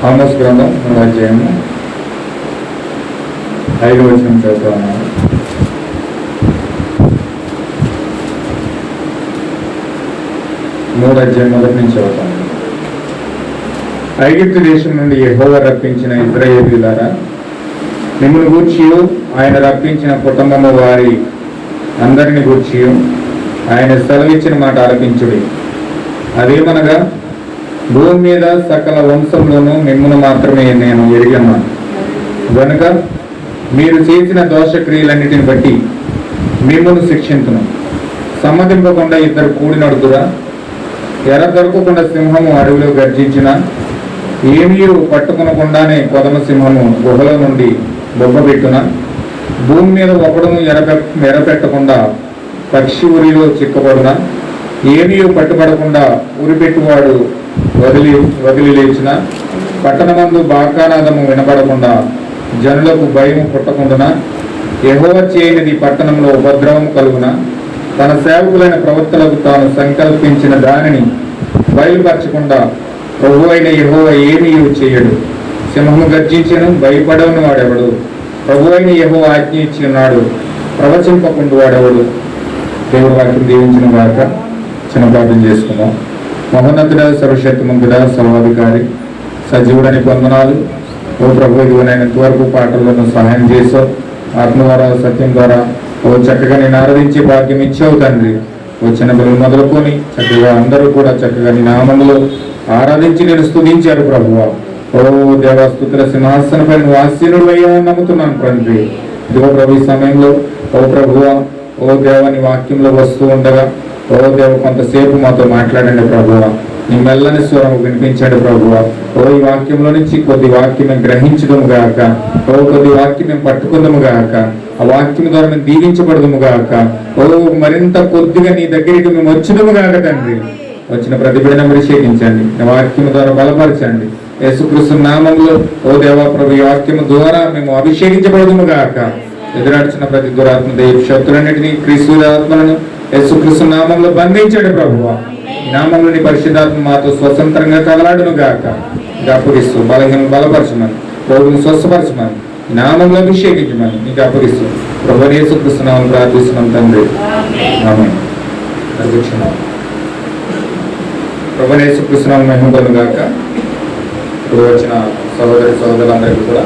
ఆమోస్ గ్రంథం 3వ అధ్యాయము 5వ వచనం చదువుతున్నాను. మూడో అధ్యాయం మొదటి నుంచి చదువుతాను. ఐగుప్తు దేశం నుండి యెహోవా రప్పించిన ఇశ్రాయేలీయులారా, మిమ్మల్ని గూర్చి ఆయన రప్పించిన కుటుంబము వారి అందరిని గూర్చి ఆయన సెలవిచ్చిన మాట ఆలకించుడి. అదేమనగా, భూమి మీద సకల వంశంలోనూ మిమ్మల్ని మాత్రమే నేను ఎరిగన్నాను గనుక మీరు చేసిన దోషక్రియలన్నిటిని బట్టి మిమ్మల్ని శిక్షించును. సమ్మతింపకుండా ఇద్దరు కూడి నడుతురా? ఎర దొరకకుండా సింహము అడవిలో గర్జించిన, ఏమీ పట్టుకొనకుండానే కొదమ సింహము గుహలో నుండి బొబ్బబెట్టున, భూమి మీద ఒకడును ఎరపెట్టకుండా పక్షి ఉరిలో చిక్కబడున, ఏమీ పట్టుబడకుండా ఉరిపెట్టువాడు వదిలి లేచిన, పట్టణమందు బాకానాదము వినబడకుండా జనులకు భయము పుట్టకుండాన, యెహోవా చేయనిది పట్టణంలో ఉపద్రవము కలుగున, తన సేవకులైన ప్రవక్తలకు తాను సంకల్పించిన దానిని బయలుపరచకుండా ప్రభు అయిన యెహోవా ఏమీ చేయడు. సింహము గర్జించెను, భయపడవని వాడెవడు? ప్రభు అయిన యెహోవా ఆజ్ఞ ఇచ్చి ఉన్నాడు, ప్రవచింపకుండా వాడెవడు? దేవుడు వాక్యం దీవించిన గాక. చిన్న ప్రార్థన చేసుకుందాం. మహోన్నతుడ, సర్వశక్తిమంతుడ, సర్వాధికారి, సజీవుడని వందనాలు. ఓ ప్రభు, ఇదిగోనైనంత వరకు పాటలను సహాయం చేసావు. ఆత్మ ద్వారా, సత్యం ద్వారా ఓ చక్కగా నేను ఆరాధించే భాగ్యం ఇచ్చావు తండ్రి. వచ్చిన పిల్లలు మొదలుకొని చక్కగా అందరూ కూడా చక్కగా నీ నామములో ఆరాధించి నేను స్తుతించారు ప్రభువా. ఓ దేవా, స్తుతుల సింహాసనపై నువ్వు ఆసీనుడు అయ్యావని నమ్ముతున్నాను తండ్రి. ఇదిగో ప్రభు, ఈ సమయంలో ఓ ప్రభువా, ఓ దేవ, నీ వాక్యంలో వస్తూ ఉండగా ఓ దేవ కొంతసేపు మాతో మాట్లాడండి ప్రభువా. నీ మెల్లని స్వరం వినిపించండి ప్రభువా. ఓ ఈ వాక్యంలో నుంచి కొద్ది వాక్యం మేము గ్రహించదము గాక, ఓ కొద్ది వాక్యం మేము పట్టుకుందము గాక, ఆ వాక్యం ద్వారా మేము దీవించబడదము గాక, ఓ మరింత కొద్దిగా నీ దగ్గరికి మేము వచ్చదము గాక తండ్రి. వచ్చిన ప్రతి బిడ్డను అభిషేకించండి, నీ వాక్యం ద్వారా బలపరచండి. యేసుక్రీస్తు నామములో ఓ దేవా ప్రభు, ఈ వాక్యం ద్వారా మేము అభిషేకించబడదము గాక. ఎదురాడుచున్న ప్రతి దురాత్మ దైవ శక్తులన్నిటినీ క్రీస్తు ఆత్మలను యేసుక్రీస్తు నామంలో బంధించండి ప్రభువా. ఈ నామంలో నీ పరిశుద్ధాత్మ మాతో స్వతంత్రంగా కదలాడును గాక. అప్పగిస్తూ బలహీనం బలపరచమని, రోగును స్వస్థపరచమని, ఈ నామంలో అభిషేకించమని నీకు అప్పగిస్తూ ప్రభు యేసుక్రీస్తు నామం ప్రార్థిస్తున్నాం తండ్రి, ఆమేన్. ప్రభు యేసుక్రీస్తు నామం మహిమ కలుగును గాక. ఇప్పుడు వచ్చిన సహోదరులందరికీ కూడా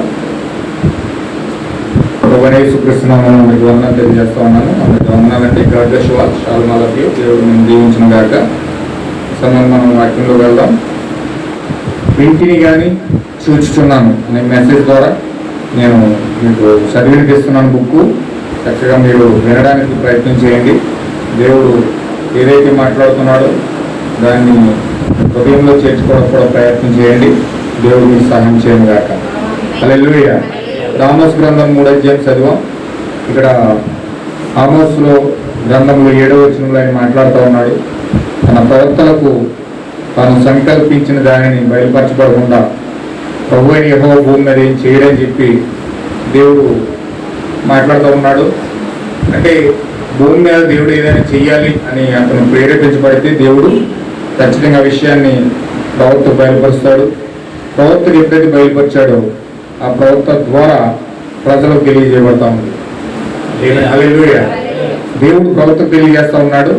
ప్రభు యేసుక్రీస్తు నామములో మీకు వందనాలు తెలియజేస్తా ఉన్నాను. అందరికీ వందనాలండి. God bless you all. Shalom. దేవుడు మేము దీవించును గాక. సమయం మనం వాక్యంలో వెళ్దాం. వింటిని కానీ చూచుచున్నాను అనే మెసేజ్ ద్వారా నేను మీకు చదివినిపిస్తున్నాను బుక్. చక్కగా మీరు వినడానికి ప్రయత్నం చేయండి. దేవుడు ఏదైతే మాట్లాడుతున్నాడో దాన్ని హృదయంలో చేర్చుకోవడం కూడా ప్రయత్నం చేయండి. దేవుడు మీకు సహాయం చేయను గాక. హల్లెలూయా. ఆమోస్ గ్రంథం 3వ అధ్యాయం చదివాం. ఇక్కడ ఆమోస్లో గ్రంథంలో 7వ వచనంలో ఆయన మాట్లాడుతూ ఉన్నాడు. తన ప్రవక్తలకు తాను సంకల్పించిన దానిని బయలుపరచబడకుండా ప్రభు అయిన యెహోవా భూమి మీద ఏం చేయడని చెప్పి దేవుడు మాట్లాడుతూ ఉన్నాడు. అంటే భూమి మీద దేవుడు ఏదైనా చెయ్యాలి అని అతను ప్రేరేపించబడితే దేవుడు ఖచ్చితంగా విషయాన్ని ప్రవక్త బయలుపరుస్తాడు. ప్రవక్తకు ఎప్పుడైతే బయలుపరిచాడో ఆ ప్రవక్త ద్వారా ప్రజలకు తెలియజేయబడతా ఉంది. హల్లెలూయా. దేవుడు ప్రవక్తకు తెలియజేస్తా ఉన్నాడు,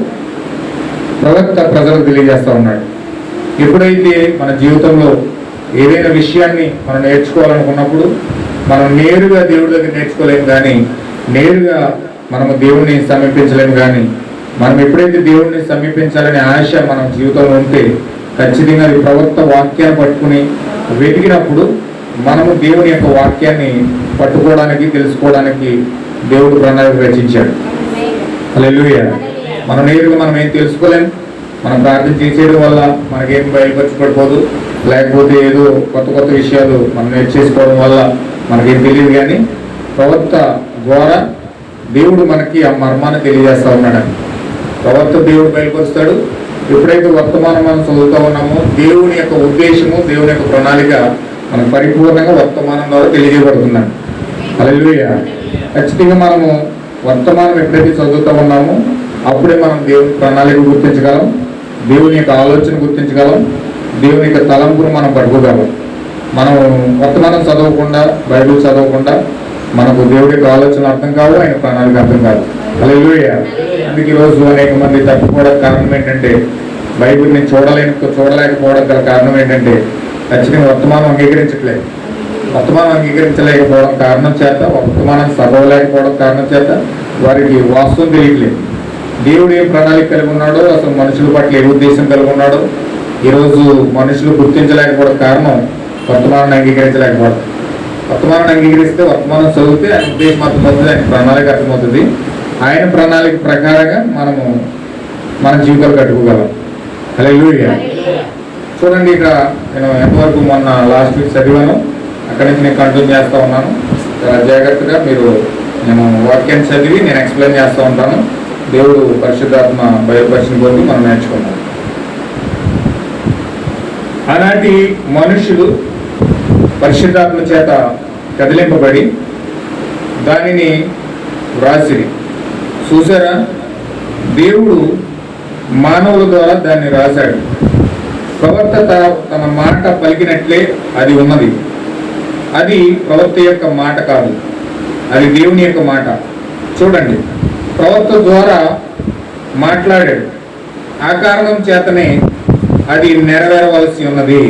ప్రవక్త ప్రజలకు తెలియజేస్తా ఉన్నాడు. ఎప్పుడైతే మన జీవితంలో ఏదైనా విషయాన్ని మనం నేర్చుకోవాలనుకున్నప్పుడు మనం నేరుగా దేవుడి దగ్గర నేర్చుకోలేము, కానీ నేరుగా మనము దేవుడిని సమీపించలేము. కానీ మనం ఎప్పుడైతే దేవుడిని సమీపించాలనే ఆశ మన జీవితంలో ఉంటే ఖచ్చితంగా ఈ ప్రవక్త వాక్యాన్ని పట్టుకుని వెతికినప్పుడు మనము దేవుని యొక్క వాక్యాన్ని పట్టుకోవడానికి, తెలుసుకోవడానికి దేవుడు ప్రణాళిక రచించాడు. హల్లెలూయా. మనం నేరుగా మనం ఏం తెలుసుకోలేం. మనం ప్రార్థన చేసేయడం వల్ల మనకేం బయలుపరచబడిపోదు, లేకపోతే ఏదో కొత్త విషయాలు మనం నేర్చేసుకోవడం వల్ల మనకేం తెలియదు. కానీ ప్రవక్త ద్వారా దేవుడు మనకి ఆ మర్మాన్ని తెలియజేస్తూ ఉన్నాడని ప్రవక్త దేవుడు బయలుపరుస్తాడు. ఎప్పుడైతే వర్తమానం మనం చదువుతూ ఉన్నామో దేవుని యొక్క ఉద్దేశము, దేవుని యొక్క ప్రణాళిక మనకు పరిపూర్ణంగా వర్తమానం ద్వారా తెలియజేయబడుతున్నాడు. హల్లెలూయా. ఖచ్చితంగా మనము వర్తమానం ఎప్పుడైతే చదువుతూ ఉన్నామో అప్పుడే మనం దేవుని ప్రణాళిక గుర్తించగలం, దేవుని యొక్క ఆలోచన గుర్తించగలం, దేవుని యొక్క తలంపును మనం పట్టుకోగలం. మనం వర్తమానం చదవకుండా, బైబిల్ చదవకుండా మనకు దేవుడి యొక్క ఆలోచనలు అర్థం కావు, ఆయన ప్రణాళిక అర్థం కాదు. హల్లెలూయా. అందుకే ఈరోజు అనేక మంది తప్పిపోవడానికి కారణం ఏంటంటే, బైబిల్ని చూడలేకపోవడం గల కారణం ఏంటంటే, ఖచ్చితంగా వర్తమానం అంగీకరించట్లేదు. వర్తమానం అంగీకరించలేకపోవడం కారణం చేత, వర్తమానం చదవలేకపోవడం కారణం చేత వారికి వాస్తవం తెలియట్లేదు. దేవుడు ఏం ప్రణాళిక కలిగి ఉన్నాడో, అసలు మనుషుల పట్ల ఏ ఉద్దేశం కలిగి ఉన్నాడో ఈరోజు మనుషులు గుర్తించలేకపోవడం కారణం వర్తమానాన్ని అంగీకరించలేకపోవడం. వర్తమానాన్ని అంగీకరిస్తే, వర్తమానం చదివితే ఆయన ఉద్దేశం అర్థమవుతుంది, ఆయన ప్రణాళిక అర్థమవుతుంది. ఆయన ప్రణాళిక ప్రకారంగా మనము మన జీవితాలు కట్టుకోగలం. హల్లెలూయా. చూడండి, ఇక్కడ నేను ఎంతవరకు మొన్న లాస్ట్ వీక్ చదివాను, అక్కడి నుంచి నేను కంటిన్యూ చేస్తూ ఉన్నాను. చాలా జాగ్రత్తగా మీరు, నేను వాక్యాన్ని చదివి నేను ఎక్స్ప్లెయిన్ చేస్తూ ఉంటాను. దేవుడు పరిశుద్ధాత్మ బయలుపరిచిన కొద్ది మనం నేర్చుకున్నాం. ఆనాటి మనుషులు పరిశుద్ధాత్మ చేత కదిలింపబడి దానిని వ్రాసిరి. చూసారా, దేవుడు మానవుల ద్వారా దాన్ని రాశాడు. ప్రవక్త తన మాట పలికినట్లే అది ఉన్నది. అది ప్రవక్త యొక్క మాట కాదు, అది దేవుని యొక్క మాట. చూడండి, ప్రవక్త ద్వారా మాట్లాడాడు. ఆ కారణం చేతనే అది నెరవేరవలసి ఉన్నది.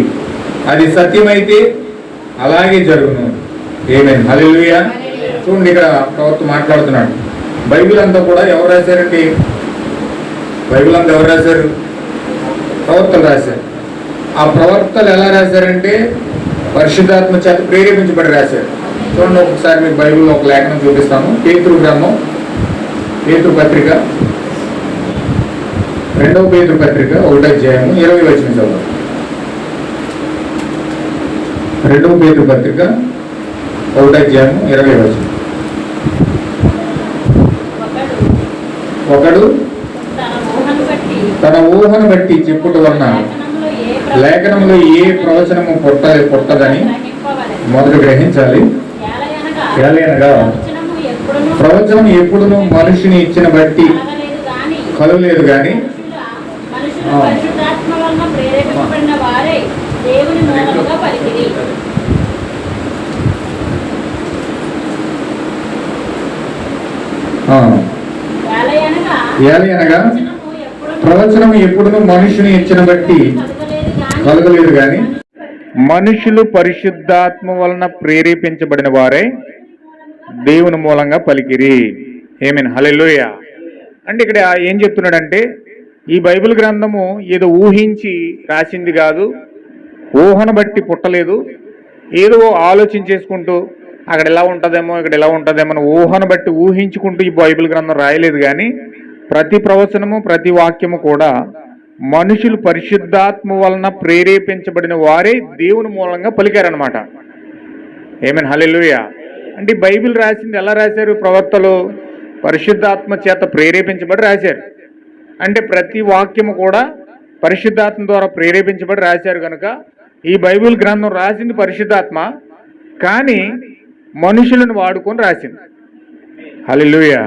అది సత్యమైతే అలాగే జరుగును. ఆమేన్. హల్లెలూయా. చూడండి, ఇక్కడ ప్రవక్త మాట్లాడుతున్నాడు. బైబిల్ అంతా కూడా ఎవరు రాశారండి? బైబిల్ అంతా ఎవరు రాశారు? ప్రవక్తలు రాశారు. ఆ ప్రవక్తలు ఎలా రాశారంటే పరిశుద్ధాత్మ చేత ప్రేరేపించబడి రాశారు. చూడండి, ఒకసారి మీకు బైబిల్లో ఒక లేఖనం చూపిస్తాను. పేతురు గ్రంథం, పేతురు పత్రిక, 2వ పేతురు పత్రిక 1వ అధ్యాయము 20 వచనం చదువు. 2వ పేతురు పత్రిక 1వ అధ్యాయము 20 వచనం. ఒకడు తన ఊహను బట్టి చెప్పుట వలన లేఖనంలో ఏ ప్రవచనము పుట్టదని మొదట గ్రహించాలి. ఏలయనగా ప్రవచనం ఎప్పుడును మనిషిని ఇచ్చిన బట్టి కలవలేదు కానీ ఏలయనగా ప్రవచనం ఎప్పుడును మనుషుని ఇచ్చిన బట్టి కలగలేదు కానీ మనుషులు పరిశుద్ధాత్మ వలన ప్రేరేపించబడిన వారే దేవుని మూలంగా పలికిరి. ఆమేన్. హల్లెలూయా. అంటే ఇక్కడ ఏం చెప్తున్నాడంటే, ఈ బైబిల్ గ్రంథము ఏదో ఊహించి రాసింది కాదు, ఊహను బట్టి పుట్టలేదు, ఏదో ఆలోచించేసుకుంటూ అక్కడ ఎలా ఉంటుందేమో ఇక్కడ ఎలా ఉంటుందేమో అని ఊహను బట్టి ఊహించుకుంటూ ఈ బైబిల్ గ్రంథం రాయలేదు. కానీ ప్రతి ప్రవచనము, ప్రతి వాక్యము కూడా మనుషులు పరిశుద్ధాత్మ వలన ప్రేరేపించబడిన వారే దేవుని మూలంగా పలికారనమాట. ఆమేన్. హల్లెలూయా. అంటే బైబిల్ రాసింది ఎలా రాశారు? ప్రవక్తలు పరిశుద్ధాత్మ చేత ప్రేరేపించబడి రాశారు. అంటే ప్రతి వాక్యము కూడా పరిశుద్ధాత్మ ద్వారా ప్రేరేపించబడి రాశారు. కనుక ఈ బైబిల్ గ్రంథం రాసింది పరిశుద్ధాత్మ, కానీ మనుషులను వాడుకొని రాసింది. హల్లెలూయా.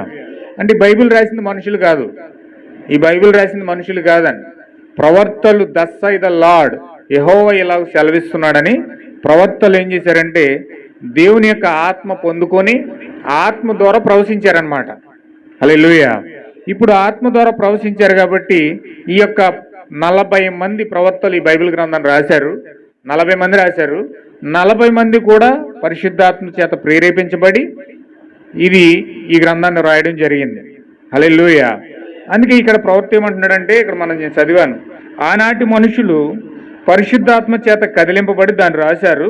అంటే బైబిల్ రాసింది మనుషులు కాదు, ఈ బైబిల్ రాసింది మనుషులు కాదని ప్రవక్తలు దస్ బై ద లార్డ్, యెహోవా ఇలా సెలవిస్తున్నాడని ప్రవక్తలు ఏం చేశారంటే దేవుని యొక్క ఆత్మ పొందుకొని ఆత్మ ద్వారా ప్రవశించారనమాట. హల్లెలూయా. ఇప్పుడు ఆత్మ ద్వారా ప్రవశించారు కాబట్టి ఈ యొక్క 40 మంది ప్రవక్తలు ఈ బైబిల్ గ్రంథాన్ని రాశారు. 40 మంది రాశారు. 40 మంది కూడా పరిశుద్ధాత్మ చేత ప్రేరేపించబడి ఈ గ్రంథాన్ని రాయడం జరిగింది. హల్లెలూయా. అందుకే ఇక్కడ ప్రవక్త ఏమంటున్నాడంటే, ఇక్కడ మనం చదివాను, ఆనాటి మనుషులు పరిశుద్ధాత్మ చేత కదిలింపబడి దాన్ని రాశారు.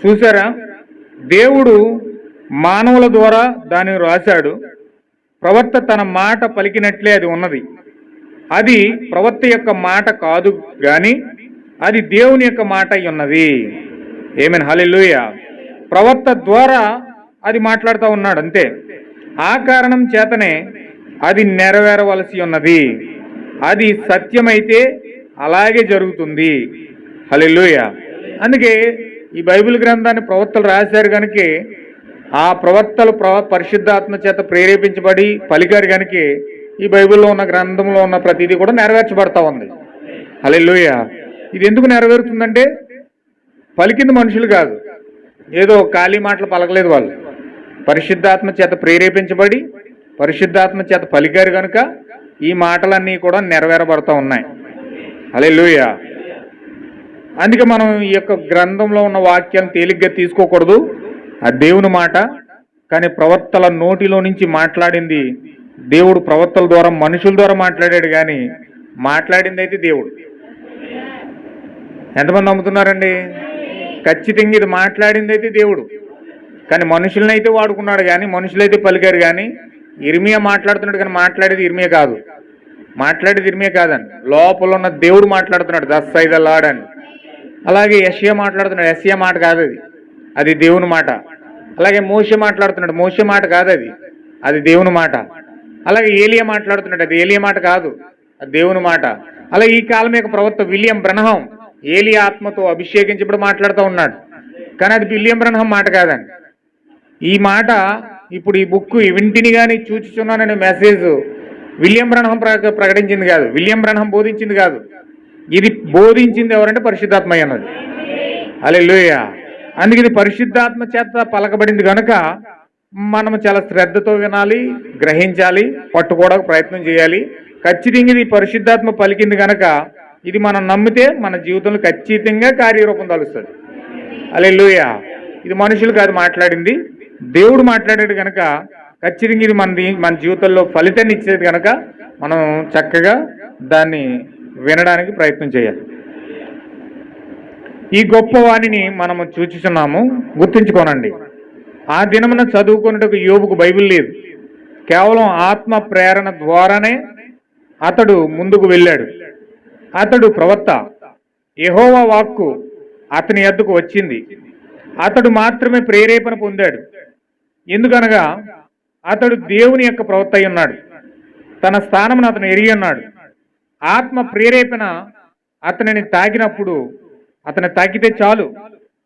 చూసారా, దేవుడు మానవుల ద్వారా దాన్ని రాశాడు. ప్రవక్త తన మాట పలికినట్లే అది ఉన్నది. అది ప్రవక్త యొక్క మాట కాదు కానీ అది దేవుని యొక్క మాట అయి ఉన్నది. ఆమేన్. హల్లెలూయా. ప్రవక్త ద్వారా అది మాట్లాడుతూ ఉన్నాడు అంతే. ఆ కారణం చేతనే అది నెరవేరవలసి ఉన్నది. అది సత్యమైతే అలాగే జరుగుతుంది. హల్లెలూయా. అందుకే ఈ బైబిల్ గ్రంథాన్ని ప్రవక్తలు రాశారు కనుక ఆ ప్రవక్తలు పరిశుద్ధాత్మ చేత ప్రేరేపించబడి పలికారు కనుక ఈ బైబిల్లో ఉన్న గ్రంథంలో ఉన్న ప్రతిదీ కూడా నెరవేర్చబడతా ఉంది. హల్లెలూయా. ఇది ఎందుకు నెరవేరుతుందంటే పలికింది మనుషులు కాదు, ఏదో ఖాళీ మాటలు పలకలేదు వాళ్ళు. పరిశుద్ధాత్మ చేత ప్రేరేపించబడి పరిశుద్ధాత్మ చేత పలికారు కనుక ఈ మాటలన్నీ కూడా నెరవేరబడతా ఉన్నాయి. హల్లెలూయా. అందుకే మనం ఈ యొక్క గ్రంథంలో ఉన్న వాక్యాలను తేలిగ్గా తీసుకోకూడదు. ఆ దేవుని మాట, కానీ ప్రవక్తల నోటిలో నుంచి మాట్లాడింది దేవుడు. ప్రవక్తల ద్వారా మనుషుల ద్వారా మాట్లాడాడు, కానీ మాట్లాడింది అయితే దేవుడు. ఎంతమంది నమ్ముతున్నారండి? ఖచ్చితంగా ఇది మాట్లాడింది అయితే దేవుడు, కానీ మనుషులను అయితే వాడుకున్నాడు, కానీ మనుషులైతే పలికారు. కానీ ఇర్మియా మాట్లాడుతున్నాడు, కానీ మాట్లాడేది ఇర్మియా కాదు. మాట్లాడేది ఇర్మియా కాదని లోపల ఉన్న దేవుడు మాట్లాడుతున్నాడు, దస్ సై ద లార్డ్ అని. అలాగే యెషయా మాట్లాడుతున్నాడు, యెషయా మాట కాదు అది, అది దేవుని మాట. అలాగే మోషే మాట్లాడుతున్నాడు, మోషే మాట కాదు అది, అది దేవుని మాట. అలాగే ఏలియా మాట్లాడుతున్నాడు, అది ఏలియా మాట కాదు, అది దేవుని మాట. అలాగే ఈ కాలం యొక్క ప్రవక్త విలియం బ్రన్హాం ఏలియా ఆత్మతో అభిషేకించబడి మాట్లాడుతూ ఉన్నాడు, కానీ అది విలియం బ్రన్హాం మాట కాదండి. ఈ మాట ఇప్పుడు ఈ బుక్ వింటిని కానీ చూచుచున్నాననే మెసేజ్ విలియం బ్రన్హాం ప్రకటించింది కాదు, విలియం బ్రన్హాం బోధించింది కాదు. ఇది బోధించింది ఎవరంటే పరిశుద్ధాత్మ అన్నది. హల్లెలూయా. అందుకే ఇది పరిశుద్ధాత్మ చేత పలకబడింది కనుక మనం చాలా శ్రద్ధతో వినాలి, గ్రహించాలి, పట్టుకోవడానికి ప్రయత్నం చేయాలి. ఖచ్చితంగా ఇది పరిశుద్ధాత్మ పలికింది కనుక ఇది మనం నమ్మితే మన జీవితంలో ఖచ్చితంగా కార్యరూపం తలుస్తుంది. హల్లెలూయా. ఇది మనుషులు కాదు మాట్లాడింది, దేవుడు మాట్లాడాడు కనుక ఖచ్చితంగా ఇది మన జీవితంలో ఫలితాన్ని ఇచ్చేది కనుక మనం చక్కగా దాన్ని వినడానికి ప్రయత్నం చేయాలి. ఈ గొప్ప వాణిని మనము చూచుచున్నాము, గుర్తుంచుకోనండి. ఆ దినమున చదువుకున్నట్టుకు యోబుకు బైబిల్ లేదు, కేవలం ఆత్మ ప్రేరణ ద్వారానే అతడు ముందుకు వెళ్ళాడు. అతడు ప్రవక్త, యెహోవా వాక్కు అతని యొద్దకు వచ్చింది, అతడు మాత్రమే ప్రేరేపణ పొందాడు. ఎందుకనగా అతడు దేవుని యొక్క ప్రవక్త అయి ఉన్నాడు, తన స్థానమును అతను ఎరిగి ఉన్నాడు. ఆత్మ ప్రేరేపణ అతనిని తాకినప్పుడు అతను తాకితే చాలు,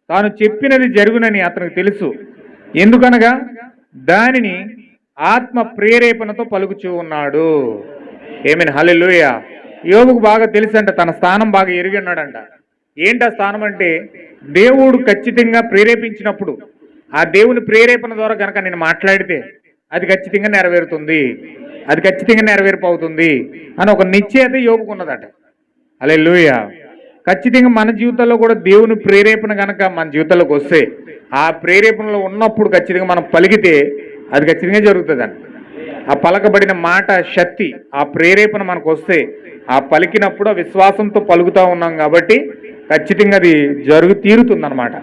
తాను చెప్పినది జరుగునని అతనికి తెలుసు. ఎందుకనగా దానిని ఆత్మ ప్రేరేపణతో పలుకుచూ ఉన్నాడు. ఏమైనా హల్లెలూయా. యోబుకు బాగా తెలుసంట, తన స్థానం బాగా ఎరిగి ఉన్నాడంట. ఏంటి ఆ స్థానం అంటే, దేవుడు ఖచ్చితంగా ప్రేరేపించినప్పుడు ఆ దేవుని ప్రేరేపణ ద్వారా కనుక నేను మాట్లాడితే అది ఖచ్చితంగా నెరవేరుతుంది, అది ఖచ్చితంగా నెరవేర్పవుతుంది అని ఒక నిశ్చయత యోబుకున్నదట. హల్లెలూయా. ఖచ్చితంగా మన జీవితంలో కూడా దేవుని ప్రేరేపణ కనుక మన జీవితంలోకి వస్తే, ఆ ప్రేరేపణలో ఉన్నప్పుడు ఖచ్చితంగా మనం పలికితే అది ఖచ్చితంగా జరుగుతుందండి. ఆ పలకబడిన మాట శక్తి, ఆ ప్రేరేపణ మనకు వస్తే, ఆ పలికినప్పుడు ఆ విశ్వాసంతో పలుకుతూ ఉన్నాం కాబట్టి ఖచ్చితంగా అది తీరుతుందన్నమాట.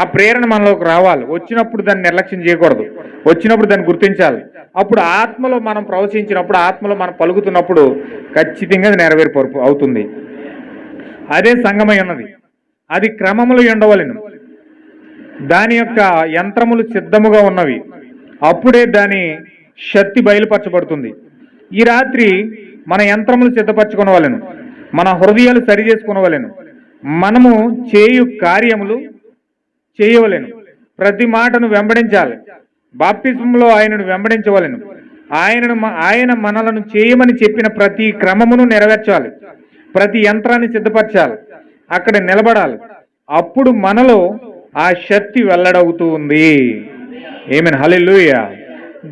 ఆ ప్రేరణ మనలోకి రావాలి. వచ్చినప్పుడు దాన్ని నిర్లక్ష్యం చేయకూడదు, వచ్చినప్పుడు దాన్ని గుర్తించాలి. అప్పుడు ఆత్మలో మనం ప్రవచించినప్పుడు, ఆత్మలో మనం పలుకుతున్నప్పుడు ఖచ్చితంగా అది నెరవేర్పు అవుతుంది. అదే సంగమై ఉన్నది, అది క్రమములు ఉండవలెను. దాని యొక్క యంత్రములు సిద్ధముగా ఉన్నవి, అప్పుడే దాని శక్తి బయలుపరచబడుతుంది. ఈ రాత్రి మన యంత్రములు సిద్ధపరచుకోవలెను, మన హృదయాలు సరి చేసుకోవలెను. మనము చేయు కార్యములు చేయవలెను, ప్రతి మాటను వెంబడించాలి. బాప్తిస్మంలో ఆయనను వెంబడించవలెను. ఆయన మనలను చేయమని చెప్పిన ప్రతి క్రమమును నెరవేర్చాలి, ప్రతి యంత్రాన్ని సిద్ధపరచాలి, అక్కడ నిలబడాలి. అప్పుడు మనలో ఆ శక్తి వెల్లడవుతూ ఉంది. ఆమేన్. హల్లెలూయా.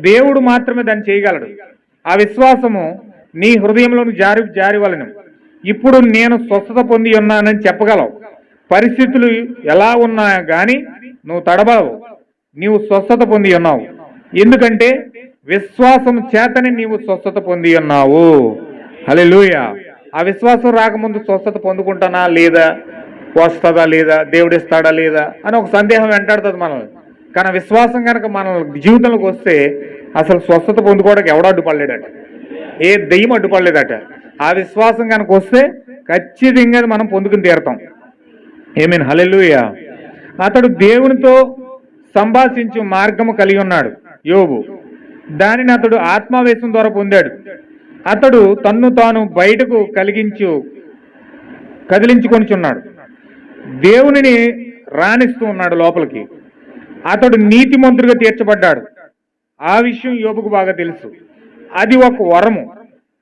దేవుడు మాత్రమే దాన్ని చేయగలడు. ఆ విశ్వాసము నీ హృదయంలోని జారివలెను. ఇప్పుడు నేను స్వస్థత పొంది ఉన్నానని చెప్పగలవు. పరిస్థితులు ఎలా ఉన్నా కానీ నువ్వు తడబడవు, నీవు స్వస్థత పొంది ఉన్నావు. ఎందుకంటే విశ్వాసం చేతనే నీవు స్వస్థత పొంది ఉన్నావు. హల్లెలూయా. ఆ విశ్వాసం రాకముందు స్వస్థత పొందుకుంటానా లేదా, వస్తుందా లేదా, దేవుడిస్తాడా లేదా అని ఒక సందేహం వెంటాడుతుంది మనల్ని. కానీ విశ్వాసం కనుక మన జీవితంలోకి వస్తే అసలు స్వస్థత పొందుకోవడానికి ఎవడో అడ్డుపడలేడట, ఏ దెయ్యం అడ్డుపడలేదట. ఆ విశ్వాసం కనుక వస్తే ఖచ్చితంగా మనం పొందుకుని తీరుతాం. ఆమేన్. హల్లెలూయా. అతడు దేవునితో సంభాషించు మార్గము కలిగి ఉన్నాడు యోబు, దానిని అతడు ఆత్మావేశం ద్వారా పొందాడు. అతడు తన్ను తాను బయటకు కదిలించుకొనిచున్నాడు, దేవునిని రాణిస్తూ ఉన్నాడు లోపలికి. అతడు నీతిమంతుడిగా తీర్చబడ్డాడు. ఆ విషయం యోబుకు బాగా తెలుసు. అది ఒక వరము,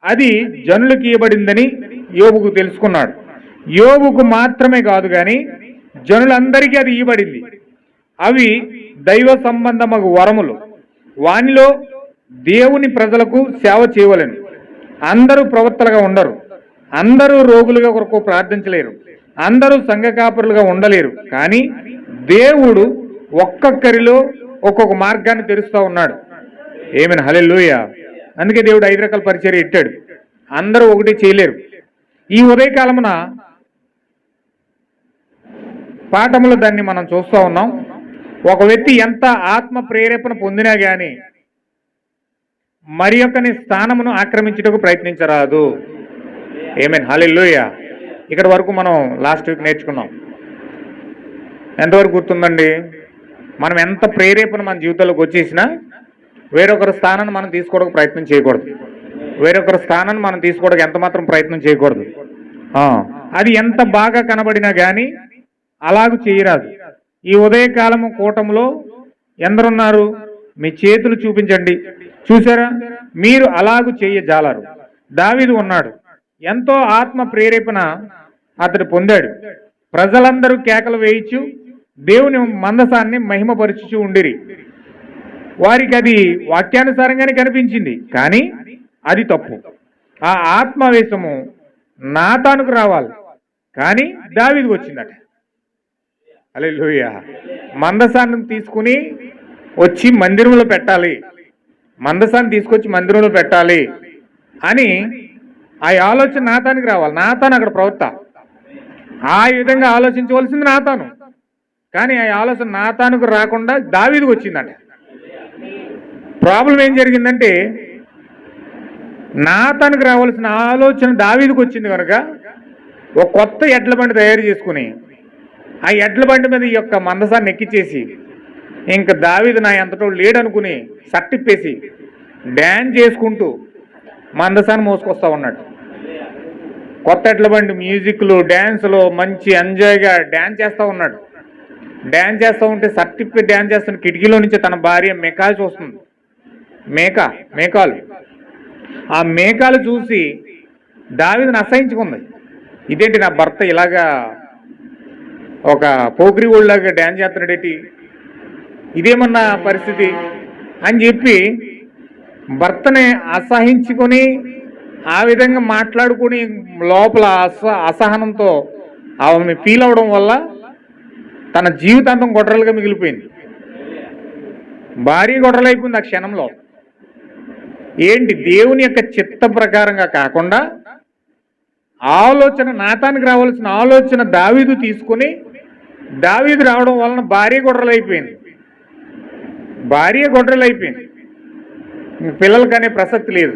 అది జనులకు ఇవ్వబడిందని యోబుకు తెలుసుకున్నాడు. యోబుకు మాత్రమే కాదు కానీ జనులందరికీ అది ఇవ్వబడింది. అవి దైవ సంబంధమగు వరములు. వానిలో దేవుని ప్రజలకు సేవ చేయవలెను. అందరూ ప్రవక్తలుగా ఉండరు, అందరూ రోగులుగా కొరకు ప్రార్థించలేరు, అందరూ సంఘ కాపరులుగా ఉండలేరు. కానీ దేవుడు ఒక్కొక్కరిలో ఒక్కొక్క మార్గాన్ని తెరుస్తూ ఉన్నాడు. ఏమైనా హల్లెలూయా. అందుకే దేవుడు 5 రకాల పరిచర్య ఇట్టాడు. అందరూ ఒకటి చేయలేరు. ఈ ఉదయకాలమున పాఠములో దాన్ని మనం చూస్తూ ఉన్నాం. ఒక వ్యక్తి ఎంత ఆత్మ ప్రేరేపణ పొందినా గాని మరి యొక్కని స్థానమును ఆక్రమించుటకు ప్రయత్నించరాదు. ఆమేన్ హల్లెలూయా. ఇక్కడ వరకు మనం లాస్ట్ వీక్ నేర్చుకున్నాం. ఎంతవరకు గుర్తుందండి? మనం ఎంత ప్రేరేపణ మన జీవితంలోకి వచ్చేసినా వేరొకరి స్థానాన్ని మనం తీసుకోవడానికి ప్రయత్నం చేయకూడదు. వేరొకరి స్థానాన్ని మనం తీసుకోవడానికి ఎంత మాత్రం ప్రయత్నం చేయకూడదు. అది ఎంత బాగా కనబడినా కానీ అలాగూ చేయరాదు. ఈ ఉదయకాలము కూటములో ఎందరున్నారు? మీ చేతులు చూపించండి. చూసారా? మీరు అలాగూ చేయజాలరు. దావీదు ఉన్నాడు, ఎంతో ఆత్మ ప్రేరేపణ అతడు పొందాడు. ప్రజలందరూ కేకలు వేయించు దేవుని మందసాన్ని మహిమపరుచుచూ ఉండిరి. వారికి అది వాక్యానుసారంగానే కనిపించింది, కానీ అది తప్పు. ఆ ఆత్మావేశము నాతానుకు రావాలి, కానీ దావీదుకు వచ్చిందట. హల్లెలూయా. మందసాన్ని తీసుకుని వచ్చి మందిరంలో పెట్టాలి, మందసాన్ని తీసుకొచ్చి మందిరంలో పెట్టాలి అని ఆ ఆలోచన నాతానికి రావాలి. నాతాను అక్కడ ప్రవక్త, ఆ విధంగా ఆలోచించవలసింది నాతాను. కానీ ఆ ఆలోచన నాతానుకు రాకుండా దావీదుకు వచ్చిందట. ప్రాబ్లం ఏం జరిగిందంటే నాతానుకు రావాల్సిన ఆలోచన దావీదుకు వచ్చింది కనుక ఒక కొత్త ఎడ్ల బండి తయారు చేసుకుని ఆ ఎడ్ల బండి మీద ఈ యొక్క మందసాన్ని ఎక్కిచ్చేసి ఇంకా దావీదు నా ఎంతటో లేడనుకుని సట్టిప్పేసి డ్యాన్స్ చేసుకుంటూ మందసాన్ని మోసుకొస్తా ఉన్నాడు. కొత్త ఎడ్ల బండి మ్యూజిక్లు, డ్యాన్స్లో మంచి ఎంజాయ్గా డ్యాన్స్ చేస్తూ ఉన్నాడు. డ్యాన్స్ చేస్తూ ఉంటే సట్టిప్పి డ్యాన్స్ చేస్తున్న కిటికీలో నుంచి తన భార్య మేకాలు చూస్తుంది. మేకాలు ఆ మేకాలు చూసి దావీదుని అసహించుకుంది. ఇదేంటి నా భర్త ఇలాగా ఒక పోకిరి ఊళ్ళలాగా డ్యాన్స్ చేస్తున్నాడేటి, ఇదేమన్నా పరిస్థితి అని చెప్పి భర్తని అసహించుకొని ఆ విధంగా మాట్లాడుకుని లోపల అసహనంతో ఆమె ఫీల్ అవడం వల్ల తన జీవితాంతం గొడ్రలుగా మిగిలిపోయింది. భారీ గొడ్రలైపోయింది ఆ క్షణంలో. ఏంటి? దేవుని యొక్క చిత్త ప్రకారంగా కాకుండా ఆలోచన నాతానికి రావాల్సిన ఆలోచన దావీదు తీసుకుని దావీదు రావడం వలన భార్య గొడ్రలైపోయింది. పిల్లలకనే ప్రసక్తి లేదు.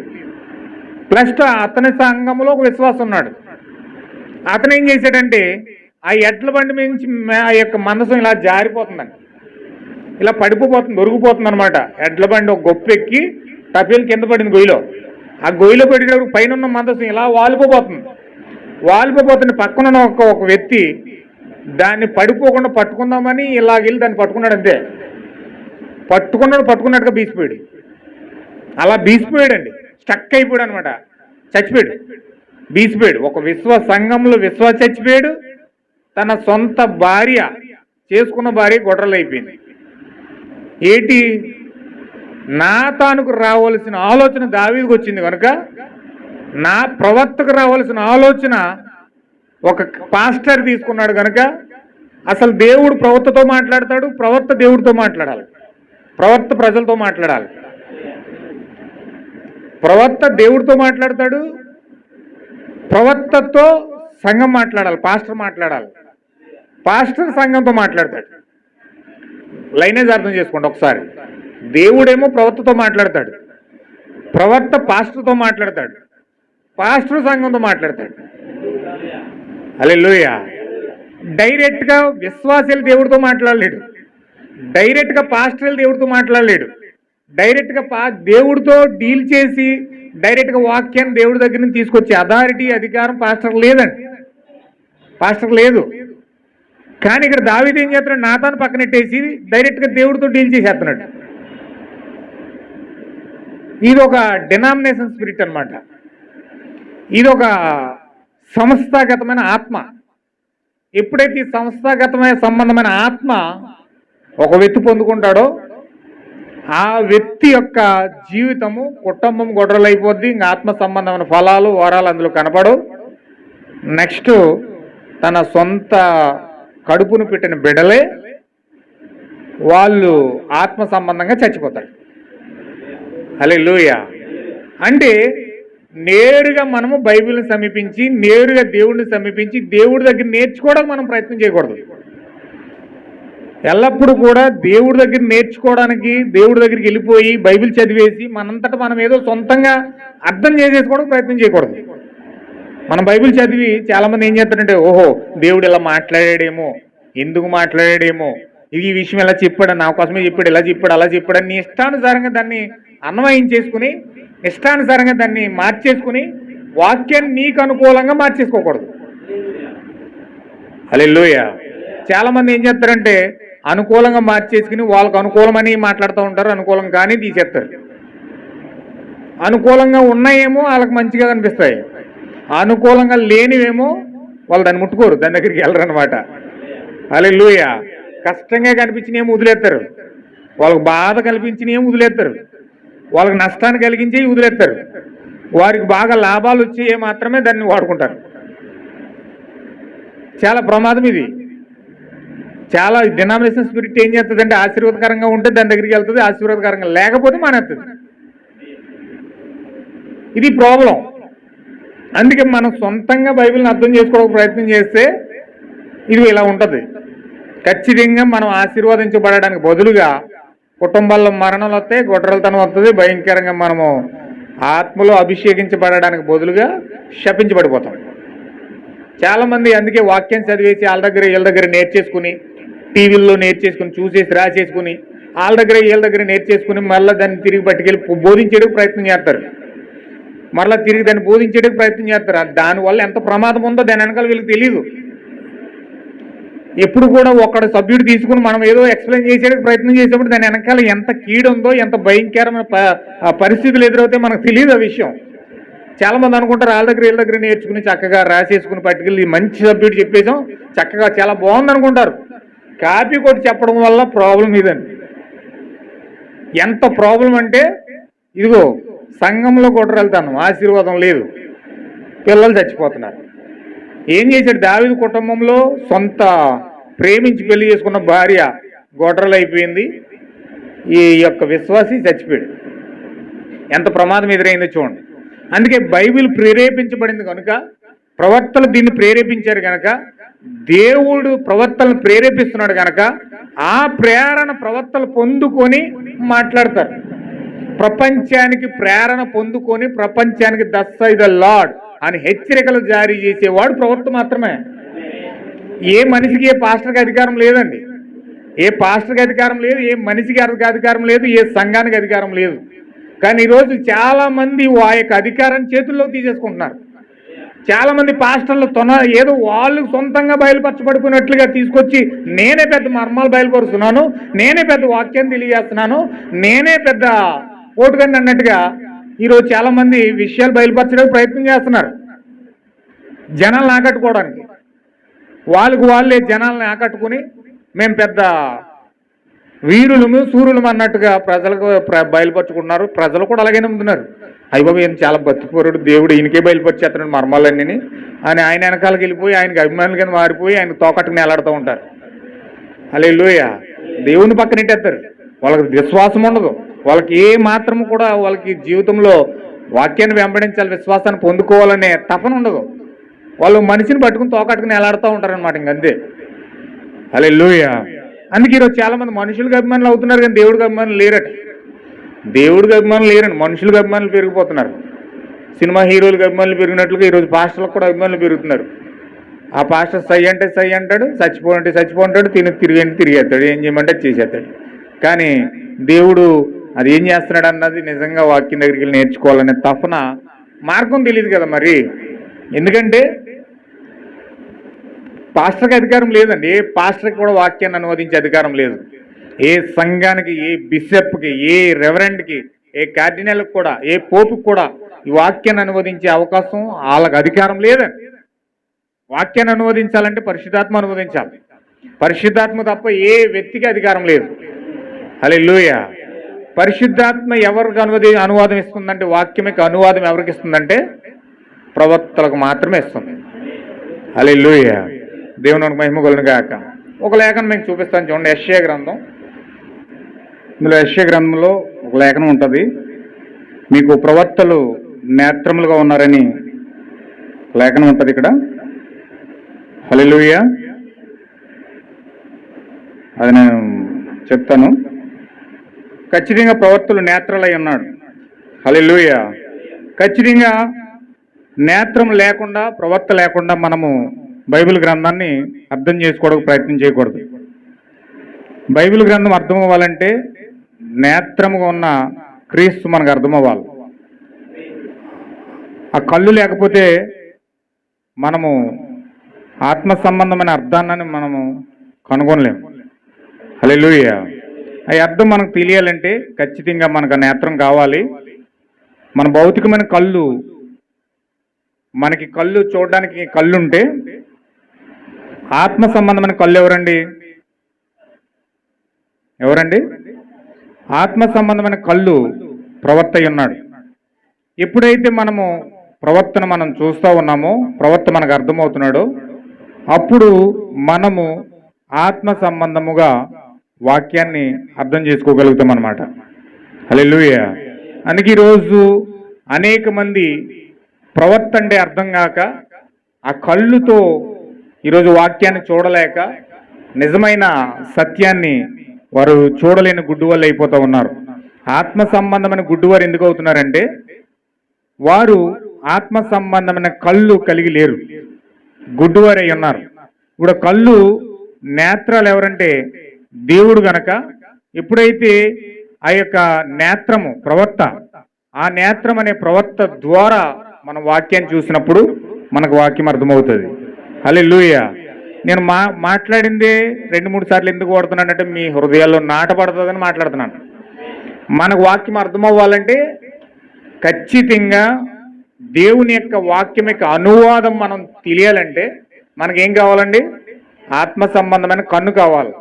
ప్లస్ అతని సంఘంలో ఒక విశ్వాసం ఉన్నాడు. అతను ఏం చేశాడంటే ఆ ఎడ్ల బండి నుంచి ఆ యొక్క మందసం ఇలా జారిపోతుందండి, ఇలా పడిపోతుంది, దొరికిపోతుంది అనమాట. ఎడ్ల బండి ఒక గొప్పెక్కి టపేలు కింద పడింది గొయ్యిలో. ఆ గొయ్యిలో పడేటప్పుడు పైన ఉన్న మందసం ఇలా వాలిపోతుంది. పక్కన ఒక వ్యక్తి దాన్ని పడిపోకుండా పట్టుకుందామని ఇలాగెళ్ళి దాన్ని పట్టుకున్నాడు. అంతే, పట్టుకున్నట్టుగా బీసిపోయాడు. అలా బీసిపోయాడండి, స్టక్ అయిపోయాడు అనమాట. చచ్చిపోయాడు, బీసిపోయాడు. ఒక సంఘంలో చచ్చిపోయాడు. తన సొంత భార్య, చేసుకున్న భార్య గొడ్రలు అయిపోయింది. ఏంటి? నాతానుకు రావాల్సిన ఆలోచన దావీదుకు వచ్చింది కనుక నా ప్రవక్తకు రావాల్సిన ఆలోచన ఒక పాస్టర్ తీసుకున్నాడు కనుక అసలు దేవుడు ప్రవక్తతో మాట్లాడతాడు, ప్రవక్త దేవుడితో మాట్లాడాలి, ప్రవక్త ప్రజలతో మాట్లాడాలి. ప్రవక్త దేవుడితో మాట్లాడతాడు, ప్రవక్తతో సంఘం మాట్లాడాలి, పాస్టర్ మాట్లాడాలి, పాస్టర్ సంఘంతో మాట్లాడతాడు. లైనేజ్ అర్థం చేసుకోండి ఒకసారి. దేవుడేమో ప్రవక్తతో మాట్లాడతాడు, ప్రవక్త పాస్టర్తో మాట్లాడతాడు, పాస్టర్ సంఘంతో మాట్లాడతాడు. హల్లెలూయా. డైరెక్ట్గా విశ్వాసాలు దేవుడితో మాట్లాడలేడు, డైరెక్ట్గా పాస్టర్లు దేవుడితో మాట్లాడలేడు, డైరెక్ట్గా దేవుడితో డీల్ చేసి డైరెక్ట్గా వాక్యాన్ని దేవుడి దగ్గర నుంచి తీసుకొచ్చే అథారిటీ, అధికారం పాస్టర్ లేదండి, పాస్టర్ లేదు. కానీ ఇక్కడ దావీదు ఏం చేస్తున్నాడు? నాతాను పక్కనెట్టేసి డైరెక్ట్గా దేవుడితో డీల్ చేసేస్తున్నాడు. ఇది ఒక డినామినేషన్ స్పిరిట్ అనమాట. ఇది ఒక సంస్థాగతమైన ఆత్మ. ఎప్పుడైతే ఈ సంస్థాగతమైన సంబంధమైన ఆత్మ ఒక వ్యక్తి పొందుకుంటాడో ఆ వ్యక్తి యొక్క జీవితము కుటుంబం గొడవలైపోద్ది. ఇంకా ఆత్మ సంబంధమైన ఫలాలు వరాలు అందులో కనపడవు. నెక్స్ట్ తన సొంత కడుపును పెట్టిన బిడ్డలే వాళ్ళు ఆత్మ సంబంధంగా చచ్చిపోతారు. హల్లెలూయా. అంటే నేరుగా మనము బైబిల్ని సమీపించి నేరుగా దేవుడిని సమీపించి దేవుడి దగ్గర నేర్చుకోవడానికి మనం ప్రయత్నం చేయకూడదు. ఎల్లప్పుడూ కూడా దేవుడి దగ్గర నేర్చుకోవడానికి దేవుడి దగ్గరికి వెళ్ళిపోయి బైబిల్ చదివేసి మనంతటా మనం ఏదో సొంతంగా అర్థం చేసేసుకోవడానికి ప్రయత్నం చేయకూడదు. మనం బైబిల్ చదివి చాలామంది ఏం చేస్తారంటే, ఓహో దేవుడు ఇలా మాట్లాడాడేమో, ఎందుకు మాట్లాడాడేమో, ఈ విషయం ఎలా చెప్పాడు, నా కోసమే చెప్పాడు, ఇలా చెప్పాడు, అలా చెప్పాడు అని ఇష్టానుసారంగా దాన్ని అన్వయించేసుకుని ఇష్టానుసారంగా దాన్ని మార్చేసుకుని వాక్యాన్ని నీకు అనుకూలంగా మార్చేసుకోకూడదు. హల్లెలూయా. చాలామంది ఏం చేస్తారంటే అనుకూలంగా మార్చేసుకుని వాళ్ళకు అనుకూలమని మాట్లాడుతూ ఉంటారు, అనుకూలం కానీ తీసేస్తారు. అనుకూలంగా ఉన్నాయేమో వాళ్ళకి మంచిగా కనిపిస్తాయి, అనుకూలంగా లేనివేమో వాళ్ళు దాన్ని ముట్టుకోరు, దాని దగ్గరికి వెళ్ళరు అనమాట. హల్లెలూయా. కష్టంగా కనిపించినేమో వదిలేస్తారు, వాళ్ళకి బాధ కల్పించినేమో వదిలేస్తారు, వాళ్ళకి నష్టాన్ని కలిగించి వదిలేస్తారు, వారికి బాగా లాభాలు వచ్చే మాత్రమే దాన్ని వాడుకుంటారు. చాలా ప్రమాదం ఇది. చాలా డినామినేషన్ స్పిరిట్ ఏం చేస్తుందంటే ఆశీర్వాదకరంగా ఉంటే దాని దగ్గరికి వెళ్తుంది, ఆశీర్వాదకరంగా లేకపోతే మానేస్తుంది. ఇది ప్రాబ్లం. అందుకే మనం సొంతంగా బైబిల్ని అర్థం చేసుకోవడానికి ప్రయత్నం చేస్తే ఇది ఇలా ఉంటుంది. ఖచ్చితంగా మనం ఆశీర్వదించబడడానికి బదులుగా కుటుంబాల్లో మరణాలు వస్తాయి, గొడ్రలతనం వస్తుంది, భయంకరంగా మనము ఆత్మలో అభిషేకించబడడానికి బదులుగా శపించబడిపోతాం. చాలామంది అందుకే వాక్యం చదివేసి వాళ్ళ దగ్గర వీళ్ళ దగ్గర నేర్చేసుకుని, టీవీల్లో నేర్చేసుకుని, చూసేసి రాసేసుకుని, వాళ్ళ దగ్గర వీళ్ళ దగ్గర నేర్చేసుకుని మళ్ళీ దాన్ని తిరిగి పట్టుకెళ్ళి బోధించేందుకు ప్రయత్నం చేస్తారు, మరలా తిరిగి దాన్ని బోధించేందుకు ప్రయత్నం చేస్తారు. దానివల్ల ఎంత ప్రమాదం ఉందో దాని వెనకాల వీళ్ళకి తెలియదు. ఎప్పుడు కూడా ఒక్కడ సభ్యుడు తీసుకుని మనం ఏదో ఎక్స్ప్లెయిన్ చేసేందుకు ప్రయత్నం చేసేప్పుడు దాని వెనకాల ఎంత కీడుందో, ఎంత భయంకరమైన పరిస్థితులు ఎదురవుతాయో మనకు తెలియదు ఆ విషయం. చాలామంది అనుకుంటారు వాళ్ళ దగ్గర వీళ్ళ దగ్గర నేర్చుకుని చక్కగా రాసేసుకుని పట్టుకెళ్ళి మంచి సభ్యుడు చెప్పేసాం చక్కగా చాలా బాగుంది అనుకుంటారు. కాపీ కొట్టి చెప్పడం వల్ల ప్రాబ్లం ఇదండి. ఎంత ప్రాబ్లం అంటే, ఇదిగో సంఘంలో గొడ్రలతనం, ఆశీర్వాదం లేదు, పిల్లలు చచ్చిపోతున్నారు. ఏం చేశాడు దావీదు కుటుంబంలో? సొంత ప్రేమించి పెళ్లి చేసుకున్న భార్య గొడ్రలైపోయింది, ఈ యొక్క విశ్వాసి చచ్చిపోయాడు. ఎంత ప్రమాదం ఎదురైందో చూడండి. అందుకే బైబిల్ ప్రేరేపించబడింది కనుక, ప్రవక్తలు దీన్ని ప్రేరేపించారు కనుక, దేవుడు ప్రవక్తలను ప్రేరేపిస్తున్నాడు కనుక ఆ ప్రేరణ ప్రవక్తలు పొందుకొని మాట్లాడతారు. ప్రపంచానికి ప్రేరణ పొందుకొని ప్రపంచానికి దస్ బై ద లార్డ్ అని హెచ్చరికలు జారీ చేసేవాడు ప్రవక్త మాత్రమే. ఏ మనిషికి, ఏ పాస్టర్కి అధికారం లేదండి. ఏ పాస్టర్కి అధికారం లేదు, ఏ మనిషికి అధికారం లేదు, ఏ సంఘానికి అధికారం లేదు. కానీ ఈరోజు చాలా మంది ఆ యొక్క అధికారాన్ని చేతుల్లో తీసేసుకుంటున్నారు. చాలా మంది పాస్టర్లు ఏదో వాళ్ళు సొంతంగా బయలుపరచబడిపోయినట్లుగా తీసుకొచ్చి నేనే పెద్ద మర్మాలు బయలుపరుస్తున్నాను, నేనే పెద్ద వాక్యాన్ని తెలియజేస్తున్నాను, నేనే పెద్ద ఓటుగాని అన్నట్టుగా ఈరోజు చాలా మంది విషయాలు బయలుపరచడానికి ప్రయత్నం చేస్తున్నారు జనాలను ఆకట్టుకోవడానికి. వాళ్ళే జనాలను ఆకట్టుకుని మేము పెద్ద వీరులము సూర్యులము అన్నట్టుగా ప్రజలకు బయలుపరుచుకుంటున్నారు. ప్రజలు కూడా అలాగే నమ్ముతున్నారు. అయ్యబాబు ఈయన చాలా బతికిపోరుడు, దేవుడు ఈయనకే బయలుపరిచేస్తున్నాడు మర్మాలన్నీ అని ఆయన వెనకాలకి వెళ్ళిపోయి ఆయనకి అభిమానుల కింద మారిపోయి ఆయన తోకట్టుకు నేలాడుతూ ఉంటారు. హల్లెలూయా. దేవుని పక్కనెట్టేస్తారు. వాళ్ళకి విశ్వాసం ఉండదు. వాళ్ళకి ఏ మాత్రము కూడా వాళ్ళకి జీవితంలో వాక్యాన్ని వెంబడించాలి, విశ్వాసాన్ని పొందుకోవాలనే తపన ఉండదు. వాళ్ళు మనిషిని పట్టుకుని తోకట్టుకుని నేలాడుతూ ఉంటారనమాట. ఇంకంతే. హల్లెలూయా. అందుకే ఈరోజు చాలా మంది మనుషులకు అభిమానులు అవుతున్నారు కానీ దేవుడికి అభిమానులు లేరట. దేవుడికి అభిమానులు లేరండి, మనుషులకు అభిమానులు పెరిగిపోతున్నారు. సినిమా హీరోలకు అభిమానులు పెరిగినట్లుగా ఈరోజు పాస్టర్లకు కూడా అభిమానులు పెరుగుతున్నారు. ఆ పాస్టర్ సై అంటే సై అంటాడు, చచ్చిపోంటే చచ్చిపోంటాడు, తిరిగేస్తాడు, ఏం చేయమంటే చేసేస్తాడు. కానీ దేవుడు అది ఏం చేస్తున్నాడు అన్నది నిజంగా వాక్యం దగ్గరికి వెళ్ళి నేర్చుకోవాలనే తపన మార్గం తెలియదు కదా మరి. ఎందుకంటే పాస్టర్కి అధికారం లేదండి. ఏ పాస్టర్కి కూడా వాక్యాన్ని అనువదించే అధికారం లేదు. ఏ సంఘానికి, ఏ బిషప్కి, ఏ రెవరెండ్కి, ఏ కార్డినల్కి కూడా, ఏ పోపుకి కూడా ఈ వాక్యాన్ని అనువదించే అవకాశం వాళ్ళకి అధికారం లేదండి. వాక్యాన్ని అనువదించాలంటే పరిశుద్ధాత్మ అనువదించాలి. పరిశుద్ధాత్మ తప్ప ఏ వ్యక్తికి అధికారం లేదు. హల్లెలూయా. పరిశుద్ధాత్మ ఎవరికి అనువాదం ఇస్తుందంటే, వాక్యమికి అనువాదం ఎవరికి ఇస్తుందంటే ప్రవక్తలకు మాత్రమే ఇస్తుంది. హల్లెలూయా. దేవునికి మహిమ కలుగును గాక. ఒక లేఖనం మీకు చూపిస్తాను చూడండి. యెషయా గ్రంథం. ఇందులో యెషయా గ్రంథంలో ఒక లేఖనం ఉంటుంది. మీకు ప్రవక్తలు నేత్రములుగా ఉన్నారని లేఖనం ఉంటుంది ఇక్కడ. హల్లెలూయా. అది నేను చెప్తాను. ఖచ్చితంగా ప్రవక్తలు నేత్రాలై ఉన్నాడు. హల్లెలూయా. ఖచ్చితంగా నేత్రం లేకుండా, ప్రవక్త లేకుండా మనము బైబిల్ గ్రంథాన్ని అర్థం చేసుకోవడానికి ప్రయత్నం చేయకూడదు. బైబిల్ గ్రంథం అర్థం అవ్వాలంటే నేత్రముగా ఉన్న క్రీస్తు మనకు అర్థం అవ్వాలి. ఆ కళ్ళు లేకపోతే మనము ఆత్మ సంబంధమైన అర్థాన్ని మనము కనుగొనలేము. హల్లెలూయా. ఆ అర్థం మనకు తెలియాలంటే ఖచ్చితంగా మనకు నేత్రం కావాలి. మన భౌతికమైన కళ్ళు, మనకి కళ్ళు చూడడానికి కళ్ళు ఉంటే, ఆత్మ సంబంధమైన కళ్ళు ఎవరండి? ఆత్మ సంబంధమైన కళ్ళు ప్రవక్త అయి ఉన్నాడు. ఎప్పుడైతే మనము ప్రవక్తను మనం చూస్తూ ఉన్నామో, ప్రవక్త మనకు అర్థమవుతున్నాడో, అప్పుడు మనము ఆత్మ సంబంధముగా వాక్యాన్ని అర్థం చేసుకోగలుగుతాం అన్నమాట. హల్లెలూయా. అందుకే ఈరోజు అనేక మంది ప్రవక్త అంటే అర్థం కాక, ఆ కళ్ళుతో ఈరోజు వాక్యాన్ని చూడలేక, నిజమైన సత్యాన్ని వారు చూడలేని గుడ్డివాళ్ళు అయిపోతూ ఉన్నారు. ఆత్మ సంబంధమైన గుడ్డివారు ఎందుకు అవుతున్నారంటే, వారు ఆత్మ సంబంధమైన కళ్ళు కలిగి లేరు, గుడ్డివారై ఉన్నారు. ఇప్పుడు కళ్ళు, నేత్రాలు ఎవరంటే దేవుడు గనక, ఎప్పుడైతే ఆ యొక్క నేత్రము ప్రవక్త, ఆ నేత్రం అనే ప్రవక్త ద్వారా మనం వాక్యాన్ని చూసినప్పుడు మనకు వాక్యం అర్థమవుతుంది. హల్లెలూయా. నేను మాట్లాడిందే 2-3 సార్లు ఎందుకు వాడుతున్నానంటే, మీ హృదయాల్లో నాటపడుతుందని మాట్లాడుతున్నాను. మనకు వాక్యం అర్థం అవ్వాలంటే ఖచ్చితంగా దేవుని యొక్క వాక్యం యొక్క అనువాదం మనం తెలియాలంటే మనకేం కావాలండి? ఆత్మ సంబంధమైన కన్ను కావాలి.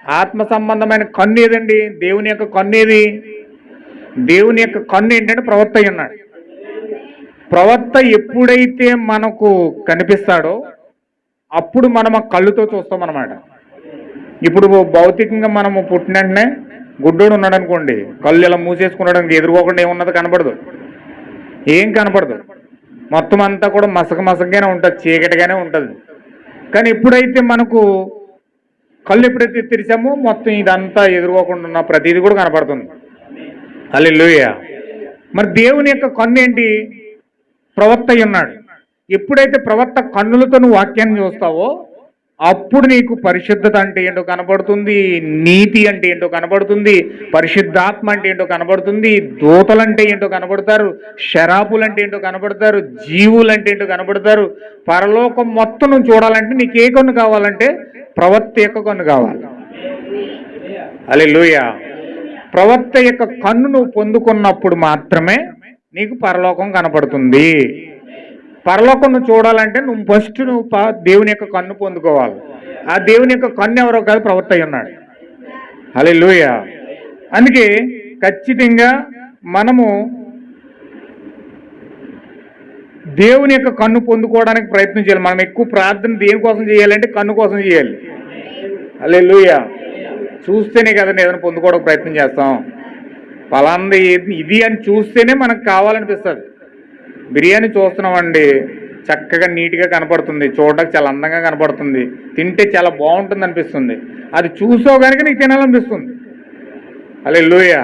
ఆత్మ సంబంధమైన కన్ను ఏదండి? దేవుని యొక్క కన్ను ఏది? దేవుని యొక్క కన్ను ఏంటంటే ప్రవక్త అయి ఉన్నాడు. ప్రవక్త ఎప్పుడైతే మనకు కనిపిస్తాడో అప్పుడు మనం ఆ కళ్ళుతో చూస్తాం అన్నమాట. ఇప్పుడు భౌతికంగా మనము పుట్టిన వెంటనే గుడ్డోడు ఉన్నాడు అనుకోండి, కళ్ళు ఇలా మూసేసుకున్నాడు, ఎదురుకోకుండా ఏమున్నది కనపడదు, ఏం కనపడదు, మొత్తం అంతా కూడా మసకగానే ఉంటుంది, చీకటిగానే ఉంటుంది. కానీ ఎప్పుడైతే మనకు కళ్ళు ఎప్పుడైతే తెరిచామో మొత్తం ఇదంతా ఎదురుకోకుండా ఉన్న ప్రతిదీ కూడా కనపడుతుంది. హల్లెలూయా. మరి దేవుని యొక్క కన్ను ఏంటి? ప్రవక్త అయి ఉన్నాడు. ఎప్పుడైతే ప్రవక్త కన్నులతో నువ్వు వాక్యాన్ని చూస్తావో అప్పుడు నీకు పరిశుద్ధత అంటే ఏంటో కనబడుతుంది, నీతి అంటే ఏంటో కనబడుతుంది, పరిశుద్ధాత్మ అంటే ఏంటో కనబడుతుంది, దూతలంటే ఏంటో కనబడతారు, శరాపులంటే ఏంటో కనబడతారు, జీవులంటే ఏంటో కనబడతారు. పరలోకం మొత్తం నువ్వు చూడాలంటే నీకు ఏ కన్ను కావాలంటే ప్రవక్త యొక్క కన్ను కావాలి. హల్లెలూయా. ప్రవక్త యొక్క కన్ను నువ్వు పొందుకున్నప్పుడు మాత్రమే నీకు పరలోకం కనపడుతుంది. పరలోకం నువ్వు చూడాలంటే నువ్వు ఫస్ట్ దేవుని యొక్క కన్ను పొందుకోవాలి. ఆ దేవుని యొక్క కన్ను ఎవరో కాదు, ప్రవక్త అయి ఉన్నాడు. హల్లెలూయా. అందుకే ఖచ్చితంగా మనము దేవుని యొక్క కన్ను పొందుకోవడానికి ప్రయత్నం చేయాలి. మనం ఎక్కువ ప్రార్థన దేనికోసం చేయాలంటే కన్ను కోసం చేయాలి. హల్లెలూయా. చూస్తేనే కదండి ఏదైనా పొందుకోవడానికి ప్రయత్నం చేస్తాం. పలాంది ఇది అని చూస్తేనే మనకు కావాలనిపిస్తుంది. బిర్యానీ చూస్తున్నామండి, చక్కగా నీట్గా కనపడుతుంది, చూడడానికి చాలా అందంగా కనపడుతుంది, తింటే చాలా బాగుంటుంది అనిపిస్తుంది. అది చూసావు కనుక నీకు తినాలనిపిస్తుంది. హల్లెలూయా.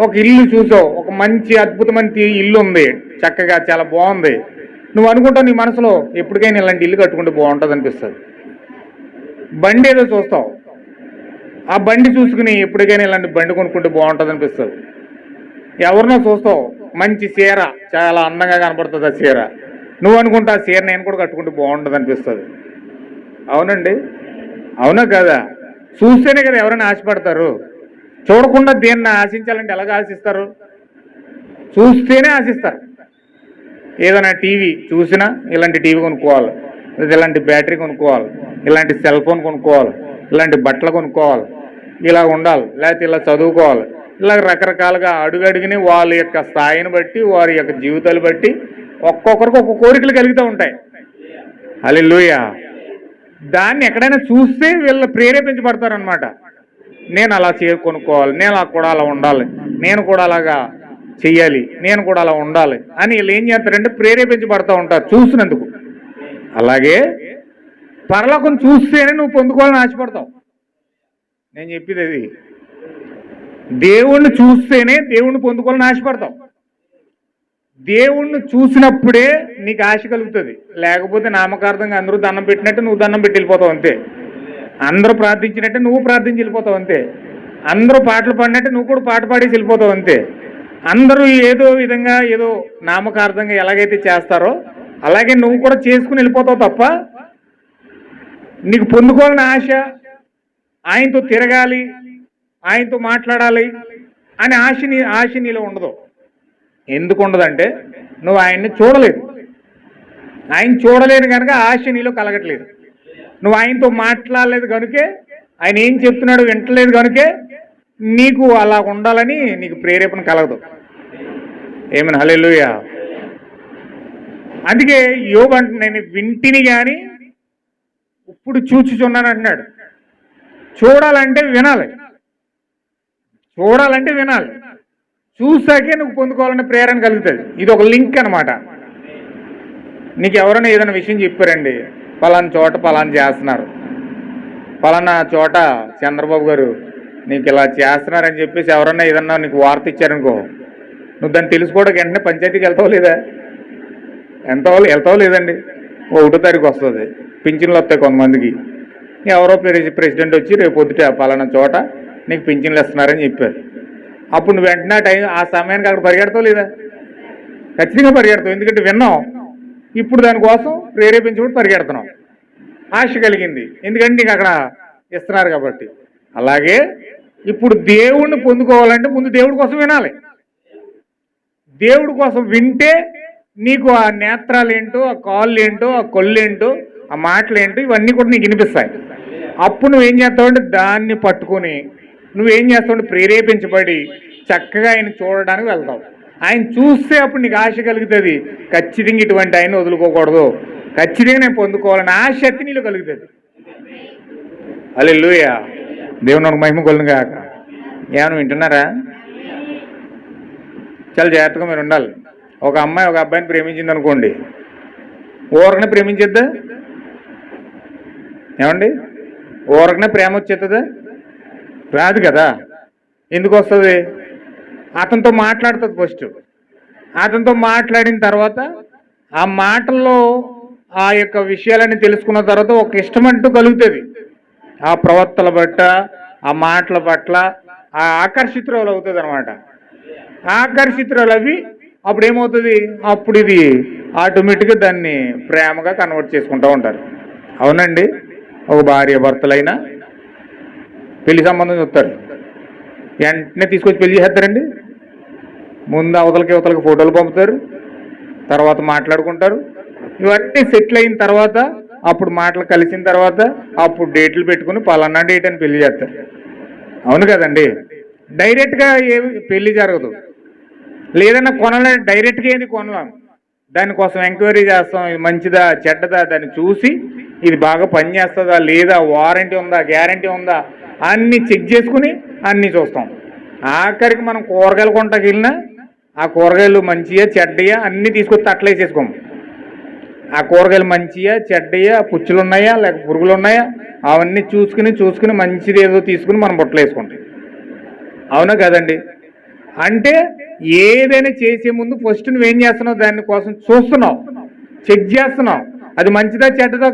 ఒక ఇల్లు చూసావు, ఒక మంచి అద్భుతమైన ఇల్లు ఉంది, చక్కగా చాలా బాగుంది, నువ్వు అనుకుంటావు నీ మనసులో ఎప్పటికైనా ఇలాంటి ఇల్లు కట్టుకుంటే బాగుంటుంది అనిపిస్తుంది. బండి ఏదో చూస్తావు, ఆ బండి చూసుకుని ఎప్పటికైనా ఇలాంటి బండి కొనుక్కుంటే బాగుంటుంది అనిపిస్తుంది. ఎవరినో చూస్తావు, మంచి చీర చాలా అందంగా కనపడుతుంది ఆ చీర, నువ్వు అనుకుంటా ఆ చీర నేను కూడా కట్టుకుంటే బాగుంటుంది అనిపిస్తుంది. అవునండి, అవునా కదా? చూస్తేనే కదా ఎవరైనా ఆశపడతారు. చూడకుండా దేన్ని ఆశించాలంటే ఎలాగ ఆశిస్తారు? చూస్తేనే ఆశిస్తారు. ఏదైనా టీవీ చూసినా ఇలాంటి టీవీ కొనుక్కోవాలి, ఇలాంటి బ్యాటరీ కొనుక్కోవాలి, ఇలాంటి సెల్ ఫోన్ కొనుక్కోవాలి, ఇలాంటి బట్టలు కొనుక్కోవాలి, ఇలా ఉండాలి, లేకపోతే ఇలా చదువుకోవాలి, ఇలా రకరకాలుగా అడుగడుగుని వాళ్ళ యొక్క స్థాయిని బట్టి వారి యొక్క జీవితాలు బట్టి ఒక్కొక్కరికి ఒక్కొక్క కోరికలు కలుగుతూ ఉంటాయి. హల్లెలూయా. దాన్ని ఎక్కడైనా చూస్తే వీళ్ళు ప్రేరేపించబడతారనమాట. నేను అలా కొనుక్కోవాలి, నేను కూడా అలా ఉండాలి, నేను కూడా అలాగా చెయ్యాలి, నేను కూడా అలా ఉండాలి అని వీళ్ళు ఏం చేస్తారంటే ప్రేరేపించబడతా ఉంటారు చూసినందుకు. అలాగే పరలోకం చూస్తేనే నువ్వు పొందుకోవాలని ఆశపడతావు. నేను చెప్పేది అది. దేవుణ్ణి చూస్తేనే దేవుణ్ణి పొందుకోవాలని ఆశపడతావు. దేవుణ్ణి చూసినప్పుడే నీకు ఆశ కలుగుతుంది. లేకపోతే నామకార్థంగా అందరూ దండం పెట్టినట్టు నువ్వు దండం పెట్టి వెళ్ళిపోతావు అంతే. అందరూ ప్రార్థించినట్టే నువ్వు ప్రార్థించి వెళ్ళిపోతావు అంతే. అందరూ పాటలు పాడినట్టే నువ్వు కూడా పాట పాడేసి వెళ్ళిపోతావు అంతే. అందరూ ఏదో విధంగా ఏదో నామకార్థంగా ఎలాగైతే చేస్తారో అలాగే నువ్వు కూడా చేసుకుని వెళ్ళిపోతావు తప్ప నీకు పొందుకోవాలని ఆయనతో తిరగాలి, ఆయనతో మాట్లాడాలి అనే ఆశ నీలో ఉండదు. ఎందుకు ఉండదంటే నువ్వు ఆయన్ని చూడలేదు. ఆయన చూడలేదు కనుక ఆశ నీలో కలగట్లేదు. నువ్వు ఆయనతో మాట్లాడలేదు కనుకే, ఆయన ఏం చెప్తున్నాడు వింటలేదు కనుకే నీకు అలా ఉండాలని నీకు ప్రేరేపణ కలగదు. ఏమని హల్లెలూయా. అందుకే యోబు అంటే నేను వింటిని కానీ ఇప్పుడు చూచుచున్నాను అంటున్నాడు. చూడాలంటే వినాలి, చూడాలంటే వినాలి, చూసాకే నువ్వు పొందుకోవాలనే ప్రేరణ కలుగుతుంది. ఇది ఒక లింక్ అనమాట. నీకు ఎవరైనా ఏదైనా విషయం చెప్పారండి, పలానా చోట పలానా చేస్తున్నారు, పలానా చోట చంద్రబాబు గారు నీకు ఇలా చేస్తున్నారని చెప్పేసి ఎవరన్నా ఏదన్నా నీకు వార్త ఇచ్చారనుకో, నువ్వు దాన్ని తెలుసుకోవడానికి వెంటనే పంచాయతీకి వెళ్తావు లేదా? వెళ్తావు లేదండి. 1వ తారీఖు వస్తుంది, పింఛన్లు వస్తాయి కొంతమందికి. ఎవరో ప్రెసిడెంట్ వచ్చి రేపు పొద్దుట పలానా చోట నీకు పింఛన్లు ఇస్తున్నారని చెప్పారు. అప్పుడు నువ్వు వెంటనే ఆ సమయానికి అక్కడ పరిగెడతావు లేదా? ఖచ్చితంగా పరిగెడతావు. ఎందుకంటే విన్నావు, ఇప్పుడు దానికోసం ప్రేరేపించబడి పరిగెడుతున్నావు. ఆశ కలిగింది, ఎందుకంటే నీకు అక్కడ ఇస్తున్నారు కాబట్టి. అలాగే ఇప్పుడు దేవుణ్ణి పొందుకోవాలంటే ముందు దేవుడి కోసం వినాలి. దేవుడి కోసం వింటే నీకు ఆ నేత్రాలు ఏంటో, ఆ కాళ్ళు ఏంటో, ఆ కొళ్ళు ఏంటో, ఆ మాటలు ఏంటో ఇవన్నీ కూడా నీకు వినిపిస్తాయి. అప్పుడు నువ్వేం చేస్తావంటే దాన్ని పట్టుకొని నువ్వేం చేస్తావంటే ప్రేరేపించబడి చక్కగా ఆయన చూడడానికి వెళ్తావు. ఆయన చూస్తే అప్పుడు నీకు ఆశ కలుగుతుంది. ఖచ్చితంగా ఇటువంటి ఆయన వదులుకోకూడదు, ఖచ్చితంగా నేను పొందుకోవాలని ఆశక్తి నీలో కలుగుతుంది. హల్లెలూయా. దేవుని మహిమ కొలును గాక. ఏమన్నా వింటున్నారా? చాలా జాగ్రత్తగా మీరు ఉండాలి. ఒక అమ్మాయి ఒక అబ్బాయిని ప్రేమించింది అనుకోండి, ఊరకనే ప్రేమించేద్దా? ఏమండి, ఊరకనే ప్రేమ వచ్చేస్తుందా? రాదు కదా. ఎందుకు వస్తుంది? అతనితో మాట్లాడుతుంది ఫస్ట్. అతనితో మాట్లాడిన తర్వాత ఆ మాటల్లో ఆ యొక్క విషయాలన్నీ తెలుసుకున్న తర్వాత ఒక ఇష్టం అంటూ కలుగుతుంది. ఆ ప్రవర్తన పట్ల, ఆ మాటల పట్ల ఆ ఆకర్షితురాలు అవుతుంది అనమాట. ఆకర్షితురాలు అవి అప్పుడు ఏమవుతుంది? అప్పుడు ఇది ఆటోమేటిక్గా దాన్ని ప్రేమగా కన్వర్ట్ చేసుకుంటూ ఉంటారు. అవునండి. ఒక భార్య భర్తలైనా పెళ్లి సంబంధం చూస్తారు, వెంటనే తీసుకొచ్చి పెళ్లి చేస్తారండి. ముందు అవతలకి ఫోటోలు పంపుతారు, తర్వాత మాట్లాడుకుంటారు. ఇవన్నీ సెటిల్ అయిన తర్వాత అప్పుడు మాటలు కలిసిన తర్వాత అప్పుడు డేట్లు పెట్టుకుని పలానా డేట్ అని పెళ్లి చేస్తారు. అవును కదండి. డైరెక్ట్గా పెళ్లి జరగదు. లేదన్నా కొనాలని డైరెక్ట్గా ఏది కొనలేం. దానికోసం ఎంక్వైరీ చేస్తాం, ఇది మంచిదా చెడ్డదా దాన్ని చూసి ఇది బాగా పనిచేస్తుందా లేదా, వారంటీ ఉందా గ్యారంటీ ఉందా అన్నీ చెక్ చేసుకుని అన్నీ చూస్తాం. ఆఖరికి మనం కూరగాయలు కొంటకి వెళ్ళినా ఆ కూరగాయలు మంచియా చెడ్డయా అన్నీ తీసుకొచ్చి అట్లా వేసేసుకోము. ఆ కూరగాయలు మంచియా చెడ్డయా, పుచ్చులు ఉన్నాయా లేక పురుగులు ఉన్నాయా అవన్నీ చూసుకుని మంచిది ఏదో తీసుకుని మనం బుట్టలు వేసుకుంటాం. అవునా కదండి. అంటే ఏదైనా చేసే ముందు ఫస్ట్ నువ్వేం చేస్తున్నావు, దానికోసం చూస్తున్నావు, చెక్ చేస్తున్నావు. అది మంచిదా చెడ్డదా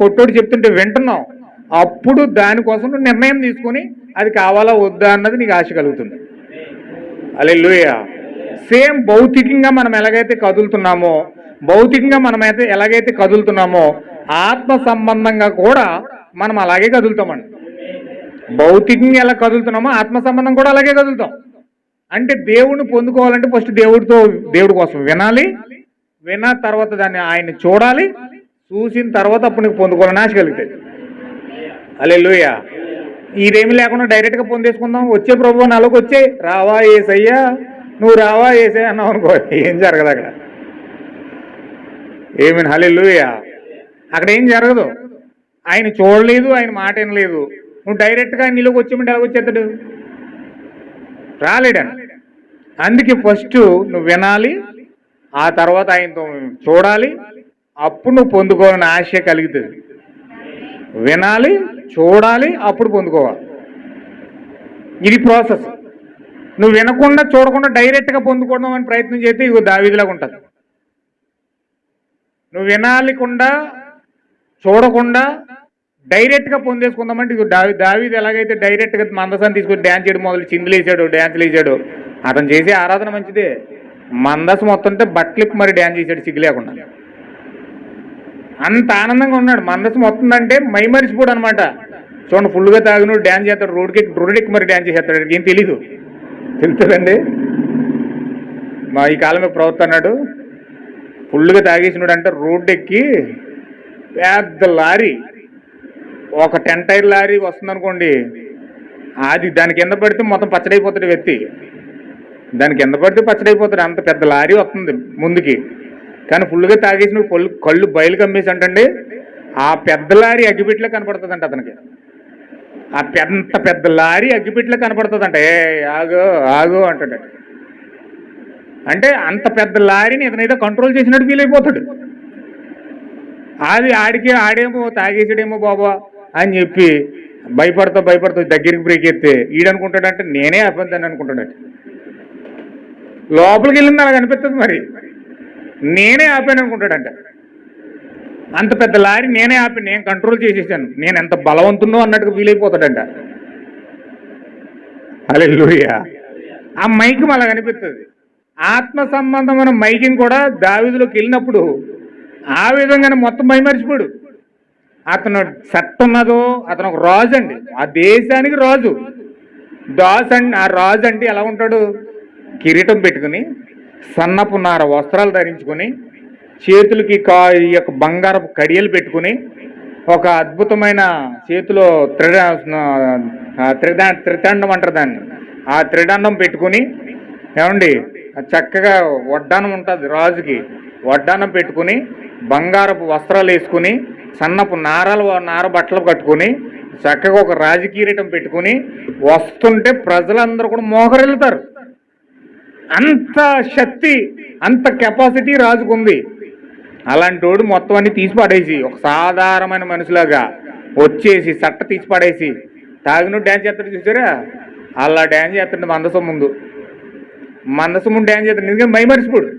కొట్టోడు చెప్తుంటే వింటున్నావు. అప్పుడు దానికోసం నువ్వు నిర్ణయం తీసుకొని అది కావాలా వద్దా అన్నది నీకు ఆశ కలుగుతుంది. హల్లెలూయా. సేమ్ భౌతికంగా మనం ఎలాగైతే కదులుతున్నామో, ఎలాగైతే కదులుతున్నామో ఆత్మ సంబంధంగా కూడా మనం అలాగే కదులుతామండి. భౌతికంగా ఎలా కదులుతున్నామో ఆత్మ సంబంధం కూడా అలాగే కదులుతాం. అంటే దేవుడిని పొందుకోవాలంటే ఫస్ట్ దేవుడి కోసం వినాలి, విన్న తర్వాత దాన్ని ఆయన్ని చూడాలి, చూసిన తర్వాత అప్పుడు నీకు పొందుకోవాలని ఆశ కలుగుతుంది. హల్లెలూయా. ఇదేమి లేకుండా డైరెక్ట్గా పొందేసుకుందాం, వచ్చే ప్రభు నాలోకి వచ్చే, రావా యేసయ్యా, నువ్వు రావా యేసయ్యా అన్నావు అనుకో, ఏం జరగదు అక్కడ. ఏమీన్ హల్లెలూయా. అక్కడ ఏం జరగదు. ఆయన చూడలేదు, ఆయన మాట వినలేదు. నువ్వు డైరెక్ట్గా నీలోకి వచ్చేమంటే ఎలా వచ్చేస్తాడు? రాలేడా. అందుకే ఫస్ట్ నువ్వు వినాలి, ఆ తర్వాత ఆయనతో చూడాలి, అప్పుడు నువ్వు పొందుకోవాలని ఆశ కలుగుతుంది. వినాలి, చూడాలి, అప్పుడు పొందుకోవాలి. ఇది ప్రాసెస్. నువ్వు వినకుండా చూడకుండా డైరెక్ట్గా పొందుకోవడం అని ప్రయత్నం చేస్తే ఇగో దావీదులాగా ఉంటుంది. నువ్వు వినాలికుండా చూడకుండా డైరెక్ట్గా పొందేసుకుందామంటే ఇగో దావీదు ఎలాగైతే డైరెక్ట్గా మందసాన్ని తీసుకొని డ్యాన్స్ చేయడం మొదలు, చిందులు వేసాడు, డ్యాన్సులు వేసాడు. అతను చేసే ఆరాధన మంచిదే. మందసం మొత్తంటే బట్టలిప్పి మరి డ్యాన్స్ చేశాడు సిగ్గు లేకుండా. అంత ఆనందంగా ఉన్నాడు. మందసం వస్తుందంటే మైమరిచిపోడు అనమాట. చూడండి, ఫుల్గా తాగినోడు డ్యాన్స్ చేస్తాడు, రోడ్డెక్కి మరి డ్యాన్స్ చేస్తాడు. ఏం తెలీదు, తెలుస్తుందండి. మా ఈ కాలమే ప్రవక్త అన్నాడు, ఫుల్గా తాగేసినాడు అంటే రోడ్డెక్కి పెద్ద లారీ, ఒక 10 టైర్ లారీ వస్తుందనుకోండి, అది దాని కింద పడితే మొత్తం పచ్చడైపోతాడు వ్యక్తి. దాని కింద పడితే పచ్చడైపోతాడు, అంత పెద్ద లారీ వస్తుంది ముందుకి. కానీ ఫుల్గా తాగేసిన కళ్ళు బయలు కమ్మేసి అంటండి, ఆ పెద్ద లారీ అగ్గిపెట్టిలో కనపడుతుందంట అతనికి. ఆ పెద్ద లారీ అగ్గిపెట్టిలో కనపడుతుందంట. ఏ ఆగో ఆగో అంటాడు. అంటే అంత పెద్ద లారీని ఇతనైతే కంట్రోల్ చేసినట్టు ఫీల్ అయిపోతాడు. అది ఆడేమో తాగేసాడేమో బాబా అని చెప్పి భయపడుతూ దగ్గరికి బ్రేక్ ఎత్తే ఈడనుకుంటాడంటే నేనే అబద్ధాన్ని అనుకుంటాడంటే. లోపలికి వెళ్ళింది అలాగ అనిపిస్తుంది, మరి నేనే ఆపాను అనుకుంటాడంట. అంత పెద్ద లారీ నేనే ఆపి, నేను కంట్రోల్ చేసేసాను, నేను ఎంత బలవంతున్నో అన్నట్టుగా ఫీల్ అయిపోతాడంట. హల్లెలూయా. ఆ మైకం అలాగ అనిపిస్తుంది. ఆత్మ సంబంధమైన మైకింగ్ కూడా దావీదులోకి వెళ్ళినప్పుడు ఆ విధంగానే మొత్తం మైమరిచిపోడు. అతను సట్టు ఉన్నదో, అతను ఒక రాజు అండి, ఆ దేశానికి రాజు. ఆ రాజు అంటే ఎలా ఉంటాడు? కిరీటం పెట్టుకుని, సన్నపు నార వస్త్రాలు ధరించుకుని, చేతులకి ఈ యొక్క బంగారపు కడియలు పెట్టుకుని, ఒక అద్భుతమైన చేతిలో త్రిదండం అంటారు దాన్ని, ఆ త్రిదండం పెట్టుకుని, ఏమండి చక్కగా వడ్డానం ఉంటుంది రాజుకి, వడ్డానం పెట్టుకుని, బంగారపు వస్త్రాలు వేసుకుని, సన్నపు నార బట్టలు కట్టుకుని, చక్కగా ఒక రాజకీరీటం పెట్టుకుని వస్తుంటే ప్రజలందరూ కూడా మోకరిల్లుతారు. అంత శక్తి, అంత కెపాసిటీ రాజుకుంది. అలాంటి వాడు మొత్తం అన్ని తీసి పడేసి, ఒక సాధారణమైన మనిషిలాగా వచ్చేసి సట్ట తీసి పడేసి తాగినోడు డ్యాన్స్ చేస్తాడు చూసారా, అలా డ్యాన్స్ చేస్తాడు మందసం ముందు. మందసం ముందు డ్యాన్స్ చేస్తాడు, ఎందుకంటే మైమరిచిపోడు.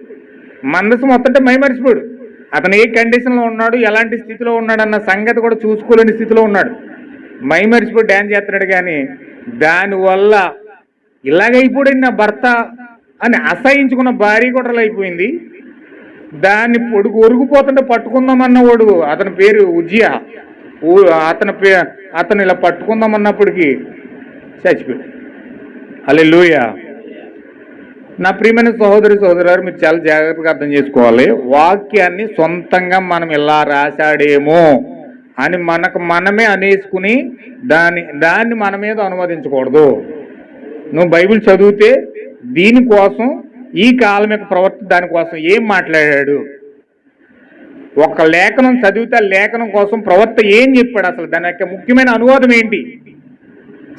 మందసం వస్తుంటే మైమరిచిపోడు. అతను ఏ కండిషన్లో ఉన్నాడు, ఎలాంటి స్థితిలో ఉన్నాడు అన్న సంగతి కూడా చూసుకోలేని స్థితిలో ఉన్నాడు. మైమరిచిపోయి డ్యాన్స్ చేస్తున్నాడు. కానీ దానివల్ల ఇలాగైపోయింది నా భర్త అని అసహించుకున్న భార్య కూడా అయిపోయింది. దాన్ని ఒరుగుపోతుంటే పట్టుకుందామన్నవాడు, అతని పేరు ఉజ్జియా, అతను ఇలా పట్టుకుందామన్నప్పటికీ చచ్చిపోయాడు. హల్లెలూయా. నా ప్రియమైన సహోదరులారు, మీరు చాలా జాగ్రత్తగా అర్థం చేసుకోవాలి. వాక్యాన్ని సొంతంగా మనం ఇలా రాశాడేమో అని మనమే అనేసుకుని దాన్ని మన మీద అనువదించకూడదు. నువ్వు బైబిల్ చదివితే దీనికోసం, ఈ కాలం యొక్క ప్రవర్త దానికోసం ఏం మాట్లాడాడు, ఒక లేఖనం చదివితే లేఖనం కోసం ప్రవర్త ఏం చెప్పాడు, అసలు దాని యొక్క ముఖ్యమైన అనువాదం ఏంటి.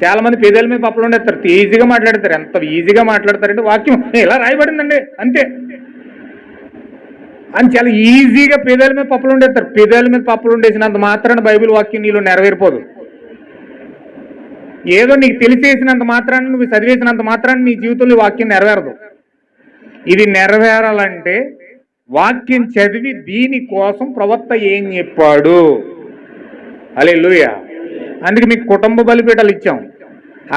చాలా మంది పేదల మీద పప్పులు ఉండేస్తారు, ఈజీగా మాట్లాడతారు. ఎంత ఈజీగా మాట్లాడతారంటే వాక్యం ఇలా రాయబడిందండి అంతే అని చాలా ఈజీగా పేదల మీద పప్పులు ఉండేస్తారు. పేదల మీద పప్పులు ఉండేసినంత మాత్రాన బైబిల్ వాక్యం నీలో నెరవేరిపోదు. ఏదో నీకు తెలిసేసినంత మాత్రాన్ని, నువ్వు చదివేసినంత మాత్రాన్ని నీ జీవితంలో వాక్యం నెరవేరదు. ఇది నెరవేరాలంటే వాక్యం చదివి దీనికోసం ప్రవక్త ఏం చెప్పాడు. హల్లెలూయా. అందుకే మీకు కుటుంబ బలిపీఠాలు ఇచ్చాం.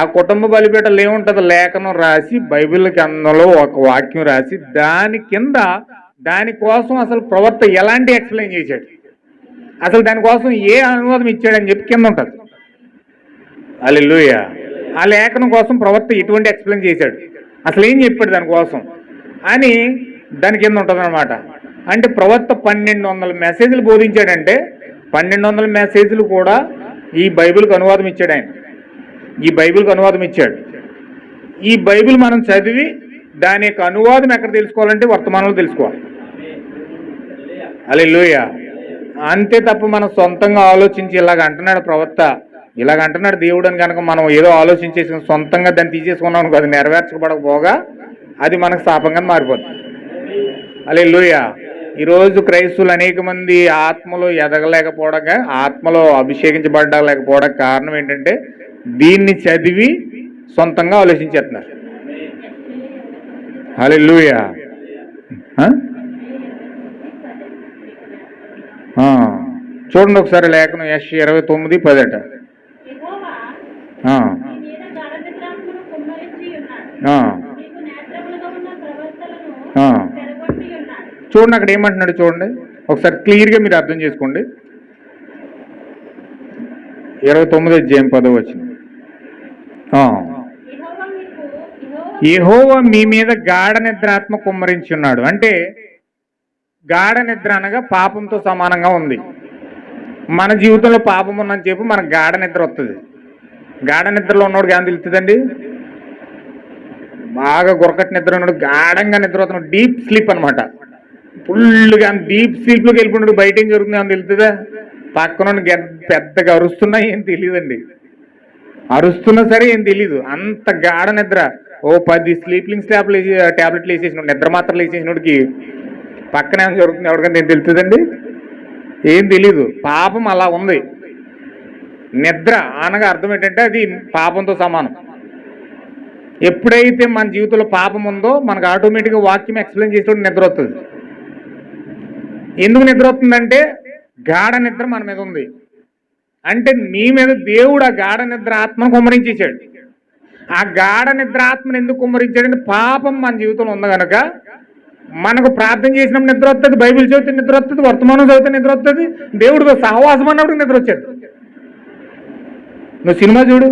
ఆ కుటుంబ బలిపీఠాలు ఏముంటుంది, లేఖనం రాసి బైబిల్ కిందలో ఒక వాక్యం రాసి దాని కింద దానికోసం అసలు ప్రవక్త ఎలాంటి ఎక్స్ప్లెయిన్ చేశాడు, అసలు దానికోసం ఏ అనువాదం ఇచ్చాడని చెప్పి కింద ఉంటుంది. హల్లెలూయా. ఆ లేఖనం కోసం ప్రవక్త ఎటువంటి ఎక్స్ప్లెయిన్ చేశాడు, అసలు ఏం చెప్పాడు దానికోసం అని దాని కింద ఉంటుంది అనమాట. అంటే ప్రవక్త 1200 మెసేజ్లు బోధించాడంటే 1200 మెసేజ్లు కూడా ఈ బైబిల్కి అనువాదం ఇచ్చాడు ఆయన. ఈ బైబిల్కి అనువాదం ఇచ్చాడు. ఈ బైబిల్ మనం చదివి దాని యొక్క అనువాదం ఎక్కడ తెలుసుకోవాలంటే వర్తమానంలో తెలుసుకోవాలి. హల్లెలూయా. అంతే తప్ప మనం సొంతంగా ఆలోచించి ఇలాగ అంటున్నాడు ప్రవక్త, ఇలాగ అంటున్నాడు దేవుడు అని కనుక మనం ఏదో ఆలోచించేసి సొంతంగా దాన్ని తీసేసుకున్నాం అనుకో, అది నెరవేర్చబడకపోగా అది మనకు శాపంగా మారిపోతుంది. హల్లెలూయా. ఈరోజు క్రైస్తవులు అనేక మంది ఆత్మలో ఎదగలేకపోవడం, ఆత్మలో అభిషేకించబడలేకపోవడం కారణం ఏంటంటే దీన్ని చదివి సొంతంగా ఆలోచించేస్తున్నారు. హల్లెలూయా. చూడండి ఒకసారి లేఖనం యెషయా 29:10. చూడండి అక్కడ ఏమంటున్నాడు చూడండి ఒకసారి క్లియర్గా మీరు అర్థం చేసుకోండి. 29:10 యెహోవా మీ మీద గాఢ నిద్రాత్మ కుమ్మరించి ఉన్నాడు. అంటే గాఢ నిద్ర అనగా పాపంతో సమానంగా ఉంది. మన జీవితంలో పాపం ఉందని చెప్పి మనకు గాఢ నిద్ర వస్తుంది. గాఢ నిద్రలో ఉన్నోడికి ఏం తెలుస్తుందండి? బాగా గురకటి నిద్ర ఉన్నాడు, గాఢంగా నిద్ర అవుతున్నాడు, డీప్ స్లీప్ అనమాట. ఫుల్గా డీప్ స్లీప్లోకి వెళ్ళిపోయినాడు. బయట ఏం జరుగుతుంది అని తెలుస్తుందా? పక్కన పెద్దగా అరుస్తున్నా ఏం తెలియదండి. అరుస్తున్నా సరే ఏం తెలీదు. అంత గాఢ నిద్ర. ఓ 10 స్లీపింగ్ ట్యాబ్లెట్లు వేసేసినాడు, నిద్ర మాత్రలు వేసేసినోడికి పక్కన ఏం జరుగుతుంది ఎవరికైనా ఏం తెలుస్తుందండి? ఏం తెలీదు. పాపం అలా ఉంది. నిద్ర అనగా అర్థం ఏంటంటే అది పాపంతో సమానం. ఎప్పుడైతే మన జీవితంలో పాపం ఉందో మనకు ఆటోమేటిక్గా వాక్యం ఎక్స్ప్లెయిన్ చేసేటప్పుడు నిద్ర వస్తుంది. ఎందుకు నిద్ర వస్తుందంటే గాఢ నిద్ర మన మీద ఉంది. అంటే మీ మీద దేవుడు ఆ గాఢ నిద్ర ఆత్మను కుమ్మరించేశాడు. ఆ గాఢ నిద్ర ఆత్మను ఎందుకు కుమ్మరించాడంటే పాపం మన జీవితంలో ఉంది కనుక మనకు ప్రార్థన చేసినప్పుడు నిద్ర వస్తుంది, బైబిల్ చదివితే నిద్ర వస్తుంది, వర్తమానం చదివితే నిద్ర వస్తుంది, దేవుడితో సహవాసం అన్నప్పుడు నిద్ర వచ్చేది. నువ్వు సినిమా చూడు,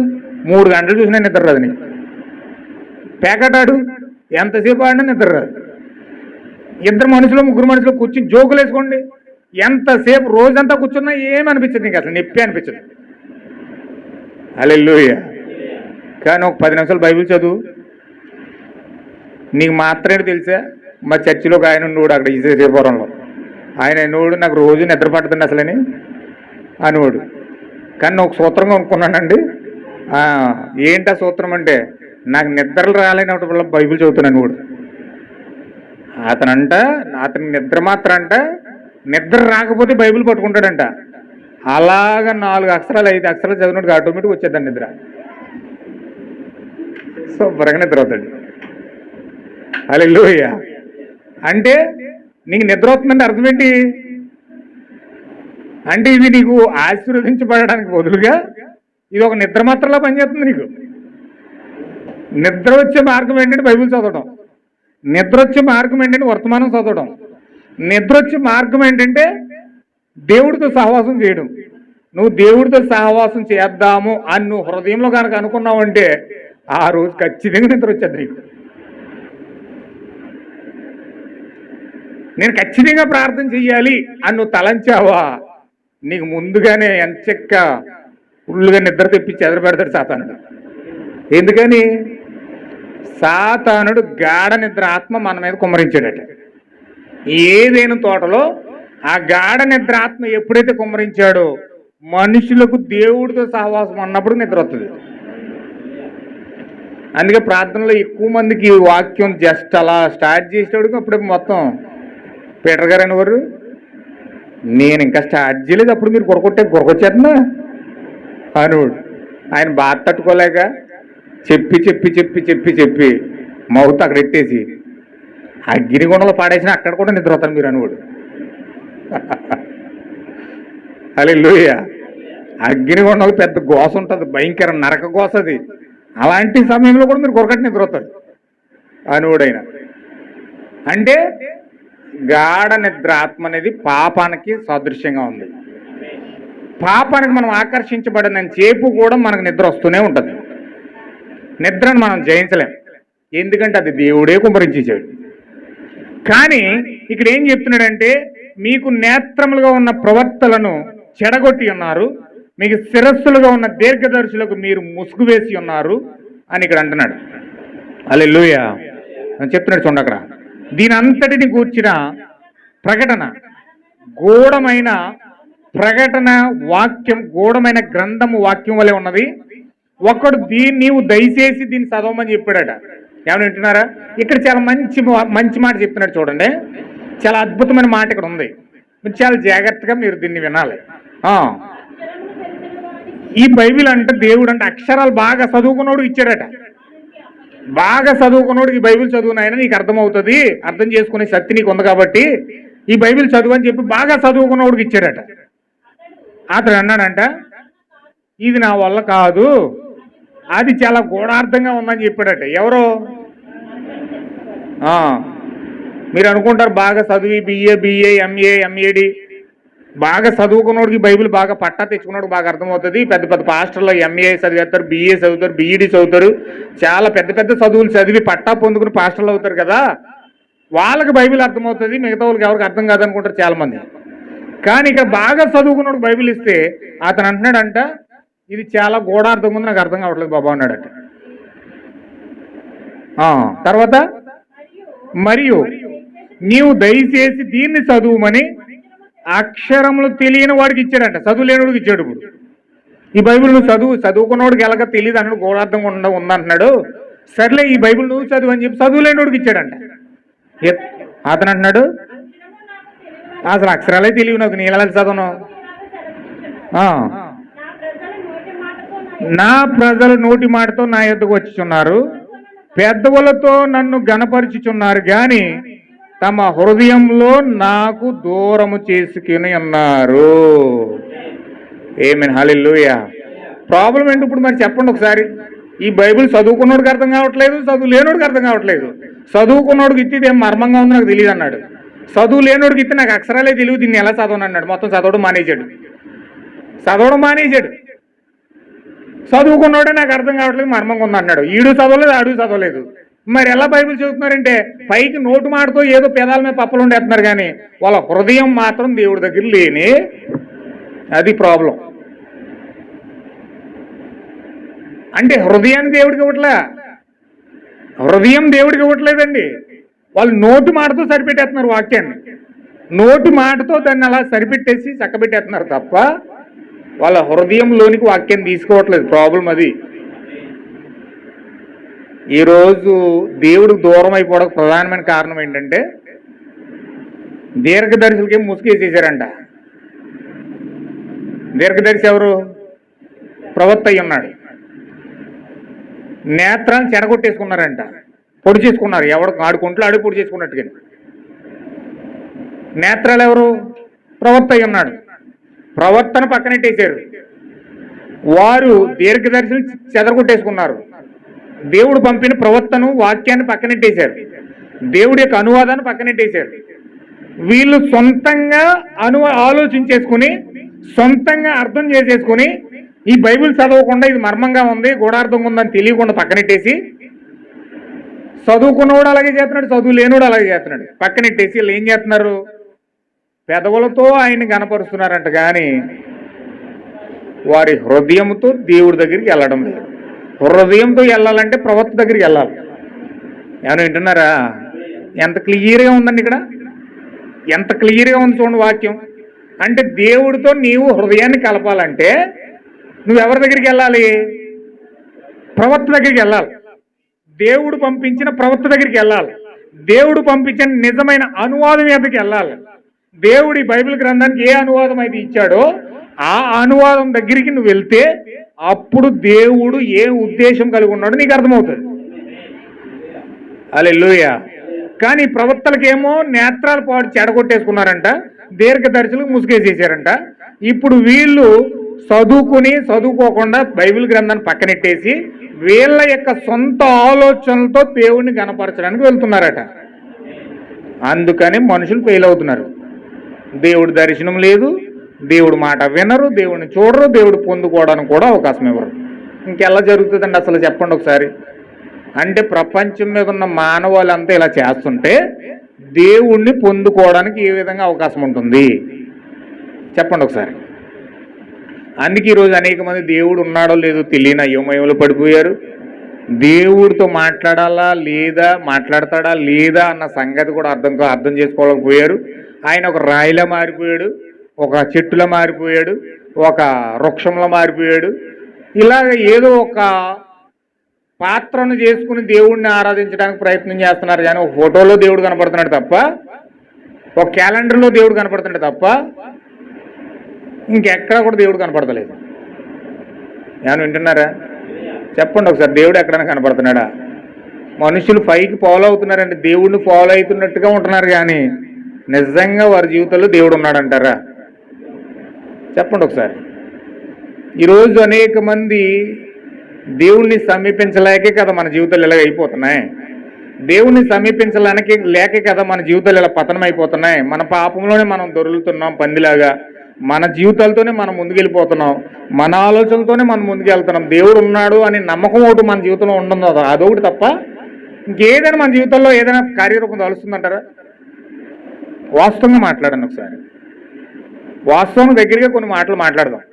3 గంటలు చూసినా నిద్ర రాదు. నీకు పేకటాడు, ఎంతసేపు ఆడినా నిద్ర రాదు. 2 మనుషులు 3 మనుషులు కూర్చుని జోకులు వేసుకోండి, ఎంతసేపు రోజంతా కూర్చున్నా ఏమి అనిపించదు, నీకు అసలు నొప్పి అనిపించదు. హల్లెలూయా. కానీ ఒక 10 నిమిషాలు బైబిల్ చదువు. నీకు మాత్రమే తెలుసా? మా చర్చిలో ఒక ఆయన ఉన్నోడు అక్కడ ఈశ్వరపురంలో, ఆయన నోడు నాకు రోజు నిద్ర పడుతుంది అసలని అనువాడు. కానీ ఒక సూత్రంగా అనుకున్నానండి. ఏంటి ఆ సూత్రం అంటే, నాకు నిద్రలు రాలేనప్పుడు బైబిల్ చదువుతున్నాను వాడు. అతని నిద్ర మాత్రం అంట, నిద్ర రాకపోతే బైబిల్ పట్టుకుంటాడంట. అలాగా 4 అక్షరాలు 5 అక్షరాలు చదివినట్టు ఆటోమేటిక్ వచ్చేద్దండి నిద్ర. శుభ్రంగా నిద్ర అవుతాడు. హల్లెలూయా. అంటే నీకు నిద్ర అవుతుందంటే అర్థం ఏంటి? అంటే ఇది నీకు ఆశీర్వదించబడడానికి బదులుగా ఇది ఒక నిద్ర మాత్రంలా పనిచేస్తుంది. నీకు నిద్ర వచ్చే మార్గం ఏంటంటే బైబిల్ చదవడం, నిద్ర వచ్చే మార్గం ఏంటంటే వర్తమానం చదవడం, నిద్ర వచ్చే మార్గం ఏంటంటే దేవుడితో సహవాసం చేయడం. నువ్వు దేవుడితో సహవాసం చేద్దాము అని నువ్వు హృదయంలో కనుక అనుకున్నావు అంటే ఆ రోజు ఖచ్చితంగా నిద్ర వచ్చేది నీకు. నేను ఖచ్చితంగా ప్రార్థన చెయ్యాలి అని నువ్వు తలంచావా, నీకు ముందుగానే ఎంచక్క ఫుల్గా నిద్ర తెప్పించి ఎదురుపెడతాడు సాతానుడు. ఎందుకని? సాతానుడు గాఢ నిద్ర ఆత్మ మన మీద కుమ్మరించాడట. ఏదైనా తోటలో ఆ గాఢ నిద్ర ఆత్మ ఎప్పుడైతే కుమ్మరించాడో మనుషులకు దేవుడితో సహవాసం అన్నప్పుడు నిద్ర వస్తుంది. అందుకే ప్రార్థనలో ఎక్కువ మందికి వాక్యం జస్ట్ అలా స్టార్ట్ చేసేవాడికి అప్పుడే మొత్తం పీటర్ గారు అనేవారు, నేను ఇంకా స్టార్ట్ చేయలేదు అప్పుడు మీరు గురకొచ్చేస్తున్నా అనుడు. ఆయన బాధ తట్టుకోలేక చెప్పి చెప్పి చెప్పి చెప్పి చెప్పి మౌత్ అక్కడ ఎట్టేసి అగ్నిగుండంలో పాడేసిన అక్కడ కూడా నిద్ర అవుతాను మీరు అనుకోడు. హల్లెలూయా. అగ్నిగుండంలో పెద్ద గోస ఉంటుంది, భయంకర నరక గోస అది. అలాంటి సమయంలో కూడా మీరు గురకట్టి నిద్ర అవుతారు అనువుడైన. అంటే గాఢ నిద్ర ఆత్మ అనేది పాపానికి సాదృశ్యంగా ఉంది. పాపానికి మనం ఆకర్షించబడిన చేపు కూడా మనకు నిద్ర వస్తూనే ఉంటుంది. నిద్రను మనం జయించలేం, ఎందుకంటే అది దేవుడే కుమ్మరించేసాడు. కానీ ఇక్కడ ఏం చెప్తున్నాడంటే మీకు నేత్రములుగా ఉన్న ప్రవక్తలను చెడగొట్టి ఉన్నారు, మీకు శిరస్సులుగా ఉన్న దీర్ఘదర్శులకు మీరు ముసుగు వేసి ఉన్నారు అని ఇక్కడ అంటున్నాడు. హల్లెలూయా చెప్తున్నాడు. చూడండి అక్కడ దీని అంతటిని గూర్చిన ప్రకటన, గూఢమైన ప్రకటన వాక్యం, గూఢమైన గ్రంథము వాక్యం వలె ఉన్నది. ఒకడు నీవు దయచేసి దీన్ని చదవమని చెప్పాడట. ఏమని వింటున్నారా? ఇక్కడ చాలా మంచి మాట చెప్తున్నాడు. చూడండి, చాలా అద్భుతమైన మాట ఇక్కడ ఉంది. మీరు చాలా జాగ్రత్తగా మీరు దీన్ని వినాలి. ఈ బైబిల్ అంటే దేవుడు అంటే అక్షరాలు బాగా చదువుకున్నోడు ఇచ్చాడట. బాగా చదువుకున్నోడికి ఈ బైబిల్ చదువునాయన నీకు అర్థమవుతుంది, అర్థం చేసుకునే శక్తి నీకు ఉంది కాబట్టి ఈ బైబిల్ చదువు అని చెప్పి బాగా చదువుకున్నోడికి ఇచ్చాడట. అతను అన్నాడంట, ఇది నా వల్ల కాదు, అది చాలా గూఢార్థంగా ఉందని చెప్పాడట. ఎవరో మీరు అనుకుంటారు బాగా చదివి బిఏ ఎంఏ ఎంఏడి బాగా చదువుకున్నోడికి బైబిల్ బాగా పట్టా తెచ్చుకున్నోడికి బాగా అర్థమవుతుంది. పెద్ద పెద్ద పాస్టర్లో ఎంఏ చదివేస్తారు, బిఏ చదువుతారు, బిఈడి చదువుతారు, చాలా పెద్ద పెద్ద చదువులు చదివి పట్టా పొందుకుని పాస్టర్లు అవుతారు కదా, వాళ్ళకి బైబిల్ అర్థమవుతుంది, మిగతా వాళ్ళకి ఎవరికి అర్థం కాదనుకుంటారు చాలామంది. కానీ ఇక్కడ బాగా చదువుకున్నోడు బైబిల్ ఇస్తే అతను అంటున్నాడంట, ఇది చాలా గూఢార్థం ఉంది, నాకు అర్థం కావట్లేదు బాబా అన్నాడట. తర్వాత మరియు నీవు దయచేసి దీన్ని చదువుమని అక్షరములు తెలియని వాడికి ఇచ్చాడంట, చదువు లేనివాడికి ఇచ్చాడు. ఇప్పుడు ఈ బైబిల్ నువ్వు చదువుకున్నవాడికి ఎలాగ తెలియదు అన్నాడు, గూఢార్థం ఉందంటున్నాడు. సర్లే ఈ బైబిల్ నువ్వు చదువు అని చెప్పి చదువు లేనివాడికి ఇచ్చాడంట. అతను అంటున్నాడు, అసలు అక్షరాలే తెలియవు నాకు, నేను ఎలా చదవను? నా ప్రజలు నోటి మాటతో నా యొద్దకు వచ్చుచున్నారు, పెద్దవులతో నన్ను గణపరుచుచున్నారు గాని తమ హృదయంలో నాకు దూరము చేసుకుని ఉన్నారు. ఆమేన్, హల్లెలూయా. ప్రాబ్లం ఏంటి ఇప్పుడు మరి చెప్పండి ఒకసారి. ఈ బైబిల్ చదువుకున్నోడికి అర్థం కావట్లేదు, చదువు లేనోడికి అర్థం కావట్లేదు. చదువుకున్నోడికి ఇస్తే ఏం మర్మంగా ఉంది నాకు తెలియదు అన్నాడు, చదువు లేనోడికి ఇస్తే నాకు అక్షరాలే తెలియదు, దీన్ని ఎలా చదవను అన్నాడు. మొత్తం చదవడం మానేశాడు. చదువుకున్నోడే నాకు అర్థం కావట్లేదు, మర్మంగా ఉంది అన్నాడు. ఈడు చదవలేదు, ఆడు చదవలేదు. మరి ఎలా బైబిల్ చదువుతున్నారంటే పైకి నోటు మాటతో ఏదో పెదాల మీద పప్పలు ఉండేస్తున్నారు కానీ వాళ్ళ హృదయం మాత్రం దేవుడి దగ్గర లేని, అది ప్రాబ్లం. అంటే హృదయాన్ని దేవుడికి ఇవ్వట్లే, హృదయం దేవుడికి ఇవ్వట్లేదండి. వాళ్ళు నోటు మాటతో సరిపెట్టేస్తున్నారు వాక్యాన్ని, నోటు మాటతో దాన్ని అలా సరిపెట్టేసి చక్కబెట్టేస్తున్నారు తప్ప వాళ్ళ హృదయంలోనికి వాక్యాన్ని తీసుకోవట్లేదు. ప్రాబ్లం అది. ఈరోజు దేవుడికి దూరం అయిపోవడానికి ప్రధానమైన కారణం ఏంటంటే దీర్ఘదర్శులకి ముసుగేసేసారంట. దీర్ఘదర్శి ఎవరు? ప్రవక్త అయి ఉన్నాడు. నేత్రాన్ని చెడగొట్టేసుకున్నారంట, పొడి చేసుకున్నారు. ఆడు కొంట్లో ఆడి పొడి చేసుకున్నట్టుగా. నేత్రాలు ఎవరు? ప్రవక్త అయి ఉన్నాడు. ప్రవక్తను పక్కనెట్టేశారు. వారు దీర్ఘదర్శులు చెదరగొట్టేసుకున్నారు. దేవుడు పంపిన ప్రవక్తను వాక్యాన్ని పక్కనెట్టేశారు, దేవుడి యొక్క అనువాదాన్ని పక్కనెట్టేశారు. వీళ్ళు సొంతంగా ఆలోచించేసుకుని, సొంతంగా అర్థం చేసేసుకుని ఈ బైబిల్ చదవకుండా ఇది మర్మంగా ఉంది, గూఢార్థంగా ఉందని తెలియకుండా పక్కనెట్టేసి, చదువుకున్నవాడు అలాగే చేస్తున్నాడు, చదువు లేనివాడు అలాగే చేస్తున్నాడు. పక్కనెట్టేసి వీళ్ళు ఏం చేస్తున్నారు? పెదవులతో ఆయన్ని గణపరుస్తున్నారంట కానీ వారి హృదయంతో దేవుడి దగ్గరికి వెళ్ళడం లేదు. హృదయంతో వెళ్ళాలంటే ప్రవక్త దగ్గరికి వెళ్ళాలి. ఏమైనా వింటున్నారా? ఎంత క్లియర్గా ఉందండి ఇక్కడ, ఎంత క్లియర్గా ఉంది చూడండి వాక్యం. అంటే దేవుడితో నీవు హృదయాన్ని కలపాలంటే నువ్వెవరి దగ్గరికి వెళ్ళాలి? ప్రవక్త దగ్గరికి వెళ్ళాలి. దేవుడు పంపించిన ప్రవక్త దగ్గరికి వెళ్ళాలి. దేవుడు పంపించిన నిజమైన అనువాదం మీదకి వెళ్ళాలి. దేవుడి బైబిల్ గ్రంథానికి ఏ అనువాదం అయితే ఇచ్చాడో ఆ అనువాదం దగ్గరికి నువ్వు వెళ్తే అప్పుడు దేవుడు ఏ ఉద్దేశం కలిగి ఉన్నాడో నీకు అర్థమవుతుంది. హల్లెలూయా. కానీ ప్రవక్తలకేమో నేత్రాలు పాటు చెడగొట్టేసుకున్నారంట, దీర్ఘదర్శులకు ముసుగేసేసారంట. ఇప్పుడు వీళ్ళు చదువుకోకుండా బైబిల్ గ్రంథాన్ని పక్కనెట్టేసి వీళ్ళ యొక్క సొంత ఆలోచనలతో దేవుడిని గణపరచడానికి వెళ్తున్నారట. అందుకని మనుషులు ఫెయిల్ అవుతున్నారు. దేవుడి దర్శనం లేదు, దేవుడి మాట వినరు, దేవుడిని చూడరు, దేవుడు పొందుకోవడానికి కూడా అవకాశం ఇవ్వరు. ఇంకెలా జరుగుతుందండి అసలు చెప్పండి ఒకసారి. అంటే ప్రపంచం మీద ఉన్న మానవాళ్ళంతా ఇలా చేస్తుంటే దేవుణ్ణి పొందుకోవడానికి ఏ విధంగా అవకాశం ఉంటుంది చెప్పండి ఒకసారి. అందుకే ఈరోజు అనేక మంది దేవుడు ఉన్నాడో లేదో తెలియని అయోమయంలో పడిపోయారు. దేవుడితో మాట్లాడాలా లేదా, మాట్లాడతాడా లేదా అన్న సంగతి కూడా అర్థం చేసుకోలేకపోయారు. ఆయన ఒక రాయిలా మారిపోయాడు, ఒక చెట్టులా మారిపోయాడు, ఒక వృక్షంలో మారిపోయాడు. ఇలాగ ఏదో ఒక పాత్రను చేసుకుని దేవుణ్ణి ఆరాధించడానికి ప్రయత్నం చేస్తున్నారు. కానీ ఒక ఫోటోలో దేవుడు కనపడుతున్నాడు తప్ప, ఒక క్యాలెండర్లో దేవుడు కనపడుతున్నాడు తప్ప ఇంకెక్కడా కూడా దేవుడు కనపడతలేదు. ఏమైనా వింటున్నారా? చెప్పండి ఒకసారి, దేవుడు ఎక్కడైనా కనపడుతున్నాడా? మనుషులు పైకి ఫాలో అవుతున్నారంటే దేవుడిని ఫాలో అవుతున్నట్టుగా ఉంటున్నారు, కానీ నిజంగా వారి జీవితంలో దేవుడు ఉన్నాడంటారా? చెప్పండి ఒకసారి. ఈరోజు అనేక మంది దేవుణ్ణి సమీపించలేకే కదా మన జీవితాలు ఇలాగ అయిపోతున్నాయి. దేవుణ్ణి లేకే కదా మన జీవితాలు ఇలా పతనం అయిపోతున్నాయి. మన పాపంలోనే మనం దొరులుతున్నాం పందిలాగా. మన జీవితాలతోనే మనం ముందుకెళ్ళిపోతున్నాం, మన ఆలోచనలతోనే మనం ముందుకెళ్తున్నాం. దేవుడు ఉన్నాడు అని నమ్మకం ఒకటి మన జీవితంలో ఉండదు, అదొకటి తప్ప ఇంకేదైనా మన జీవితంలో ఏదైనా కార్యరూపం తలుస్తుందంటారా? వాస్తవంగా మాట్లాడండి ఒకసారి. వాస్తవం దగ్గరగా కొన్ని మాటలు మాట్లాడదాం.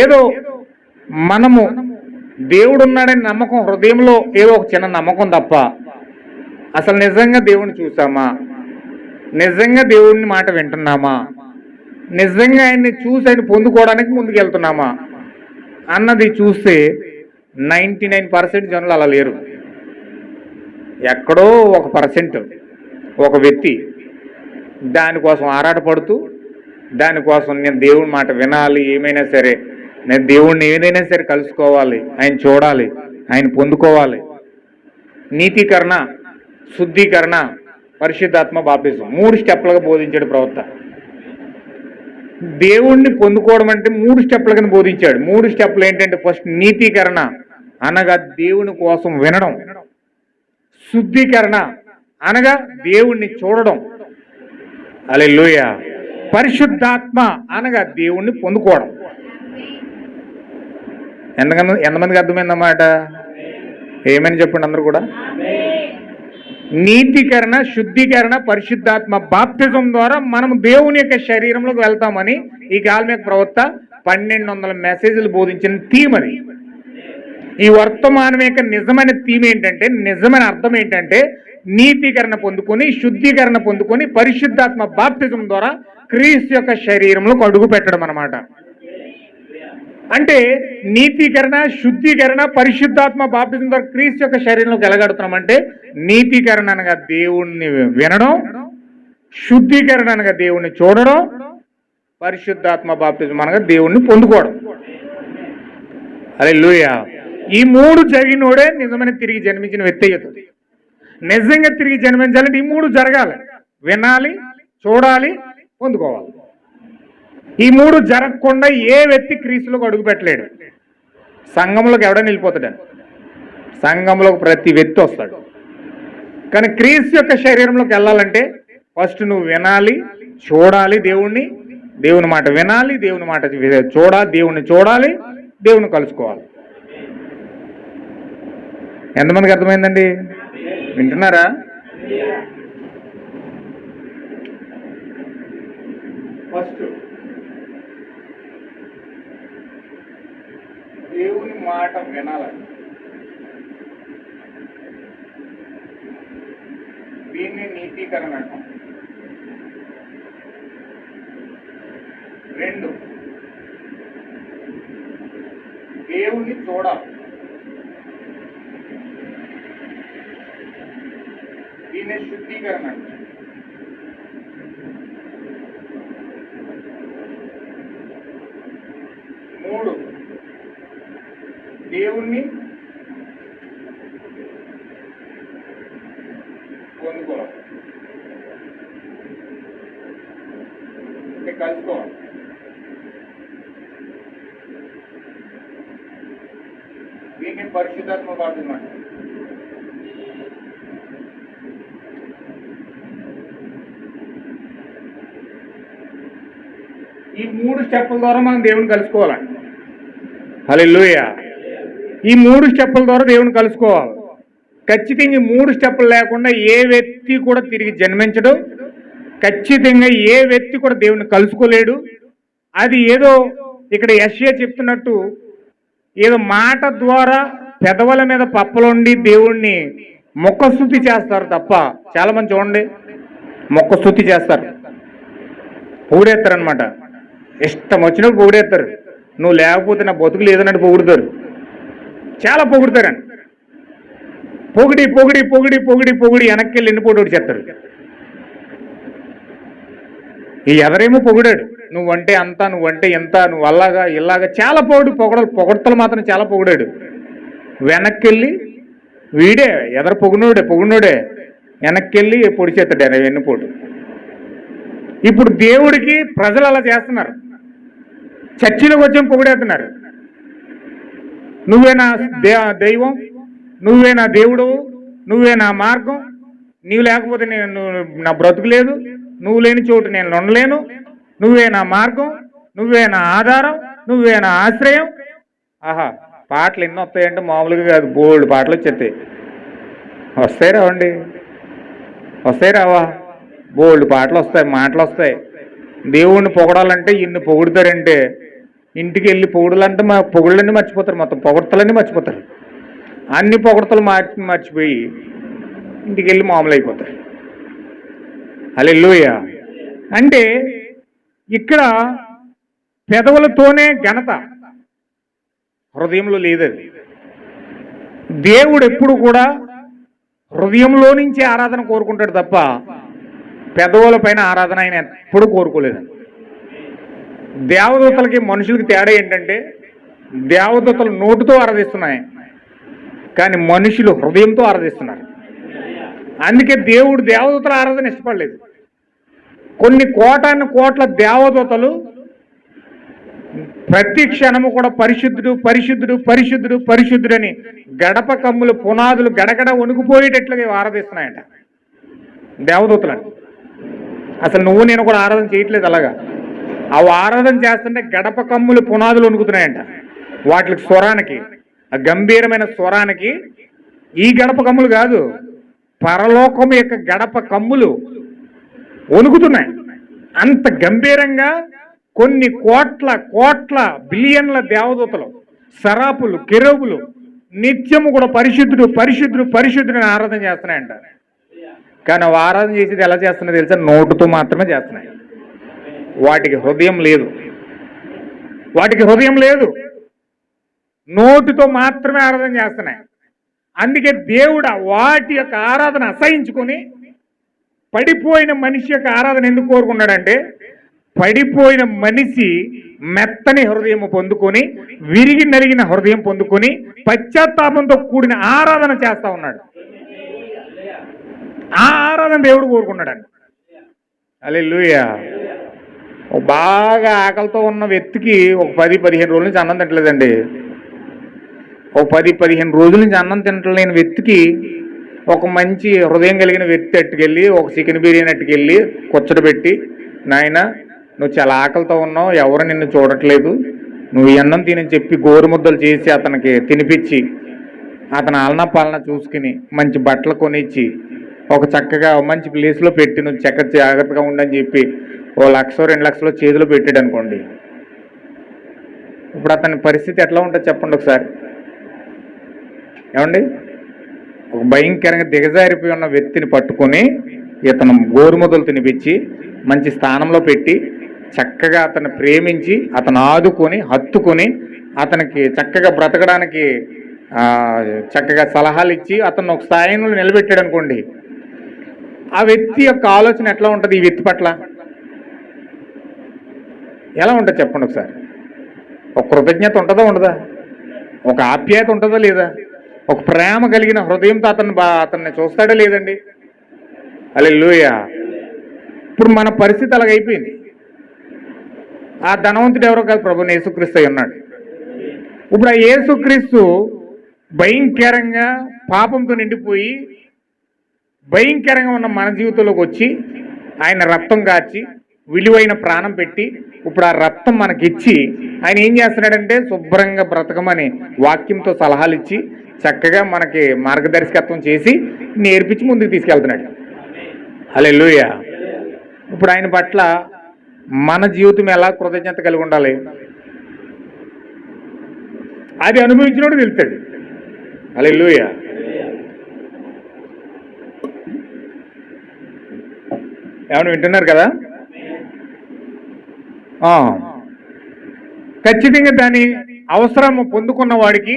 ఏదో మనము దేవుడు ఉన్నాడని నమ్మకం, హృదయంలో ఏదో ఒక చిన్న నమ్మకం తప్ప అసలు నిజంగా దేవుణ్ణి చూసామా, నిజంగా దేవుడిని మాట వింటున్నామా, నిజంగా ఆయన్ని చూసి ఆయన పొందుకోవడానికి ముందుకెళ్తున్నామా అన్నది చూస్తే 99% జనులు అలా లేరు. ఎక్కడో 1% ఒక వ్యక్తి దానికోసం ఆరాటపడుతూ, దానికోసం నేను దేవుని మాట వినాలి, ఏమైనా సరే నేను దేవుణ్ణి ఏదైనా సరే కలుసుకోవాలి, ఆయన చూడాలి, ఆయన పొందుకోవాలి. నీతీకరణ, శుద్ధీకరణ, పరిశుద్ధాత్మ, బాప్టిజం 3 స్టెప్లుగా బోధించాడు ప్రవక్త. దేవుణ్ణి పొందుకోవడం అంటే 3 స్టెప్ల కింద బోధించాడు. 3 స్టెప్లు ఏంటంటే, ఫస్ట్ నీతీకరణ అనగా దేవుని కోసం వినడం, శుద్ధీకరణ అనగా దేవుణ్ణి చూడడం, హల్లెలూయా, పరిశుద్ధాత్మ అనగా దేవుణ్ణి పొందుకోవడం. ఎంతమందికి అర్థమైందన్నమాట? ఏమని చెప్పండి అందరూ కూడా. నీతీకరణ, శుద్ధీకరణ, పరిశుద్ధాత్మ, బాప్తిజం ద్వారా మనం దేవుని యొక్క శరీరంలోకి వెళ్తామని ఈ గాల్మేక ప్రవక్త 1200 మెసేజ్లు బోధించిన థీమ్ అది. ఈ వర్తమానం యొక్క నిజమైన థీమ్ ఏంటంటే, నిజమైన అర్థం ఏంటంటే, నీతీకరణ పొందుకొని, శుద్ధీకరణ పొందుకొని, పరిశుద్ధాత్మ బాప్తిజం ద్వారా క్రీస్తు యొక్క శరీరంలోకి అడుగు పెట్టడం అన్నమాట. అంటే నీతీకరణ, శుద్ధీకరణ, పరిశుద్ధాత్మ బాప్తిజం ద్వారా క్రీస్తు యొక్క శరీరంలోకి ఎలాగడుతున్నామంటే, నీతీకరణ అనగా దేవుణ్ణి వినడం, శుద్ధీకరణ అనగా దేవుణ్ణి చూడడం, పరిశుద్ధాత్మ బాప్తిజం అనగా దేవుణ్ణి పొందుకోవడం. హల్లెలూయా. ఈ 3 జరిగినోడే నిజమైన తిరిగి జన్మించిన వ్యక్తి అవుతుంది. నిజంగా తిరిగి జన్మించాలంటే ఈ 3 జరగాలి. వినాలి, చూడాలి, పొందుకోవాలి. ఈ 3 జరగకుండా ఏ వ్యక్తి క్రీస్తులోకి అడుగు పెట్టలేడు. సంఘంలోకి ఎవడైనా వెళ్ళిపోతాడు, సంఘంలోకి ప్రతి వ్యక్తి వస్తాడు. కానీ క్రీస్తు యొక్క శరీరంలోకి వెళ్ళాలంటే ఫస్ట్ నువ్వు వినాలి, చూడాలి, దేవుని మాట వినాలి, దేవుని మాట దేవుణ్ణి చూడాలి, దేవుని కలుసుకోవాలి. ఎంతమందికి అర్థమైందండి? వింటున్నారా? ఫస్ట్ దేవుని మాట వినాలని, దీన్ని నీతీకరణ అంటాం. 2 దేవుని చూడాలి, దీన్ని శుద్ధీకరణ అంటాం. 3 దేవుణ్ణి పొందుకోవాలి, కలుసుకోవాలి. దీన్ని పరిశుద్ధాత్మ బాప్తిజం అంటారు. ఈ 3 స్టెప్పుల ద్వారా మనం దేవుని కలుసుకోవాలండి. హల్లెలూయా. ఈ 3 స్టెప్పుల ద్వారా దేవుని కలుసుకోవాలి. ఖచ్చితంగా ఈ 3 స్టెప్పులు లేకుండా ఏ వ్యక్తి కూడా తిరిగి జన్మించడు. ఖచ్చితంగా ఏ వ్యక్తి కూడా దేవుణ్ణి కలుసుకోలేడు. అది ఏదో ఇక్కడ యెషయా చెప్తున్నట్టు ఏదో మాట ద్వారా పెదవుల మీద పప్పలుండి దేవుణ్ణి ముఖస్తుతి చేస్తారు తప్ప, చాలా మంది చూడండి ముఖస్తుతి చేస్తారు, పొగిడేస్తారనమాట. ఇష్టం వచ్చినప్పుడు పొగిడేస్తారు. నువ్వు లేకపోతే నా బతుకు లేదన్నట్టు పొగుడుతారు, చాలా పొగుడుతారని. పొగిడి పొగిడి పొగిడి పొగిడి పొగిడి వెనక్కి వెళ్ళి ఎన్నిపోటు చేస్తారు. ఈ ఎదరేమో పొగిడాడు, నువ్వంటే అంతా, నువ్వంటే ఎంత, నువ్వు అలాగా ఇలాగా చాలా పొగడతలు మాత్రం చాలా పొగిడాడు. వెనక్కి వెళ్ళి వీడే ఎదరు పొగినోడే వెనక్కి వెళ్ళి పొడి చేస్తాడు ఎన్నిపోటు. ఇప్పుడు దేవుడికి ప్రజలు అలా చేస్తున్నారు, చర్చిలోకి వచ్చి పొగిడేస్తున్నారు. నువ్వే నా దైవం, నువ్వే నా దేవుడు, నువ్వే నా మార్గం, నీవు లేకపోతే నేను నా బ్రతుకు లేదు, నువ్వు లేని చోటు నేను ఉండలేను, నువ్వే నా మార్గం, నువ్వే నా ఆధారం, నువ్వే నా ఆశ్రయం. ఆహా, పాటలు ఎన్ని వస్తాయంటే మామూలుగా కాదు, బోల్డ్ పాటలు వచ్చేస్తాయి. వస్తాయి రావండి, వస్తాయి రావా, బోల్డ్ పాటలు వస్తాయి, మాటలు వస్తాయి. దేవుణ్ణి పొగడాలంటే ఇన్ని పొగుడుతారంటే ఇంటికి వెళ్ళి పొగుడులంటే మా పొగుళ్ళన్నీ మర్చిపోతారు, మొత్తం పొగడతలన్నీ మర్చిపోతారు. అన్ని పొగడతలు మర్చిపోయి ఇంటికి వెళ్ళి మామూలు అయిపోతారు. హల్లెలూయా. అంటే ఇక్కడ పెదవులతోనే ఘనత, హృదయంలో లేదది. దేవుడు ఎప్పుడు కూడా హృదయంలో నుంచి ఆరాధన కోరుకుంటాడు తప్ప పెదవుల పైన ఆరాధన ఆయన ఎప్పుడు కోరుకోలేదు. దేవదూతలకి మనుషులకి తేడా ఏంటంటే దేవదూతలు నోటితో ఆరాధిస్తున్నాయి, కానీ మనుషులు హృదయంతో ఆరాధిస్తున్నారు. అందుకే దేవుడు దేవదూతల ఆరాధన ఇష్టపడలేదు. కొన్ని కోట్ల దేవదూతలు ప్రతి క్షణము కూడా పరిశుద్ధుడు పరిశుద్ధుడు పరిశుద్ధుడు పరిశుద్ధుడని గడప కమ్ములు పునాదులు గడగడ వణుకుపోయేటట్లుగా ఆరాధిస్తున్నాయంట దేవదూతలని. అసలు నువ్వు నేను కూడా ఆరాధన చేయట్లేదు అలాగా. అవి ఆరాధన చేస్తుంటే గడప కమ్ములు పునాదులు వణుకుతున్నాయంట. వాటికి స్వరానికి, ఆ గంభీరమైన స్వరానికి ఈ గడప కమ్ములు కాదు, పరలోకం యొక్క గడప కమ్ములు వణుకుతున్నాయి. అంత గంభీరంగా కొన్ని కోట్ల బిలియన్ల దేవదూతలు, సరాపులు, కెరూబులు నిత్యము కూడా పరిశుద్ధుడు పరిశుద్ధుడు పరిశుద్ధుడిని ఆరాధన చేస్తున్నాయంట. కానీ అవి ఆరాధన చేసేది ఎలా చేస్తున్నాయో తెలుసా? నోటుతో మాత్రమే చేస్తున్నాయి. వాటికి హృదయం లేదు, వాటికి హృదయం లేదు, నోటితో మాత్రమే ఆరాధన చేస్తున్నాయి. అందుకే దేవుడు వాటి యొక్క ఆరాధన అసహించుకొని పడిపోయిన మనిషి యొక్క ఆరాధన ఎందుకు కోరుకున్నాడంటే, పడిపోయిన మనిషి మెత్తని హృదయం పొందుకొని, విరిగి నలిగిన హృదయం పొందుకొని పశ్చాత్తాపంతో కూడిన ఆరాధన చేస్తా ఉన్నాడు. ఆ ఆరాధన దేవుడు కోరుకున్నాడండి. హల్లెలూయా. బాగా ఆకలితో ఉన్న వ్యక్తికి ఒక 10-15 రోజుల నుంచి అన్నం తింటలేదండి. ఒక 10-15 రోజుల నుంచి అన్నం తింటలేని వ్యక్తికి ఒక మంచి హృదయం కలిగిన వ్యక్తి అట్టుకెళ్ళి ఒక చికెన్ బిర్యానీ అట్టుకెళ్ళి కూర్చోబెట్టి, నాయన నువ్వు చాలా ఆకలితో ఉన్నావు, ఎవరు నిన్ను చూడట్లేదు, నువ్వు ఈ అన్నం తినని చెప్పి గోరుముద్దలు చేసి అతనికి తినిపించి, అతను ఆలనా పాలన చూసుకుని మంచి బట్టలు కొనిచ్చి ఒక చక్కగా మంచి ప్లేస్లో పెట్టి నువ్వు జాగ్రత్తగా ఉండని చెప్పి ఓ 1,00,000 2,00,000 చేతిలో పెట్టాడు అనుకోండి. ఇప్పుడు అతని పరిస్థితి ఎట్లా ఉంటుంది చెప్పండి ఒకసారి. ఏమండి, ఒక భయంకరంగా దిగజారిపోయి ఉన్న వ్యక్తిని పట్టుకొని ఇతను గోరుముద్దలు తినిపించి మంచి స్థానంలో పెట్టి చక్కగా అతను ప్రేమించి అతను ఆదుకొని హత్తుకొని అతనికి చక్కగా బ్రతకడానికి చక్కగా సలహాలు ఇచ్చి అతను ఒక స్థాయిలో నిలబెట్టాడు అనుకోండి. ఆ వ్యక్తి యొక్క ఆలోచన ఎట్లా ఉంటుంది ఈ వ్యక్తి పట్ల? ఎలా ఉంటుంది చెప్పండి ఒకసారి. ఒక కృతజ్ఞత ఉంటుందా ఉండదా? ఒక ఆప్యాయత ఉంటుందా లేదా? ఒక ప్రేమ కలిగిన హృదయంతో అతన్ని చూస్తాడా లేదండి? హల్లెలూయా. ఇప్పుడు మన పరిస్థితి అలాగైపోయింది. ఆ ధనవంతుడు ఎవరో కాదు, ప్రభువైన యేసుక్రీస్తు అయి ఉన్నాడు. ఇప్పుడు ఆ యేసుక్రీస్తు భయంకరంగా పాపంతో నిండిపోయి భయంకరంగా ఉన్న మన జీవితంలోకి వచ్చి ఆయన రక్తం కాచి విలువైన ప్రాణం పెట్టి ఇప్పుడు ఆ రక్తం మనకిచ్చి ఆయన ఏం చేస్తున్నాడంటే శుభ్రంగా బ్రతకమని వాక్యంతో సలహాలు ఇచ్చి చక్కగా మనకి మార్గదర్శకత్వం చేసి నేర్పించి ముందుకు తీసుకెళ్తున్నాడు. హల్లెలూయా. ఇప్పుడు ఆయన పట్ల మన జీవితం ఎలా కృతజ్ఞత కలిగి ఉండాలి, అది అనుభవించినప్పుడు తెలుస్తుంది. హల్లెలూయా. ఏమైనా వింటున్నారు కదా? ఖచ్చితంగా దాని అవసరం పొందుకున్న వాడికి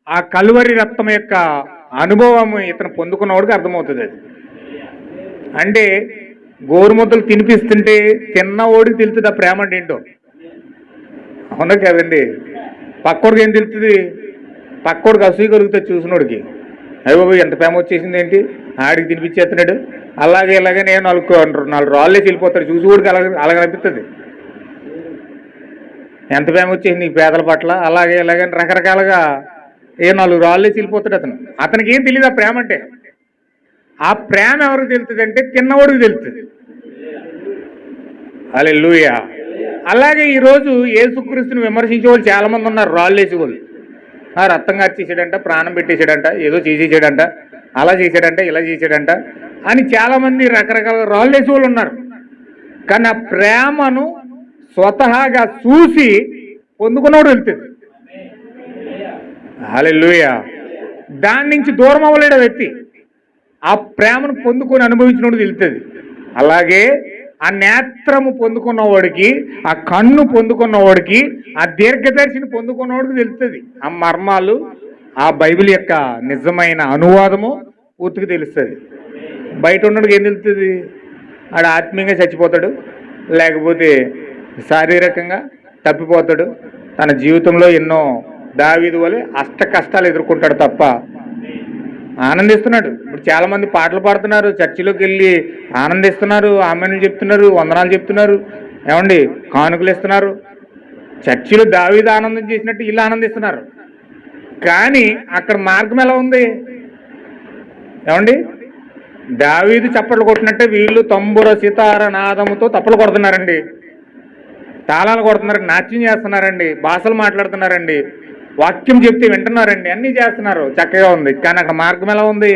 ఆ కలువరి రక్తం యొక్క అనుభవం ఇతను పొందుకున్నవాడికి అర్థమవుతుంది. అది అంటే గోరుముద్దలు తినిపిస్తుంటే తిన్నవాడికి తెలుస్తుంది ఆ ప్రేమ అంటే ఏంటో. అవునా కదండి? పక్కోడికి ఏం తెలుస్తుంది? పక్కోడికి అసూయ కలుగుతుంది చూసినోడికి. అయ్యో ఎంత ప్రేమ వచ్చేసింది ఏంటి, ఆడికి తినిపించేస్తున్నాడు, అలాగే ఇలాగే నేను నాలుగు రాళ్ళేసి వెళ్ళిపోతాడు చూసి అలాగే అనిపిస్తుంది. ఎంత ప్రేమ వచ్చేసింది నీకు పేదల పట్ల, అలాగే ఇలాగే రకరకాలుగా నాలుగు రాళ్ళేసి వెళ్ళిపోతాడు అతను. అతనికి ఏం తెలియదు ఆ ప్రేమ అంటే. ఆ ప్రేమ ఎవరికి తెలుస్తుంది అంటే తిన్నవాడికి తెలుస్తుంది. హల్లెలూయా. అలాగే ఈరోజు యేసుక్రీస్తుని విమర్శించే వాళ్ళు చాలా మంది ఉన్నారు. రాళ్ళు వేసేవాళ్ళు, రక్తం కార్చేసాడంట, ప్రాణం పెట్టేశాడంట, ఏదో చేసేసాడంట, అలా చేశాడంట, ఇలా చేశాడంట అని చాలామంది రకరకాల రాళ్ళు వేసేవాళ్ళు ఉన్నారు. కానీ ఆ ప్రేమను స్వతహాగా చూసి పొందుకున్నవాడు వెళ్తుంది. హల్లెలూయా. దాని నుంచి దూరం అవ్వలేడు వ్యక్తి. ఆ ప్రేమను పొందుకొని అనుభవించినోడు తెలుస్తుంది. అలాగే ఆ నేత్రము పొందుకున్నవాడికి, ఆ కన్ను పొందుకున్నవాడికి, ఆ దీర్ఘదర్శిని పొందుకున్నవాడికి తెలుస్తుంది. ఆ మర్మాలు, ఆ బైబిల్ యొక్క నిజమైన అనువాదము పూర్తిగా తెలుస్తుంది. బయట ఉన్నోడికి ఏం తెలుస్తుంది? ఆడ ఆత్మీయంగా చచ్చిపోతాడు, లేకపోతే శారీరకంగా తప్పిపోతాడు. తన జీవితంలో ఎన్నో దావీదు వలె అష్ట కష్టాలు ఎదుర్కొంటాడు తప్ప ఆనందిస్తున్నాడు. ఇప్పుడు చాలా మంది పాటలు పాడుతున్నారు, చర్చిలోకి వెళ్ళి ఆనందిస్తున్నారు, ఆమెను చెప్తున్నారు, వందనాలు చెప్తున్నారు, ఏమండి కానుకలు ఇస్తున్నారు. చర్చిలో దావీదు ఆనందం చేసినట్టు వీళ్ళు ఆనందిస్తున్నారు. కానీ అక్కడ మార్గం ఎలా ఉంది? ఏమండి దావీదు చప్పట్లు కొట్టినట్టే వీళ్ళు తంబుర సితార నాదముతో తప్పలు కొడుతున్నారండి, తాళాలు కొడుతున్నారండి, నాట్యం చేస్తున్నారండి, భాషలు మాట్లాడుతున్నారండి, వాక్యం చెప్తే వింటున్నారండి, అన్నీ చేస్తున్నారు, చక్కగా ఉంది. కానీ అక్కడ మార్గం ఎలా ఉంది?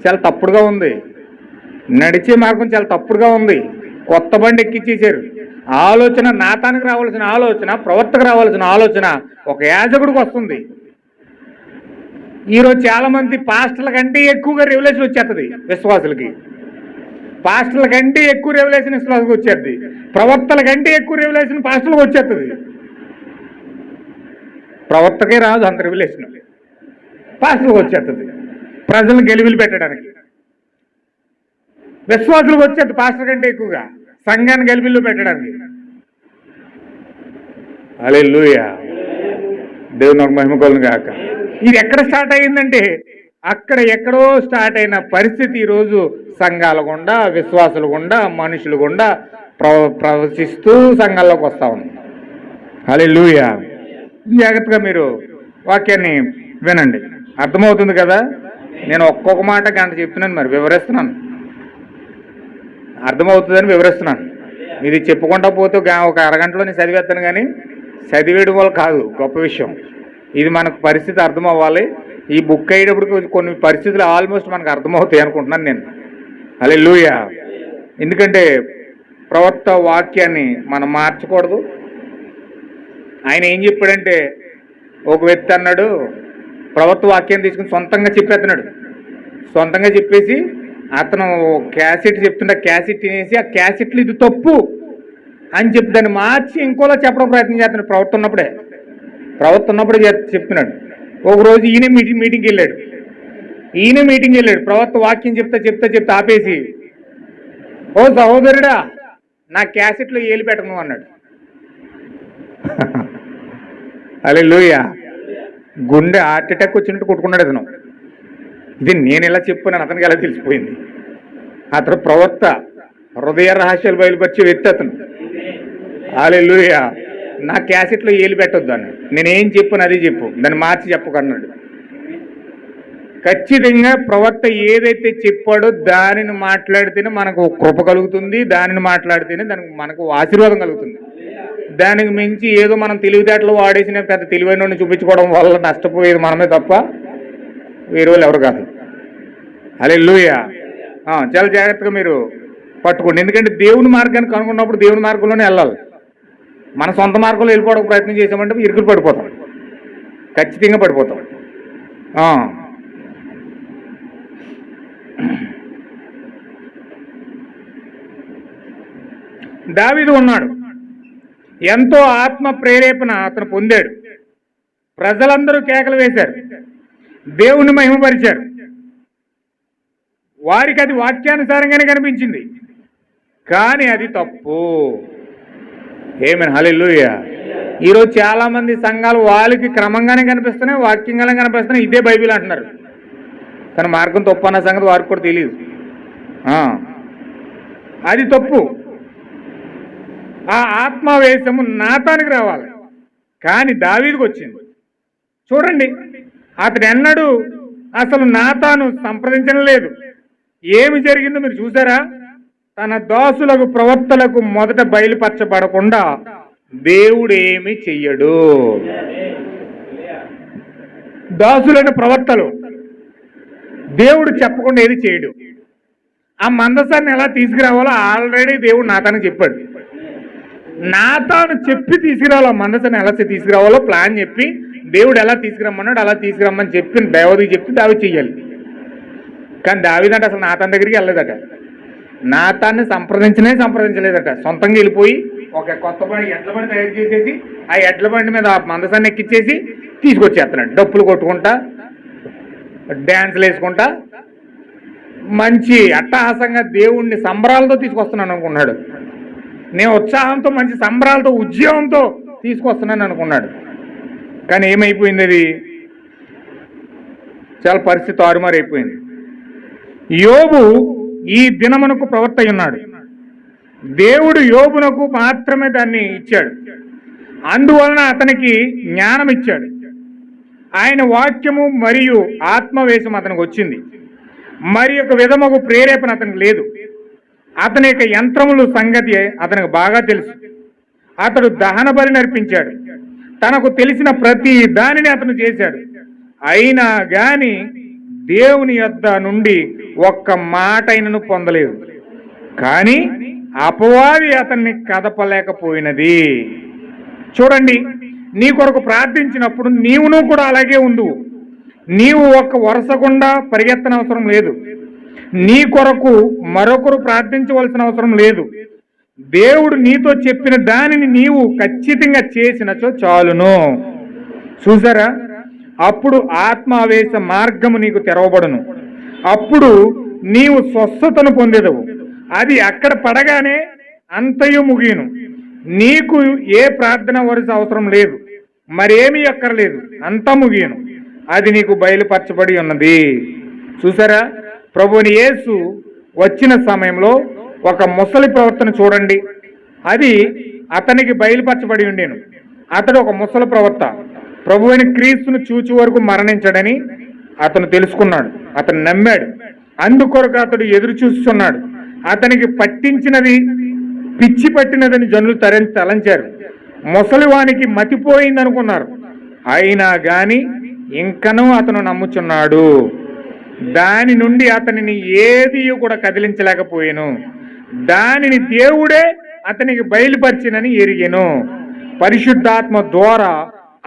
చాలా తప్పుడుగా ఉంది. నడిచే మార్గం చాలా తప్పుడుగా ఉంది. కొత్త బండి ఎక్కించేశారు. ఆలోచన నాతానికి రావాల్సిన ఆలోచన, ప్రవర్తకు రావాల్సిన ఆలోచన ఒక యాజకుడికి వస్తుంది. ఈరోజు చాలా మంది పాస్టర్ల కంటే ఎక్కువగా రెవల్యూషన్ వచ్చేస్తుంది విశ్వాసులకి. పాస్టర్ల కంటే ఎక్కువ రెవల్యూషన్ విశ్వాసులకు వచ్చేది. ప్రవక్తల కంటే ఎక్కువ రెవల్యూషన్ పాస్టర్లకు వచ్చేస్తుంది. ప్రవక్తకే రాదు అంత రెవల్యూషన్, పాస్టర్లకు వచ్చేస్తుంది. ప్రజలను గెలివిలు పెట్టడానికి విశ్వాసులకు వచ్చేది పాస్టర్ కంటే ఎక్కువగా, సంఘాన్ని గెలివిల్లో పెట్టడానికి. హల్లెలూయా. దేవుని ఒక మహిమ కలుగును గాక. ఇది ఎక్కడ స్టార్ట్ అయ్యిందంటే అక్కడ ఎక్కడో స్టార్ట్ అయిన పరిస్థితి ఈరోజు సంఘాల గుండా, విశ్వాసుల గుండా, మనుషుల గుండా ప్రవశిస్తూ సంఘాల్లోకి వస్తూ ఉంది. హల్లెలూయా. జాగ్రత్తగా మీరు వాక్యాన్ని వినండి, అర్థమవుతుంది కదా? నేను ఒక్కొక్క మాట గంట చెప్తున్నాను, మరి వివరిస్తున్నాను, అర్థమవుతుందని వివరిస్తున్నాను. ఇది చెప్పుకుంటా పోతే ఒక అరగంటలో నేను చదివేస్తాను, కానీ చదివేయడం వల్ల కాదు గొప్ప విషయం. ఇది మనకు పరిస్థితి అర్థం అవ్వాలి. ఈ బుక్ అయ్యేటప్పుడు కొన్ని పరిస్థితులు ఆల్మోస్ట్ మనకు అర్థమవుతాయి అనుకుంటున్నాను నేను. హల్లెలూయా. ఎందుకంటే ప్రవక్త వాక్యాన్ని మనం మార్చకూడదు. ఆయన ఏం చెప్పాడంటే, ఒక వ్యక్తి అన్నాడు ప్రవక్త వాక్యాన్ని తీసుకుని సొంతంగా చెప్పేస్తున్నాడు. సొంతంగా చెప్పేసి అతను క్యాసెట్ చెప్తుంటే క్యాసెట్ తినేసి ఆ క్యాసెట్లు ఇది తప్పు అని చెప్పి దాన్ని మార్చి ఇంకోలా చెప్పడం ప్రయత్నం చేస్తున్నాడు. ప్రవక్త ఉన్నప్పుడే చెప్తున్నాడు. ఒకరోజు ఈయన మీటింగ్కి వెళ్ళాడు. ప్రవక్త వాక్యం చెప్తా ఆపేసి, ఓ సహోదరుడా, నా క్యాసెట్లో ఏలు పెట్టను అన్నాడు. హల్లెలూయా. గుండె హార్ట్ అటాక్ వచ్చినట్టు కొట్టుకున్నాడు అతను. ఇది నేను ఇలా చెప్పాను అతనికి ఎలా తెలిసిపోయింది? అతను ప్రవక్త, హృదయ రహస్యాలు బయలుపరిచే వ్యక్తి అతను. హల్లెలూయా. నా క్యాసెట్లో ఏలు పెట్టొద్దు అన్నాడు. నేనేం చెప్పాను అది చెప్పు, దాన్ని మార్చి చెప్పకన్నాడు. ఖచ్చితంగా ప్రవక్త ఏదైతే చెప్పాడో దానిని మాట్లాడితేనే మనకు కృప కలుగుతుంది, దానిని మాట్లాడితేనే మనకు ఆశీర్వాదం కలుగుతుంది. దానికి మించి ఏదో మనం తెలివితేటలు వాడేసిన పెద్ద తెలివైన చూపించుకోవడం వల్ల నష్టపోయేది మనమే తప్ప వేరే వాళ్ళు ఎవరు కాదు. హల్లెలూయా. చాలా జాగ్రత్తగా మీరు పట్టుకోండి. ఎందుకంటే దేవుని మార్గాన్ని కనుక్కున్నప్పుడు దేవుని మార్గంలోనే వెళ్ళాలి. మన సొంత మార్గంలో వెళ్ళిపోవడానికి ప్రయత్నం చేసామంటే ఇరుకులు పడిపోతాం, ఖచ్చితంగా పడిపోతాం. దావీదు ఉన్నాడు, ఎంతో ఆత్మ ప్రేరేపణ అతను పొందాడు. ప్రజలందరూ కేకలు వేశారు, దేవుణ్ణి మహిమపరిచారు. వారికి అది వాక్యానుసారంగానే కనిపించింది, కానీ అది తప్పు. ఏమని హల్లెలూయా. ఈరోజు చాలా మంది సంఘాలు వాళ్ళకి క్రమంగానే కనిపిస్తున్నాయి, వాక్యంగానే కనిపిస్తున్నాయి, ఇదే బైబిల్ అంటున్నారు. కానీ మార్గం తప్పు అన్న సంగతి వారికి కూడా తెలియదు. అది తప్పు. ఆ ఆత్మావేశము నాతానికి రావాలి, కానీ దావీదుకు వచ్చింది. చూడండి, అతడు ఎన్నడూ అసలు నాతాను సంప్రదించడం లేదు. ఏమి జరిగిందో మీరు చూసారా? తన దాసులకు ప్రవక్తలకు మొదట బయలుపరచబడకుండా దేవుడు ఏమి చెయ్యడు. దాసులైన ప్రవక్తలు దేవుడు చెప్పకుండా ఏది చేయడు. ఆ మందసాన్ని ఎలా తీసుకురావాలో ఆల్రెడీ దేవుడు నాతాను చెప్పాడు. నాతాను చెప్పి తీసుకురావాలో, మందసాన్ని ఎలా తీసుకురావాలో ప్లాన్ చెప్పి దేవుడు ఎలా తీసుకురమ్మన్నాడు అలా తీసుకురమ్మని చెప్పి దేవతకి చెప్పి దావీదు చెయ్యాలి. కానీ దావీదంటే అసలు నాతాన్ దగ్గరికి వెళ్ళలేదట. నాతాన్ని సంప్రదించలేదట. సొంతంగా వెళ్ళిపోయి ఒక కొత్త ఎడ్ల బండి తయారు చేసేసి ఆ ఎడ్ల బండి మీద ఆ మందసాన్ని ఎక్కించేసి తీసుకొచ్చేస్తున్నాడు. డప్పులు కొట్టుకుంటా, డ్యాన్సులు వేసుకుంటా, మంచి అట్టహాసంగా దేవుణ్ణి సంబరాలతో తీసుకొస్తున్నాను అనుకున్నాడు. నేను ఉత్సాహంతో, మంచి సంబరాలతో, ఉద్యోగంతో తీసుకొస్తున్నాను అనుకున్నాడు. కానీ ఏమైపోయింది? అది చాలా పరిస్థితి తారుమారైపోయింది. యోబు ఈ దినమునకు ప్రవక్త ఉన్నాడు. దేవుడు యోబునకు మాత్రమే దాన్ని ఇచ్చాడు. అందువలన అతనికి జ్ఞానం ఇచ్చాడు. ఆయన వాక్యము మరియు ఆత్మవేశం అతనికి వచ్చింది. మరి ఒక విధముకు ప్రేరేపణ అతనికి లేదు. అతని యొక్క యంత్రములు సంగతి అతనికి బాగా తెలుసు. అతడు దహన బలి నర్పించాడు. తనకు తెలిసిన ప్రతి దానిని అతను చేశాడు. అయినా గాని దేవుని యొద్ద నుండి ఒక్క మాట అయినను పొందలేదు. కానీ అపవాది అతన్ని కదపలేకపోయినది. చూడండి, నీ కొరకు ప్రార్థించినప్పుడు నీవును కూడా అలాగే ఉండు. నీవు ఒక్క వరుసకుండా పరిగెత్తనవసరం లేదు. నీ కొరకు మరొకరు ప్రార్థించవలసిన అవసరం లేదు. దేవుడు నీతో చెప్పిన దానిని నీవు ఖచ్చితంగా చేసినచో చాలును. చూసారా? అప్పుడు ఆత్మావేశ మార్గము నీకు తెరవబడును. అప్పుడు నీవు స్వస్థతను పొందేదవు. అది అక్కడ పడగానే అంతయు ముగియను. నీకు ఏ ప్రార్థన వరుస అవసరం లేదు, మరేమీ అక్కర్లేదు, అంతా ముగియను. అది నీకు బయలుపరచబడి ఉన్నది. చూసారా? ప్రభువుని యేసు వచ్చిన సమయంలో ఒక ముసలి ప్రవర్తన చూడండి. అది అతనికి బయలుపరచబడి ఉండేను. అతడు ఒక ముసలి ప్రవక్త. ప్రభువైన క్రీస్తును చూచి వరకు మరణించడని అతను తెలుసుకున్నాడు. అతను నమ్మాడు. అందుకొరకు అతడు ఎదురు చూస్తున్నాడు. అతనికి పట్టించినది పిచ్చి పట్టినదని జనులు తలంచారు. ముసలివానికి మతిపోయింది అనుకున్నారు. అయినా గాని ఇంకనూ అతను నమ్ముచున్నాడు. దాని నుండి అతనిని ఏది కూడా కదిలించలేకపోయాను. దానిని దేవుడే అతనికి బయలుపరిచినని ఎరిగెను. పరిశుద్ధాత్మ ద్వారా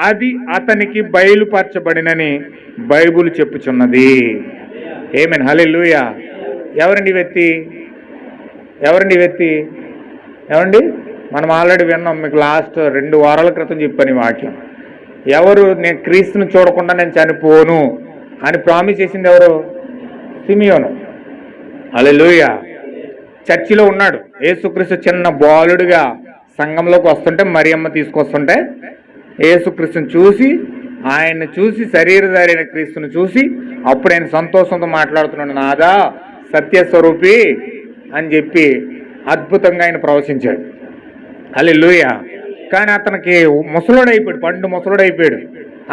అది అతనికి బయలుపరచబడినని బైబుల్ చెప్పుచున్నది. ఆమేన్. హల్లెలూయా. ఎవరండి వ్యక్తి? ఏమండి? మనం ఆల్రెడీ విన్నాం. మీకు లాస్ట్ 2 వారాల క్రితం చెప్పాను ఈ వాక్యం. ఎవరు నేను క్రీస్తుని చూడకుండా నేను చనిపోను అని ప్రామిస్ చేసింది ఎవరు? సిమియోను. హల్లెలూయా. చర్చిలో ఉన్నాడు. యేసుక్రీస్తు చిన్న బాలుడిగా సంఘంలోకి వస్తుంటే మరియమ్మ తీసుకొస్తుంటే యేసుక్రీస్తుని చూసి, ఆయన్ని చూసి, శరీరధారి అయిన క్రీస్తుని చూసి అప్పుడు ఆయన సంతోషంతో మాట్లాడుతున్నాడు, నాదా సత్యస్వరూపి అని చెప్పి అద్భుతంగా ఆయన ప్రవచించాడు. హల్లెలూయా. కానీ అతనికి ముసలుడైపోయాడు, పండు ముసలుడైపోయాడు.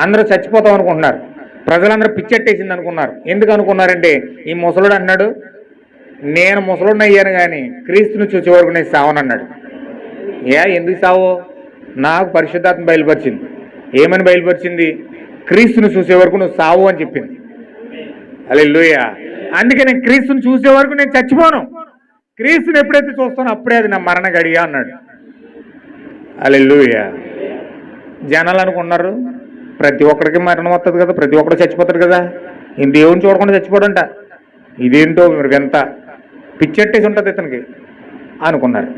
అందరూ చచ్చిపోతాం అనుకుంటున్నారు. ప్రజలందరూ పిచ్చెట్టేసింది అనుకున్నారు. ఎందుకు అనుకున్నారంటే ఈ ముసలుడు అన్నాడు, నేను ముసలుడిని అయ్యాను కానీ క్రీస్తుని చూసే వరకు నేను సావనన్నాడు. ఎందుకు సావు? నాకు పరిశుద్ధాత్మ బయలుపరిచింది. ఏమని బయలుపరిచింది? క్రీస్తుని చూసే వరకు నువ్వు సావు అని చెప్పింది. హల్లెలూయా. అందుకే నేను క్రీస్తుని చూసే వరకు నేను చచ్చిపోను. క్రీస్తుని ఎప్పుడైతే చూస్తానో అప్పుడే అది నా మరణ గడియ అన్నాడు. హల్లెలూయా. జనాలు అనుకున్నారు ప్రతి ఒక్కడికి మరణం వస్తుంది కదా, ప్రతి ఒక్కడు చచ్చిపోతాడు కదా, ఈయన దేవుని చూడకుండా చచ్చిపోడంట, ఇదేంటో మీరు ఎంత పిచ్చెట్టేసి ఉంటుంది ఇతనికి అనుకున్నారు.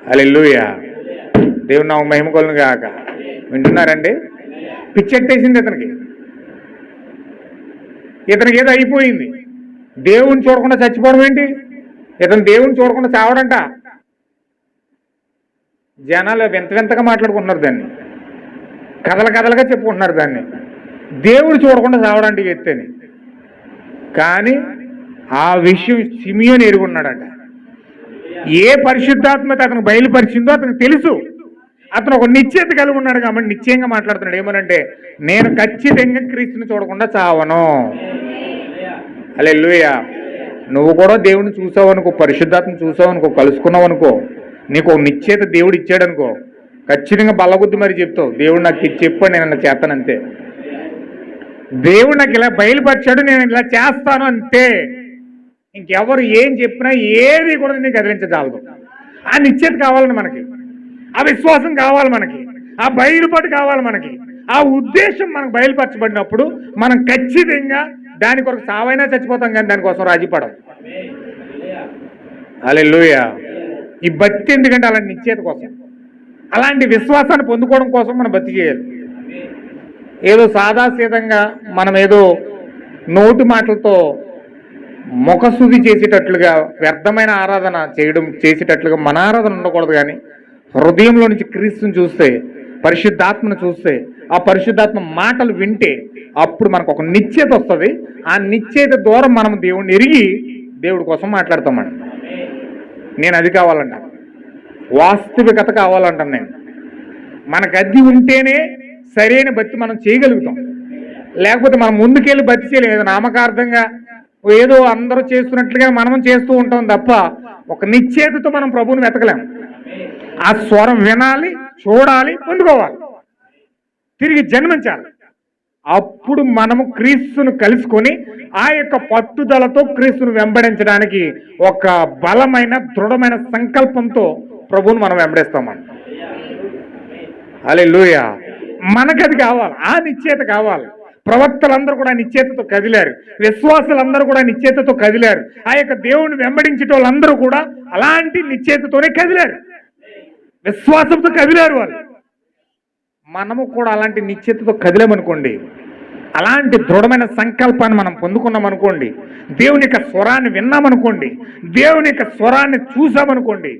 హల్లెలూయా. దేవుని నా మహిమ కొలను గాక. వింటున్నారండి? పిచ్చెట్టేసింది ఇతనికి. ఇతనికి ఏదో అయిపోయింది. దేవుని చూడకుండా చచ్చిపోవడం ఏంటి? ఇతను దేవుని చూడకుండా చావడంట. జనాలు వింత వింతగా మాట్లాడుకుంటున్నారు దాన్ని, కథలుగా చెప్పుకుంటున్నారు దాన్ని. దేవుడు చూడకుండా చావడంటే ఎత్తేని. కానీ ఆ విషయం సిమియోను ఎరుగున్నాడంట. ఏ పరిశుద్ధాత్మత అతను బయలుపరిచిందో అతనికి తెలుసు. అతను ఒక నిశ్చయత కలిగి ఉన్నాడు కాబట్టి నిశ్చయంగా మాట్లాడుతున్నాడు. ఏమనంటే, నేను ఖచ్చితంగా క్రీస్తుని చూడకుండా చావను. హల్లెలూయా. నువ్వు కూడా దేవుడిని చూసావు అనుకో, పరిశుద్ధాత్మను చూసావు అనుకో, కలుసుకున్నావు అనుకో, నీకు ఒక నిశ్చయత దేవుడు ఇచ్చాడు అనుకో, ఖచ్చితంగా బల్లగుద్ది మరి చెప్తావు, దేవుడు నాకు ఇది చెప్పాడు, నేను అలా చేస్తాను అంతే. దేవుడు నాకు ఇలా బయలుపరిచాడు, నేను ఇలా చేస్తాను అంతే. ఇంకెవరు ఏం చెప్పినా ఏది కూడా నీకు కదిలించజాలదు. ఆ నిశ్చయత కావాలని మనకి, ఆ విశ్వాసం కావాలి మనకి, ఆ బయలుపాటు కావాలి మనకి. ఆ ఉద్దేశం మనకు బయలుపరచబడినప్పుడు మనం ఖచ్చితంగా దాని కొరకు సావైనా చచ్చిపోతాం, కానీ దానికోసం రాజీపడం. హల్లెలూయా. ఈ భక్తి ఎందుకంటే అలాంటి నిశ్చయత కోసం, అలాంటి విశ్వాసాన్ని పొందుకోవడం కోసం మనం భక్తి చేయాలి. ఏదో సాదాసీదంగా మనం ఏదో నోటి మాటలతో ముఖశుద్ధి చేసేటట్లుగా వ్యర్థమైన ఆరాధన చేసేటట్లుగా మన ఆరాధన ఉండకూడదు. కానీ హృదయంలో నుంచి క్రీస్తుని చూస్తే, పరిశుద్ధాత్మను చూస్తే, ఆ పరిశుద్ధాత్మ మాటలు వింటే అప్పుడు మనకు ఒక నిశ్చయత వస్తుంది. ఆ నిశ్చయత ద్వారా మనం దేవుడిని ఎరిగి దేవుడి కోసం మాట్లాడతామండి. నేను అది కావాలంట, వాస్తవికత కావాలంటాను నేను. మనకు అది ఉంటేనే సరైన భక్తి మనం చేయగలుగుతాం. లేకపోతే మనం ముందుకెళ్ళి భక్తి చేయలేము. ఏదో నామకార్థంగా ఏదో అందరూ చేస్తున్నట్లుగా మనం చేస్తూ ఉంటాం తప్ప ఒక నిశ్చయతతో మనం ప్రభువుని వెతకలేము. ఆ స్వరం వినాలి, చూడాలి, పొందుకోవాలి, తిరిగి జన్మించాలి. అప్పుడు మనము క్రీస్తును కలుసుకొని ఆ యొక్క పట్టుదలతో క్రీస్తును వెంబడించడానికి ఒక బలమైన దృఢమైన సంకల్పంతో ప్రభువును మనం వెంబడిస్తామని. హల్లెలూయా. మనకది కావాలి, ఆ నిశ్చయత కావాలి. ప్రవక్తలందరూ కూడా నిశ్చయతతో కదిలారు, విశ్వాసులందరూ కూడా నిశ్చయతతో కదిలారు. ఆ యొక్క దేవుని వెంబడించే వాళ్ళందరూ కూడా అలాంటి నిశ్చయతతోనే కదిలారు, విశ్వాసంతో కదిలారు వాళ్ళు. మనము కూడా అలాంటి నిశ్చయతతో కదిలామనుకోండి, అలాంటి దృఢమైన సంకల్పాన్ని మనం పొందుకున్నాం అనుకోండి, దేవుని యొక్క స్వరాన్ని విన్నామనుకోండి, దేవుని యొక్క స్వరాన్ని చూసామనుకోండి,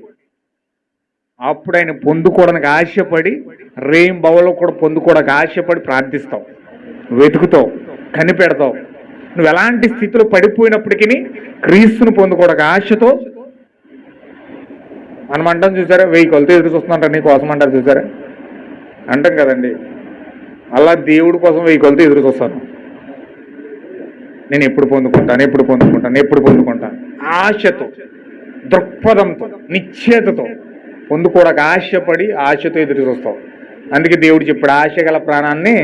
అప్పుడు ఆయన పొందుకోవడానికి ఆశపడి, రేం బవలో కూడా పొందుకోవడానికి ఆశపడి ప్రార్థిస్తావు, వెతుకుతావు, కనిపెడతావు. నువ్వు ఎలాంటి స్థితిలో పడిపోయినప్పటికీ క్రీస్తును పొందుకోవడానికి ఆశతో మనం అంటాం చూసారా, 1000 కొలతో ఎదురు చూస్తుంటారు నీ కోసం అంటారు చూసారా, అంటాం కదండి. అలా దేవుడి కోసం 1000 కొలతో ఎదురు చూస్తాను. నేను ఎప్పుడు పొందుకుంటాను ఆశతో, దృక్పథంతో, నిశ్చయతతో పొందుకోవడానికి ఆశపడి ఆశతో ఎదురు చూస్తావు. అందుకే దేవుడు చెప్పాడు, ఆశ గల ప్రాణాన్ని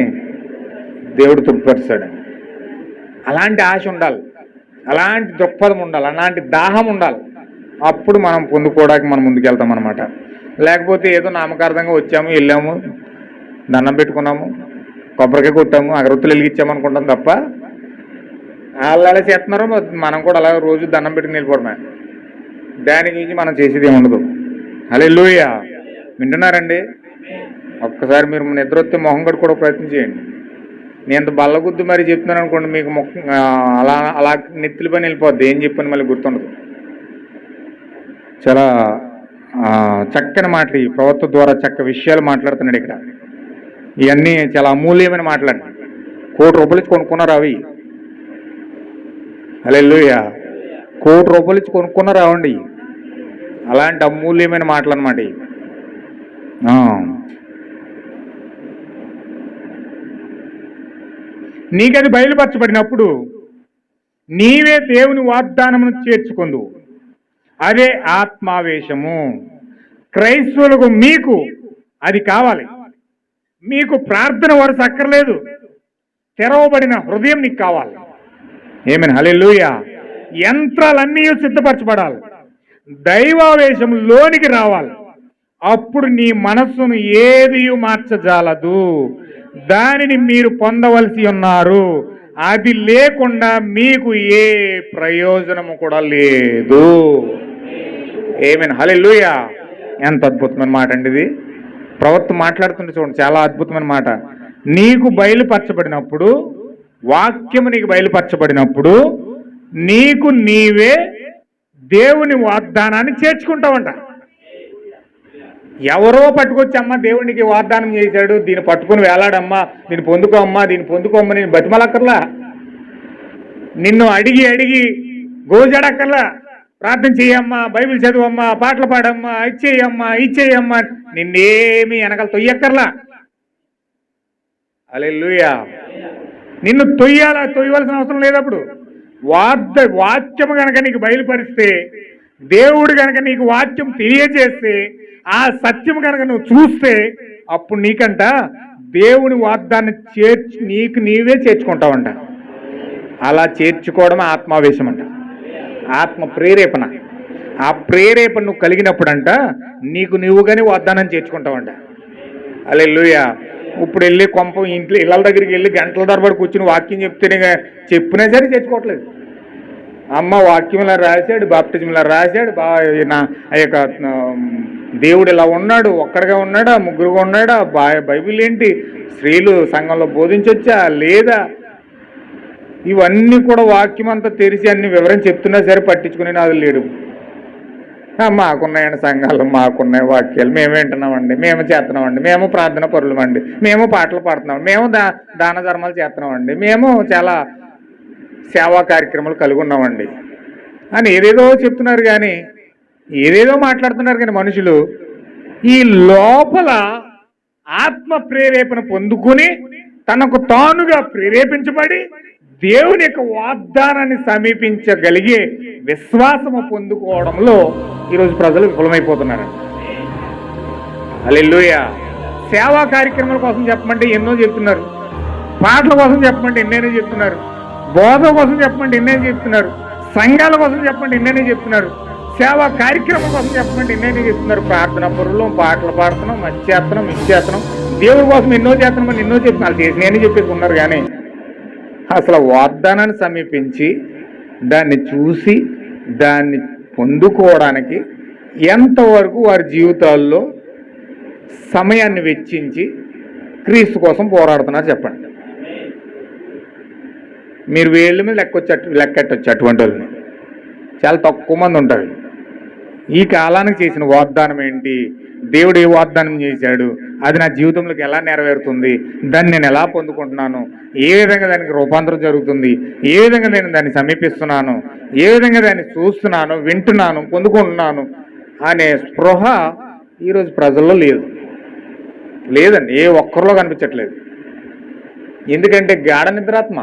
దేవుడు తృప్తిపరుస్తాడు. అలాంటి ఆశ ఉండాలి, అలాంటి దృక్పథం ఉండాలి, అలాంటి దాహం ఉండాలి. అప్పుడు మనం పొందుకోవడానికి మనం ముందుకెళ్తాం అనమాట. లేకపోతే ఏదో నామకార్థంగా వచ్చాము, వెళ్ళాము, దండం పెట్టుకున్నాము, కొబ్బరికాయ కొట్టాము, అగరొత్తులు వెలిగించాము అనుకుంటాం తప్ప వాళ్ళు అలా చేస్తున్నారు, మనం కూడా అలా రోజు దండం పెట్టుకుని వెళ్ళిపోవడమే. దానికి మించి మనం చేసేది ఏమి ఉండదు. హల్లెలూయా. వింటున్నారండి? ఒక్కసారి మీరు నిద్ర వస్తే మొహం కడుక్కోవడం ప్రయత్నం చేయండి. నేను ఎంత బల్లగుద్దు మరి చెప్తున్నాను అనుకోండి, మీకు అలా నెత్తిలి పని వెళ్ళిపోద్ది, ఏం చెప్పని మళ్ళీ గుర్తుండదు. చాలా చక్కని మాటలు, ఈ ప్రవక్త ద్వారా చక్క విషయాలు మాట్లాడుతున్నాడు ఇక్కడ. ఇవన్నీ చాలా అమూల్యమైన మాటలండి. 1 కోటి రూపాయలు ఇచ్చి కొనుక్కున్నారు అవి. హల్లెలూయా. 1 కోటి రూపాయలు ఇచ్చి కొనుక్కున్నారు అవండి. అలాంటి అమూల్యమైన మాటలు అన్నమాట. నీకది బయలుపరచబడినప్పుడు నీవే దేవుని వాగ్దానమును చేర్చుకొందువు, అదే ఆత్మావేశము. క్రైస్తవులకు మీకు అది కావాలి. మీకు ప్రార్థన వరుస అక్కర్లేదు, తెరవబడిన హృదయం నీకు కావాలి. ఏమైనా హల్లెలూయా. యంత్రాలన్నీ సిద్ధపరచబడాలి, దైవావేశం లోనికి రావాలి. అప్పుడు నీ మనస్సును ఏది మార్చజాలదు, దానిని మీరు పొందవలసి ఉన్నారు. అది లేకుండా మీకు ఏ ప్రయోజనము కూడా లేదు. ఏమైనా హల్లెలూయా. ఎంత అద్భుతమైన మాట అండి ఇది. ప్రవక్త మాట్లాడుతుంటే చూడండి, చాలా అద్భుతమైన మాట. నీకు బయలుపరచబడినప్పుడు, వాక్యము నీకు బయలుపరచబడినప్పుడు నీకు నీవే దేవుని వాగ్దానాన్ని చేర్చుకుంటావంట. ఎవరో పట్టుకొచ్చి అమ్మ దేవునికి వాగ్దానం చేశాడు, దీన్ని పట్టుకుని వేలాడమ్మా, దీన్ని పొందుకోమ్మా, దీన్ని పొందుకోమ్మ, నేను బతిమలక్కర్లా, నిన్ను అడిగి అడిగి గోజాడక్కర్లా, ప్రార్థన చేయమ్మా, బైబిల్ చదువమ్మా, పాటలు పాడమ్మా, ఇచ్చేయమ్మా, నిన్నేమి వెనకాల తొయ్యక్కర్లా. హల్లెలూయా. నిన్ను తొయ్యవలసిన అవసరం లేదప్పుడు. వాక్యము కనుక నీకు బయలుపరిస్తే, దేవుడు కనుక నీకు వాక్యం తెలియజేస్తే, ఆ సత్యం కనుక నువ్వు చూస్తే, అప్పుడు నీకంట దేవుని వాగ్దాన్ని నీకు నీవే చేర్చుకుంటావంట. అలా చేర్చుకోవడం ఆత్మావేశం అంట, ఆత్మ ప్రేరేపణ. ఆ ప్రేరేపణ నువ్వు కలిగినప్పుడంట నీకు నువ్వుగానే వాగ్దానం చేర్చుకుంటావంట. హల్లెలూయా. ఇప్పుడు వెళ్ళి ఇళ్ళ దగ్గరికి వెళ్ళి గంటల తరబడి కూర్చుని వాక్యం చెప్తేనే చెప్పినా సరే చేర్చుకోవట్లేదు. అమ్మ వాక్యం ఇలా రాశాడు, బాప్టిజం ఇలా రాశాడు, ఆ యొక్క దేవుడు ఇలా ఉన్నాడు, ఒక్కడిగా ఉన్నాడా, ముగ్గురుగా ఉన్నాడా, బైబిల్ ఏంటి, స్త్రీలు సంఘంలో బోధించొచ్చా లేదా, ఇవన్నీ కూడా వాక్యం అంతా తెరిచి అన్ని వివరం చెప్తున్నా సరే పట్టించుకునే నాదు లేడు. మాకున్నాయండి సంఘాలు, మాకున్నాయి వాక్యాలు, మేము వింటున్నామండి, మేము చేస్తున్నామండి, మేము ప్రార్థన పరులమండి, మేము పాటలు పాడుతున్నామండి, మేము దాన ధర్మాలు చేస్తున్నామండి, మేము చాలా సేవా కార్యక్రమాలు కలిగి ఉన్నామండి అని ఏదేదో చెప్తున్నారు. కానీ ఏదేదో మాట్లాడుతున్నారు. కానీ మనుషులు ఈ లోపల ఆత్మ ప్రేరేపణ పొందుకుని తనకు తానుగా ప్రేరేపించబడి దేవుని యొక్క వాగ్దానాన్ని సమీపించగలిగే విశ్వాసము పొందుకోవడంలో ఈరోజు ప్రజలు విఫలమైపోతున్నారు. హల్లెలూయా. సేవా కార్యక్రమాల కోసం చెప్పమంటే ఎన్నో చెప్తున్నారు, పాటల కోసం చెప్పమంటే ఎన్నైనా చెప్తున్నారు, బోధ కోసం చెప్పమంటే ఎన్నైనా చెప్తున్నారు, సంఘాల కోసం చెప్పమంటే ఎన్నైనా చెప్తున్నారు, సేవా కార్యక్రమం కోసం చెప్పమంటే ఎన్నైనా చెప్తున్నారు. ప్రార్థన పరులు, పాటలు పాడుతున్నాం, అది చేస్తున్నాం, దేవుడి కోసం ఎన్నో చేస్తున్నాం, ఎన్నో చెప్తున్నారు, చేసినవన్నీ చెప్పేసి ఉన్నారు. కానీ అసలు వాగ్దానాన్ని సమీపించి దాన్ని చూసి దాన్ని పొందుకోవడానికి ఎంతవరకు వారి జీవితాల్లో సమయాన్ని వెచ్చించి క్రీస్తు కోసం పోరాడుతున్నారు చెప్పండి. మీరు వేళ్ళ మీద లెక్కెట్టచ్చు అటువంటి వాళ్ళని. చాలా తక్కువ మంది ఉంటారు. ఈ కాలానికి చేసిన వాగ్దానం ఏంటి, దేవుడు ఏ వాగ్దానం చేశాడు, అది నా జీవితంలోకి ఎలా నెరవేరుతుంది, దాన్ని నేను ఎలా పొందుకుంటున్నాను, ఏ విధంగా దానికి రూపాంతరం జరుగుతుంది, ఏ విధంగా నేను దాన్ని సమీపిస్తున్నాను, ఏ విధంగా దాన్ని చూస్తున్నాను, వింటున్నాను, పొందుకుంటున్నాను అనే స్పృహ ఈరోజు ప్రజల్లో లేదండి. ఏ ఒక్కరిలో కనిపించట్లేదు. ఎందుకంటే గాఢ నిద్రాత్మ,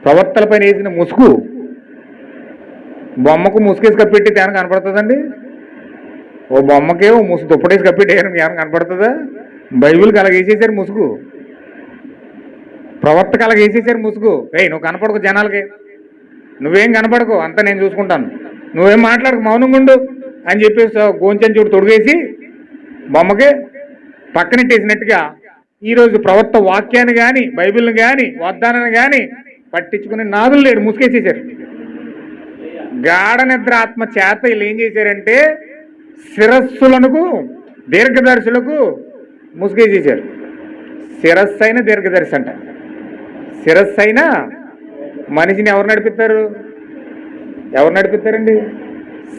ప్రవర్తనపైన వేసిన ముసుగు. బొమ్మకు ముసుగేసి కప్పెట్టి ధ్యానం కనపడుతుందండి? ఓ బొమ్మకే ఓ దుప్పటేసి కప్పెట్టి ధ్యానం కనపడుతుందా? బైబిల్కి అలాగ వేసేసారు ముసుగు, ప్రవర్తకు అలాగ వేసేసారు ముసుగు. నువ్వు కనపడకు జనాలకి, నువ్వేం కనపడకు, అంతా నేను చూసుకుంటాను, నువ్వేం మాట్లాడకు, మౌనంగా ఉండు అని చెప్పేసి గోంచని చూడు తొడిగేసి బొమ్మకే పక్కనెట్టేసినట్టుగా ఈరోజు ప్రవర్త వాక్యాన్ని కానీ, బైబిల్ని కానీ, వాగ్దానాన్ని కానీ పట్టించుకుని నాదులు లేడు, ముసుగేసేసారు. గాఢ నిద్ర ఆత్మ చేత వీళ్ళు ఏం చేశారంటే శిరస్సులకు, దీర్ఘదర్శులకు ముసుగేసేసారు. శిరస్సు అయిన దీర్ఘదర్శి అంట. శిరస్సు అయినా మనిషిని ఎవరు నడిపిస్తారండి?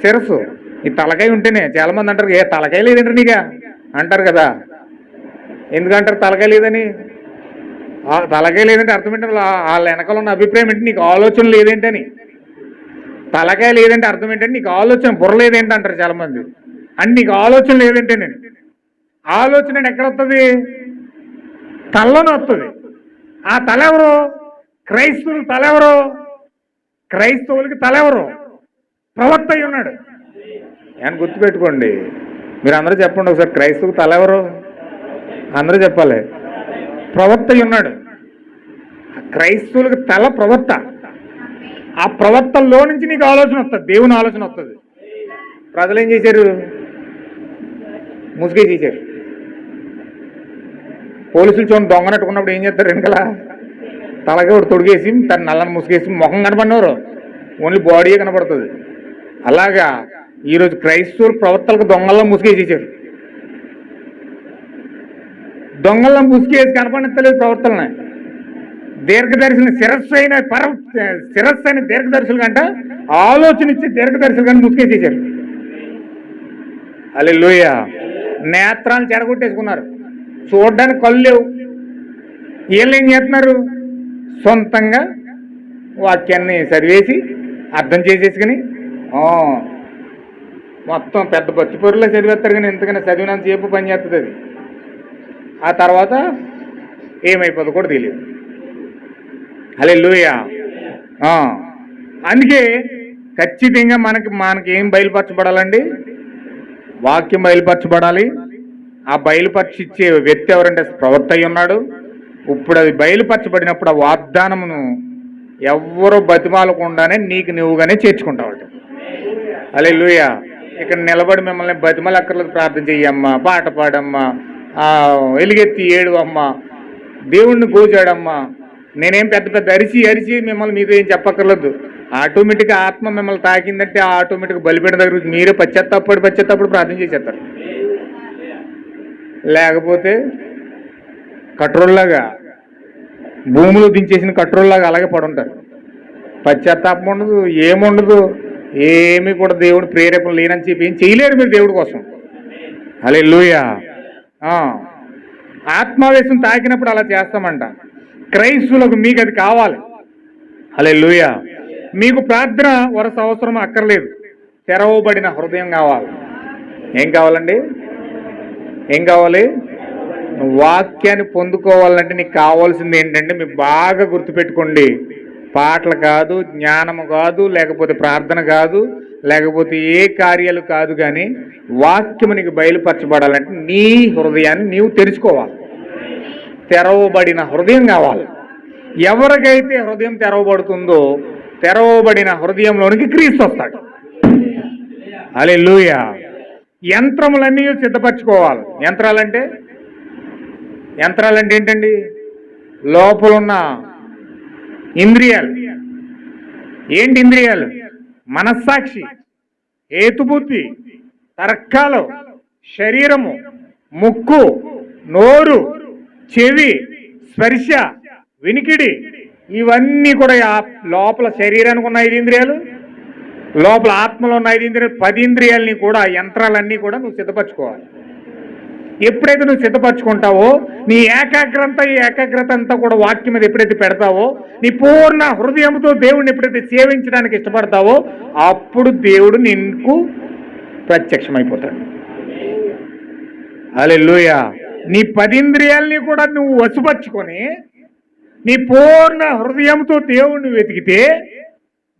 శిరస్సు. ఈ తలకాయ ఉంటేనే చాలా మంది అంటారు, ఏ తలకాయ లేదంటారు నీగా అంటారు కదా. ఎందుకంటారు తలకాయ లేదని? తలకాయ లేదంటే అర్థం ఏంటంటే వాళ్ళ వెనకాల ఉన్న అభిప్రాయం ఏంటి, నీకు ఆలోచన లేదేంటని. తలకాయ లేదంటే అర్థం ఏంటంటే నీకు ఆలోచన, బుర్ర లేదేంటి అంటారు చాలా మంది. అంటే నీకు ఆలోచన లేదంటే నేను ఆలోచన ఎక్కడ వస్తుంది? తలలోనే వస్తుంది. ఆ తల ఎవరు? క్రైస్తవులు తల ఎవరు? క్రైస్తవులకి తల ఎవరు? ప్రవక్త అయి ఉన్నాడు. అని గుర్తుపెట్టుకోండి. మీరు అందరూ చెప్పండి ఒకసారి, క్రైస్తవుకు తల ఎవరు? అందరూ చెప్పాలి. ప్రవక్త ఉన్నాడు. క్రైస్తవులకు తల ప్రవక్త. ఆ ప్రవక్తల్లో నుంచి నీకు ఆలోచన వస్తుంది, దేవుని ఆలోచన వస్తుంది. ప్రజలు ఏం చేశారు? ముసుగేసేసారు. పోలీసులు చూడండి, దొంగనట్టుకున్నప్పుడు ఏం చేస్తారు? వెనకాల తలగా ఒకటి తొడిగేసి తన నల్లని ముసుగేసి ముఖం కనపడినవారు, ఓన్లీ బాడీ కనపడుతుంది. అలాగా ఈరోజు క్రైస్తవులు ప్రవక్తలకు దొంగల్లో ముసుగేసేసారు. దొంగల్లో ముసుగేసి కనపడలేదు ప్రవర్తనని. దీర్ఘదర్శులు శిరస్సు అయిన దీర్ఘదర్శులు కంట ఆలోచన ఇచ్చి దీర్ఘదర్శులు కంటే ముసుగేసేసారు. హల్లెలూయా. నేత్రాలు చెడగొట్టేసుకున్నారు, చూడడానికి కళ్ళు లేవు. వీళ్ళు ఏం చేస్తున్నారు? సొంతంగా వాక్యాన్ని చదివేసి అర్థం చేసేసుకుని మొత్తం పెద్ద బతిపొరులో చదివేస్తారు. కానీ ఎందుకని చదివినంత సేపు పని చేస్తుంది అది. ఆ తర్వాత ఏమైపోతుందో కూడా తెలియదు. హల్లెలూయా. అందుకే ఖచ్చితంగా మనకి ఏం బయలుపరచబడాలండి? వాక్యం బయలుపరచబడాలి. ఆ బయలుపరిచిచ్చే వ్యక్తి ఎవరంటే ప్రవక్త అయి ఉన్నాడు. ఇప్పుడు అది బయలుపరచబడినప్పుడు ఆ వాగ్దానమును ఎవ్వరూ బతిమాలకుండానే నీకు నువ్వుగానే చేర్చుకుంటావు. హల్లెలూయా. ఇక్కడ నిలబడి మిమ్మల్ని బతిమాలక్కర్లేదు, ప్రార్థన చెయ్యమ్మా, పాట పాడమ్మా, ఎలుగెత్తి ఏడు అమ్మా, దేవుణ్ణి గోచాడమ్మా, నేనేం పెద్ద అరిచి మిమ్మల్ని మీతో ఏం చెప్పక్కర్లేదు. ఆటోమేటిక్గా ఆత్మ మిమ్మల్ని తాకిందంటే ఆటోమేటిక్గా బలిపీఠం దగ్గర మీరే పశ్చాత్తాపడి ప్రార్థన చేసేస్తారు. లేకపోతే కట్రోల్లాగా భూమిలో దించేసిన కట్రోల్లాగా అలాగే పడుంటారు. పశ్చాత్తాపం ఉండదు, ఏముండదు, ఏమీ కూడా దేవుడు ప్రేరేపణ లేనని చెప్పి ఏం చేయలేరు మీరు దేవుడి కోసం. హల్లెలూయా. ఆత్మావేశం తాకినప్పుడు అలా చేస్తామంట. క్రైస్తవులకు మీకు అది కావాలి. హల్లెలూయా. మీకు ప్రార్థన వరుస అవసరం అక్కర్లేదు, తెరవబడిన హృదయం కావాలి. ఏం కావాలండి? ఏం కావాలి? వాక్యాన్ని పొందుకోవాలంటే నీకు కావాల్సింది ఏంటంటే, మీరు బాగా గుర్తుపెట్టుకోండి, పాటలు కాదు, జ్ఞానము కాదు, లేకపోతే ప్రార్థన కాదు, లేకపోతే ఏ కార్యాలు కాదు, కానీ వాక్యము నీకు బయలుపరచబడాలంటే నీ హృదయాన్ని నీవు తెరుచుకోవాలి. తెరవబడిన హృదయం కావాలి. ఎవరికైతే హృదయం తెరవబడుతుందో తెరవబడిన హృదయంలోనికి క్రీస్తు వస్తాడు. హల్లెలూయా. యంత్రములన్నీ సిద్ధపరచుకోవాలి. యంత్రాలంటే ఏంటండి? లోపలున్న ఇంద్రియాలు. ఏంటి ఇంద్రియాలు? మనస్సాక్షి, హేతుబుద్ధి, తర్కాలు, శరీరము, ముక్కు, నోరు, చెవి, స్పర్శ, వినికిడి, ఇవన్నీ కూడా లోపల శరీరానికి ఉన్న 5 ఇంద్రియాలు, లోపల ఆత్మలో ఉన్న 5 ఇంద్రియాలు, 10 ఇంద్రియాలని కూడా, యంత్రాలన్నీ కూడా నువ్వు సిద్ధపరచుకోవాలి. ఎప్పుడైతే నువ్వు సిద్ధపరచుకుంటావో నీ ఏకాగ్రత అంతా కూడా వాక్యం మీద ఎప్పుడైతే పెడతావో, నీ పూర్ణ హృదయంతో దేవుడిని ఎప్పుడైతే సేవించడానికి ఇష్టపడతావో అప్పుడు దేవుడు నీకు ప్రత్యక్షమైపోతాడు. హల్లెలూయా. నీ 10 ఇంద్రియాలని కూడా నువ్వు వశపరుచుకొని నీ పూర్ణ హృదయంతో దేవుడిని వెతికితే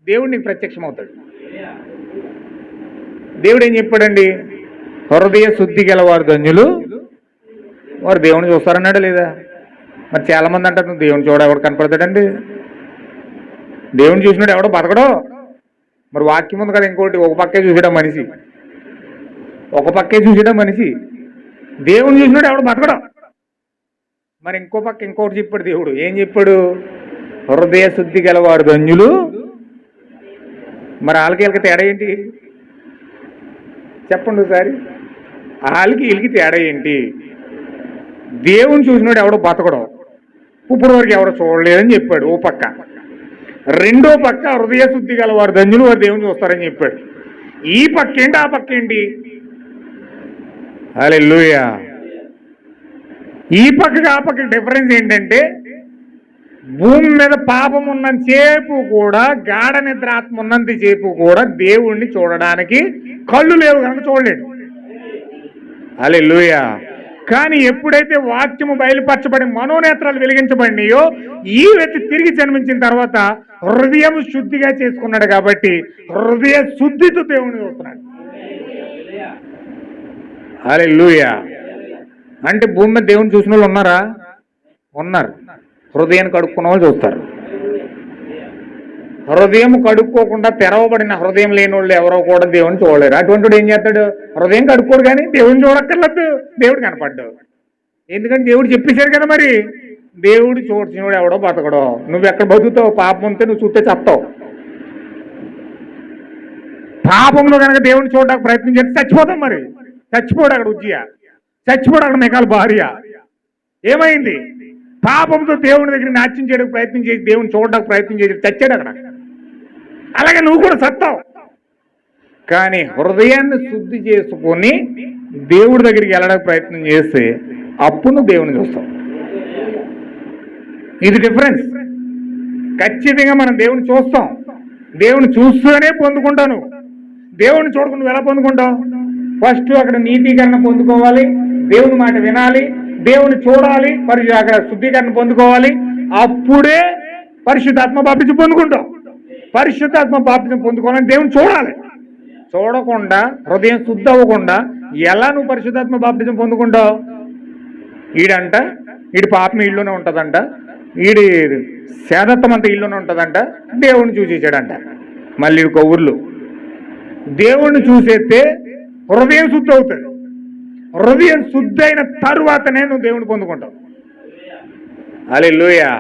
దేవుడు నీకు ప్రత్యక్షమవుతాడు. దేవుడు ఏం చెప్పాడండి? హృదయ శుద్ధి గలవారు ధన్యులు, వారు దేవుని చూస్తారన్నాడా లేదా? మరి చాలా మంది అంటారు, నువ్వు దేవుని చూడ ఎవడు కనపడతాడండి? దేవుని చూసినాడు ఎవడో బతకడో. మరి వాక్యం ఉంది కదా ఇంకోటి, ఒక పక్కే చూసాడా మనిషి, దేవుని చూసినాడు ఎవడు బతకడో. మరి ఇంకో పక్క ఇంకోటి చెప్పాడు దేవుడు. ఏం చెప్పాడు? హృదయ శుద్ధి గలవారు ధన్యులు. మరి వాళ్ళకి తేడా ఏంటి చెప్పండి ఒకసారి? వాళ్ళకి వీళ్ళకి తేడా ఏంటి? దేవుని చూసినాడు ఎవడో బతకడం, ఇప్పుడు వరకు ఎవడో చూడలేదని చెప్పాడు ఓ పక్క. రెండో పక్క హృదయ శుద్ధి గలవారు ధన్యులు, వారు దేవుని చూస్తారని చెప్పాడు. ఈ పక్క ఏంటి, ఆ పక్క ఏంటి? హల్లెలూయా. ఈ పక్కకి ఆ పక్క డిఫరెన్స్ ఏంటంటే, భూమి మీద పాపం ఉన్నంతసేపు కూడా, గాఢ నిద్ర ఆత్మ ఉన్నంతసేపు కూడా దేవుణ్ణి చూడడానికి కళ్ళు లేవు కనుక చూడలేడు. హల్లెలూయా. కానీ ఎప్పుడైతే వాక్యము బయలుపరచబడి మనోనేత్రాలు వెలిగించబడినాయో, ఈ వ్యక్తి తిరిగి జన్మించిన తర్వాత హృదయం శుద్ధిగా చేసుకున్నాడు కాబట్టి హృదయ శుద్ధితో దేవుణ్ణి చూస్తున్నాడు. హల్లెలూయా. అంటే భూమి మీద దేవుని చూసిన వాళ్ళు ఉన్నారా? ఉన్నారు. హృదయాన్ని కడుక్కున్న వాళ్ళు చూస్తారు. హృదయం కడుక్కోకుండా తెరవబడిన హృదయం లేని వాళ్ళు ఎవరో కూడా దేవుని చూడలేరు. అటువంటి ఏం చేస్తాడు? హృదయం కడుక్కోడు కానీ దేవుని చూడక్కర్లేదు, దేవుడు కనపడ్డావు. ఎందుకంటే దేవుడు చెప్పేశాడు కదా. మరి దేవుడు చూడచినోడు ఎవడో బతకడో. నువ్వు ఎక్కడ బతుకుతావు? పాపం ఉంటే నువ్వు చూస్తే చెప్తావు. పాపంలో కనుక దేవుడిని చూడడానికి ప్రయత్నం చేస్తే చచ్చిపోతాం. మరి చచ్చిపోడు అక్కడ ఉజ్జియ, చచ్చిపోడు అక్కడ మికాల భార్య. ఏమైంది? పాపంతో దేవుని దగ్గర నాట్యం చేయడానికి ప్రయత్నం చేసి దేవుని చూడడానికి ప్రయత్నం చేసి చచ్చాడు అక్కడ. అలాగే నువ్వు కూడా సత్తావు. కానీ హృదయాన్ని శుద్ధి చేసుకొని దేవుడి దగ్గరికి వెళ్ళడానికి ప్రయత్నం చేస్తే అప్పుడు నువ్వు దేవుని చూస్తావు. ఇది డిఫరెన్స్. ఖచ్చితంగా మనం దేవుని చూస్తాం. దేవుని చూస్తూనే పొందుకుంటాను. దేవుని చూడకుండా నువ్వు ఎలా పొందుకుంటావు? ఫస్ట్ అక్కడ నీతీకరణ పొందుకోవాలి, దేవుని మాట వినాలి, దేవుని చూడాలి, అక్కడ శుద్ధీకరణ పొందుకోవాలి. అప్పుడే పరిశుద్ధాత్మ బాప్తిజం పొందుకుంటాం. పరిశుద్ధాత్మ బాప్తిజం పొందుకోవాలని దేవుని చూడాలి. చూడకుండా హృదయం శుద్ధి అవ్వకుండా ఎలా నువ్వు పరిశుద్ధాత్మ బాప్తిజం పొందుకుంటావు? ఈడి పాపం ఇల్లునే ఉంటుందంట, ఈడి శాదత్వం అంతా ఇల్లునే ఉంటుందంట, దేవుణ్ణి చూసేసాడంట. మళ్ళీ కొవ్వుర్లు దేవుణ్ణి చూసేస్తే హృదయం శుద్ధి అవుతుంది. హృదయం శుద్ధి అయిన తరువాతనే నువ్వు దేవుని పొందుకుంటావు. హల్లెలూయా.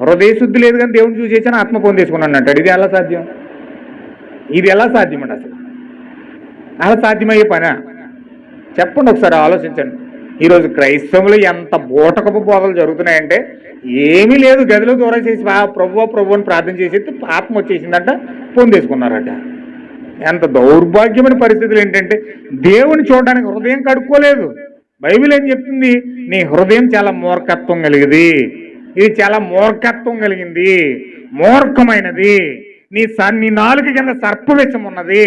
హృదయ శుద్ధి లేదు కానీ దేవుని చూసేసాను ఆత్మ పొందేసుకున్నాను అంటాడు. ఇది ఎలా సాధ్యం? ఇది ఎలా సాధ్యం అండి? అసలు అలా సాధ్యమయ్యే పనా? చెప్పండి ఒకసారి, ఆలోచించండి. ఈరోజు క్రైస్తవులు ఎంత బూటకపు బోధలు జరుగుతున్నాయంటే ఏమీ లేదు, గదిలో దూరం చేసి ప్రభు అని ప్రార్థన చేసి ఆత్మ వచ్చేసిందంట, పొందేసుకున్నారట. ఎంత దౌర్భాగ్యమైన పరిస్థితులు ఏంటంటే దేవుని చూడడానికి హృదయం కడుక్కోలేదు. బైబిల్ ఏం చెప్తుంది? నీ హృదయం చాలా మూర్ఖత్వం కలిగింది, ఇది చాలా మూర్ఖత్వం కలిగింది, మూర్ఖమైనది, నీ నాలుక కింద సర్పవిషం ఉన్నది,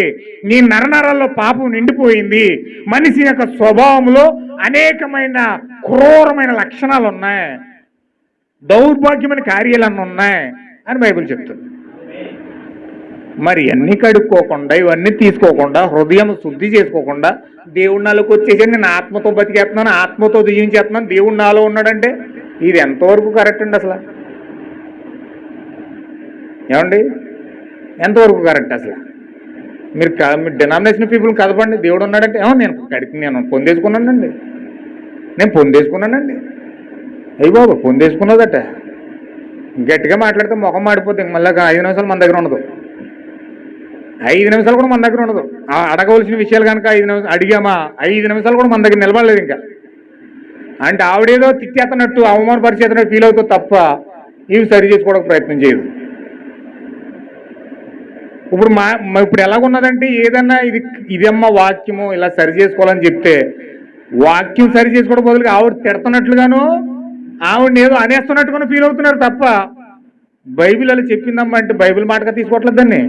నీ నరనరాల్లో పాపం నిండిపోయింది, మనిషి యొక్క స్వభావంలో అనేకమైన క్రూరమైన లక్షణాలు ఉన్నాయి, దౌర్భాగ్యమైన కార్యాలన్నీ ఉన్నాయి అని బైబిల్ చెప్తుంది. మరి అన్ని కడుక్కోకుండా ఇవన్నీ తీసుకోకుండా హృదయం శుద్ధి చేసుకోకుండా దేవుడి నాలోకి వచ్చేసి నేను ఆత్మతో బతికేస్తున్నాను, ఆత్మతో జీవించేస్తున్నాను, దేవుడి నాలో ఉన్నాడంటే ఇది ఎంతవరకు కరెక్ట్ అండి? అసలు ఏమండి, ఎంతవరకు కరెక్ట్? అసలు మీరు డినామినేషన్ పీపుల్ కదపండి. దేవుడు ఉన్నాడంటే నేను పొందేసుకున్నానండి, నేను పొందేసుకున్నానండి. అయ్యి బాబు పొందేసుకున్నదట. గట్టిగా మాట్లాడితే ముఖం మాడిపోతే మళ్ళీ 5 నిమిషాలు మన దగ్గర ఉండదు. 5 నిమిషాలు కూడా మన దగ్గర ఉండదు. అడగవలసిన విషయాలు కనుక 5 నిమిషాలు అడిగామా, 5 నిమిషాలు కూడా మన దగ్గర నిలబడలేదు. ఇంకా అంటే ఆవిడేదో తిట్టేస్తున్నట్టు అవమానపరిచేస్తున్నట్టు ఫీల్ అవుతుంది తప్ప ఇవి సరి చేసుకోవడానికి ప్రయత్నం చేయదు. ఇప్పుడు ఎలాగున్నదంటే ఏదన్నా ఇదమ్మా వాక్యము ఇలా సరి చేసుకోవాలని చెప్తే వాక్యం సరి చేసుకోవడం బదులుగా ఆవిడ తిడుతున్నట్లుగాను ఆవిడని ఏదో అనేస్తున్నట్టుగాను ఫీల్ అవుతున్నారు తప్ప బైబిల్ అలా చెప్పిందమ్మా అంటే బైబిల్ మాటగా తీసుకోవట్లేదు. దాన్ని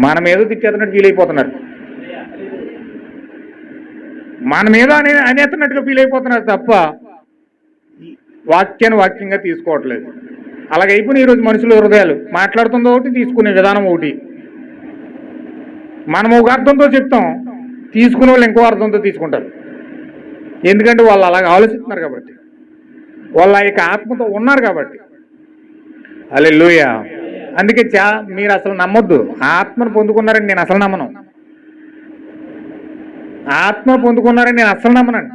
మనం ఏదో తిట్టేస్తున్నట్టు ఫీల్ అయిపోతున్నారు, మనం ఏదో అనేస్తున్నట్టుగా ఫీల్ అయిపోతున్నారు తప్ప వాక్యాన్ని వాక్యంగా తీసుకోవట్లేదు. అలాగైపోయిన ఈరోజు మనుషుల హృదయాలు. మాట్లాడుతుందో ఒకటి, తీసుకునే విధానం ఒకటి. మనం ఒక అర్థంతో చెప్తాం, తీసుకునే వాళ్ళు ఇంకో అర్థంతో తీసుకుంటారు. ఎందుకంటే వాళ్ళు అలాగ ఆలోచిస్తున్నారు కాబట్టి, వాళ్ళ యొక్క ఆత్మతో ఉన్నారు కాబట్టి. హల్లెలూయా. అందుకే మీరు అసలు నమ్మొద్దు. ఆత్మను పొందుకున్నారని నేను అసలు నమ్మను. ఆత్మ పొందుకున్నారని నేను అసలు నమ్మనండి.